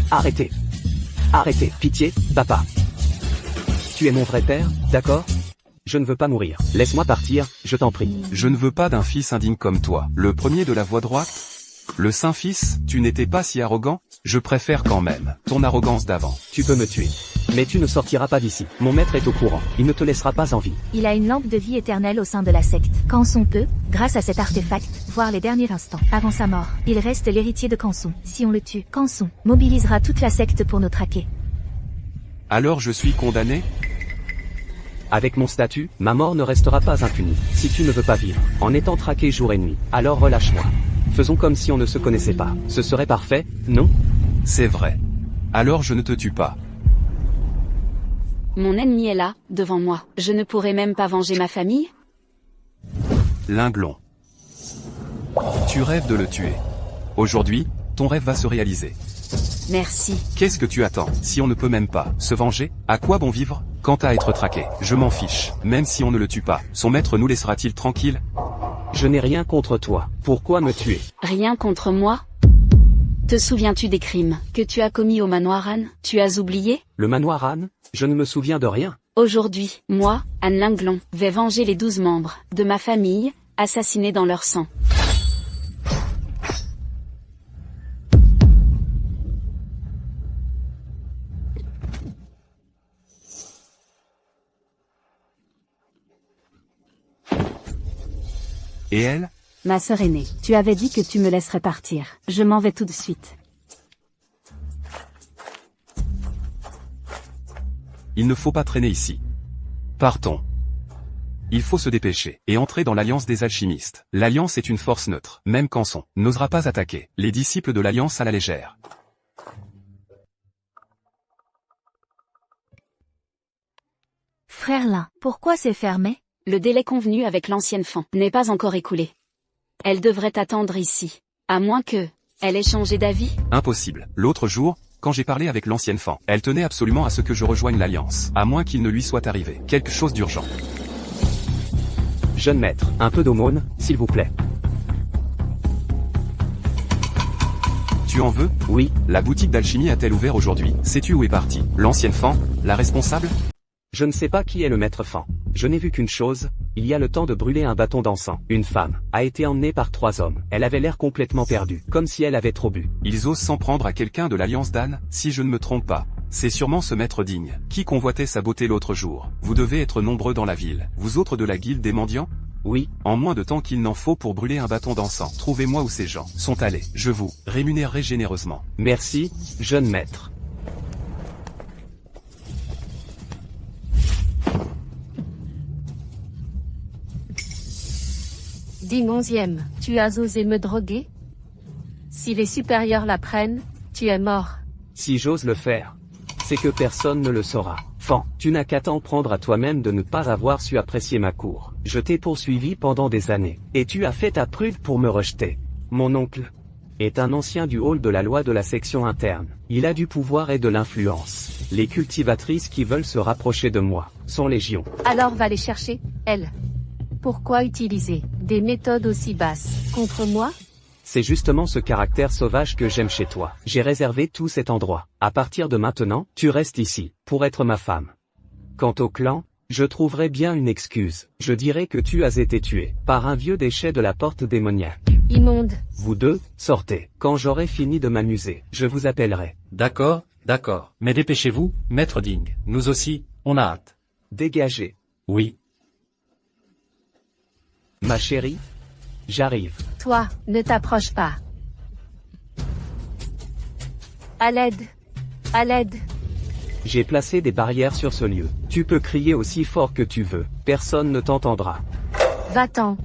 [SPEAKER 5] Arrêtez. Arrêtez, pitié, papa. Tu es mon vrai père, d'accord? Je ne veux pas mourir. Laisse-moi partir, je t'en prie.
[SPEAKER 2] Je ne veux pas d'un fils indigne comme toi. Le premier de la voie droite? Le Saint-Fils, tu n'étais pas si arrogant? Je préfère quand même ton arrogance d'avant.
[SPEAKER 5] Tu peux me tuer. Mais tu ne sortiras pas d'ici. Mon maître est au courant. Il ne te laissera pas en vie.
[SPEAKER 1] Il a une lampe de vie éternelle au sein de la secte. Kanson peut, grâce à cet artefact, voir les derniers instants. Avant sa mort, il reste l'héritier de Kanson. Si on le tue, Kanson mobilisera toute la secte pour nous traquer.
[SPEAKER 2] Alors je suis condamné?
[SPEAKER 5] Avec mon statut, ma mort ne restera pas impunie. Si tu ne veux pas vivre, en étant traqué jour et nuit, alors relâche-moi. Faisons comme si on ne se connaissait pas. Ce serait parfait, non?
[SPEAKER 2] C'est vrai. Alors je ne te tue pas.
[SPEAKER 9] Mon ennemi est là, devant moi. Je ne pourrais même pas venger ma famille?
[SPEAKER 2] Linglon. Tu rêves de le tuer. Aujourd'hui, ton rêve va se réaliser.
[SPEAKER 9] Merci.
[SPEAKER 2] Qu'est-ce que tu attends? Si on ne peut même pas se venger, à quoi bon vivre? Quant à être traqué, je m'en fiche. Même si on ne le tue pas, son maître nous laissera-t-il tranquille?
[SPEAKER 5] Je n'ai rien contre toi. Pourquoi me tuer?
[SPEAKER 9] Rien contre moi? Te souviens-tu des crimes que tu as commis au manoir Anne? Tu as oublié?
[SPEAKER 5] Le manoir Anne? Je ne me souviens de rien.
[SPEAKER 9] Aujourd'hui, moi, Anne Linglon, vais venger les 12 membres de ma famille, assassinés dans leur sang.
[SPEAKER 2] Et elle?
[SPEAKER 3] Ma sœur aînée, tu avais dit que tu me laisserais partir. Je m'en vais tout de suite.
[SPEAKER 2] Il ne faut pas traîner ici. Partons. Il faut se dépêcher et entrer dans l'Alliance des alchimistes. L'Alliance est une force neutre. Même Kanson n'osera pas attaquer les disciples de l'Alliance à la légère.
[SPEAKER 1] Frère Lin, pourquoi c'est fermé?
[SPEAKER 9] Le délai convenu avec l'ancienne fan n'est pas encore écoulé. Elle devrait attendre ici. À moins que elle ait changé d'avis?
[SPEAKER 2] Impossible. L'autre jour, quand j'ai parlé avec l'ancienne fan, elle tenait absolument à ce que je rejoigne l'Alliance. À moins qu'il ne lui soit arrivé quelque chose d'urgent.
[SPEAKER 5] Jeune maître, un peu d'aumône, s'il vous plaît.
[SPEAKER 2] Tu en veux?
[SPEAKER 5] Oui.
[SPEAKER 2] La boutique d'alchimie a-t-elle ouvert aujourd'hui? Sais-tu où est partie l'ancienne fan, la responsable?
[SPEAKER 5] Je ne sais pas qui est le maître fan. Je n'ai vu qu'une chose, il y a le temps de brûler un bâton d'encens. Une femme a été emmenée par 3 hommes. Elle avait l'air complètement perdue, comme si elle avait trop bu.
[SPEAKER 2] Ils osent s'en prendre à quelqu'un de l'Alliance d'Anne, si je ne me trompe pas. C'est sûrement ce maître digne, qui convoitait sa beauté l'autre jour. Vous devez être nombreux dans la ville. Vous autres de la guilde des mendiants?
[SPEAKER 5] Oui.
[SPEAKER 2] En moins de temps qu'il n'en faut pour brûler un bâton d'encens. Trouvez-moi où ces gens sont allés. Je vous rémunérerai généreusement.
[SPEAKER 5] Merci, jeune maître.
[SPEAKER 8] Dis 11e, tu as osé me droguer? Si les supérieurs l'apprennent, tu es mort.
[SPEAKER 5] Si j'ose le faire, c'est que personne ne le saura. Fan, tu n'as qu'à t'en prendre à toi-même de ne pas avoir su apprécier ma cour. Je t'ai poursuivi pendant des années, et tu as fait ta prude pour me rejeter. Mon oncle est un ancien du hall de la loi de la section interne. Il a du pouvoir et de l'influence. Les cultivatrices qui veulent se rapprocher de moi sont légion.
[SPEAKER 8] Alors va les chercher, elle. Pourquoi utiliser des méthodes aussi basses contre moi?
[SPEAKER 5] C'est justement ce caractère sauvage que j'aime chez toi. J'ai réservé tout cet endroit. À partir de maintenant, tu restes ici, pour être ma femme. Quant au clan, je trouverai bien une excuse. Je dirai que tu as été tué par un vieux déchet de la porte démoniaque.
[SPEAKER 8] Immonde.
[SPEAKER 5] Vous deux, sortez. Quand j'aurai fini de m'amuser, je vous appellerai.
[SPEAKER 4] D'accord, d'accord. Mais dépêchez-vous, maître Ding. Nous aussi, on a hâte.
[SPEAKER 5] Dégagez.
[SPEAKER 4] Oui.
[SPEAKER 5] Ma chérie, j'arrive.
[SPEAKER 8] Toi, ne t'approche pas. À l'aide. À l'aide.
[SPEAKER 5] J'ai placé des barrières sur ce lieu. Tu peux crier aussi fort que tu veux. Personne ne t'entendra.
[SPEAKER 8] Va-t'en.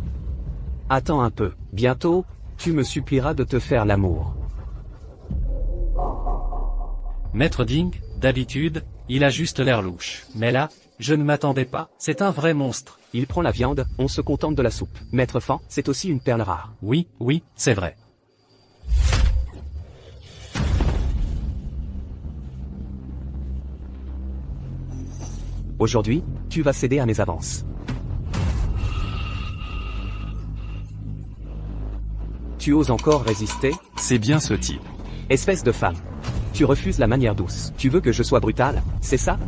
[SPEAKER 5] Attends un peu. Bientôt, tu me supplieras de te faire l'amour.
[SPEAKER 4] Maître Ding, d'habitude, il a juste l'air louche. Mais là, je ne m'attendais pas. C'est un vrai monstre.
[SPEAKER 5] Il prend la viande, on se contente de la soupe. Maître Fan, c'est aussi une perle rare.
[SPEAKER 4] Oui, oui, c'est vrai.
[SPEAKER 5] Aujourd'hui, tu vas céder à mes avances. Tu oses encore résister?
[SPEAKER 2] C'est bien ce type.
[SPEAKER 5] Espèce de femme. Tu refuses la manière douce. Tu veux que je sois brutal, c'est ça?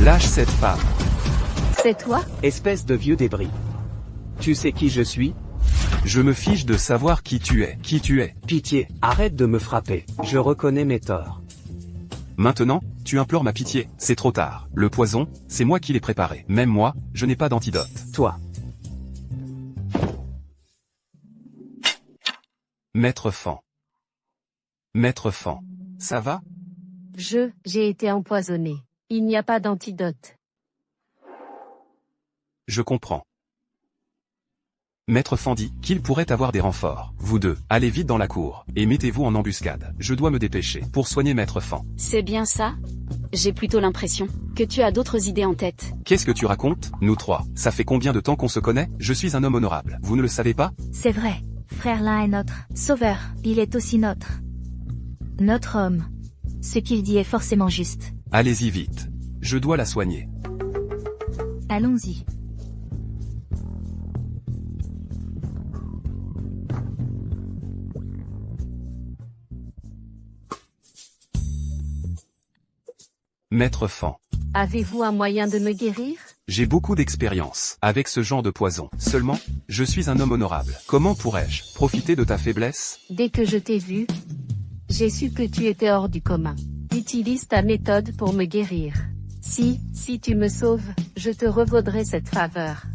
[SPEAKER 2] Lâche cette femme.
[SPEAKER 8] C'est toi?
[SPEAKER 5] Espèce de vieux débris. Tu sais qui je suis?
[SPEAKER 2] Je me fiche de savoir qui tu es. Qui tu es.
[SPEAKER 5] Pitié, arrête de me frapper. Je reconnais mes torts.
[SPEAKER 2] Maintenant, tu implores ma pitié. C'est trop tard. Le poison, c'est moi qui l'ai préparé. Même moi, je n'ai pas d'antidote.
[SPEAKER 5] Toi.
[SPEAKER 2] Maître Fan. Maître Fan. Ça va?
[SPEAKER 8] J'ai été empoisonné. Il n'y a pas d'antidote.
[SPEAKER 2] Je comprends. Maître Fan dit qu'il pourrait avoir des renforts. Vous deux, allez vite dans la cour, et mettez-vous en embuscade. Je dois me dépêcher pour soigner Maître Fan.
[SPEAKER 9] C'est bien ça? J'ai plutôt l'impression que tu as d'autres idées en tête.
[SPEAKER 2] Qu'est-ce que tu racontes? Nous trois, ça fait combien de temps qu'on se connaît? Je suis un homme honorable. Vous ne le savez pas?
[SPEAKER 1] C'est vrai. Frère l'un est notre sauveur. Il est aussi notre homme. Ce qu'il dit est forcément juste.
[SPEAKER 2] Allez-y vite. Je dois la soigner.
[SPEAKER 1] Allons-y.
[SPEAKER 2] Maître Fan.
[SPEAKER 8] Avez-vous un moyen de me guérir?
[SPEAKER 2] J'ai beaucoup d'expérience avec ce genre de poison. Seulement, je suis un homme honorable. Comment pourrais-je profiter de ta faiblesse?
[SPEAKER 8] Dès que je t'ai vu, j'ai su que tu étais hors du commun. Utilise ta méthode pour me guérir. Si tu me sauves, je te revaudrai cette faveur.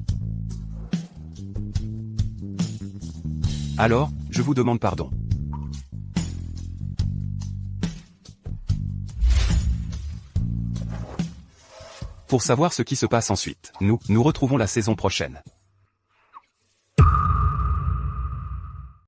[SPEAKER 2] Alors, je vous demande pardon. Pour savoir ce qui se passe ensuite, nous retrouvons la saison prochaine.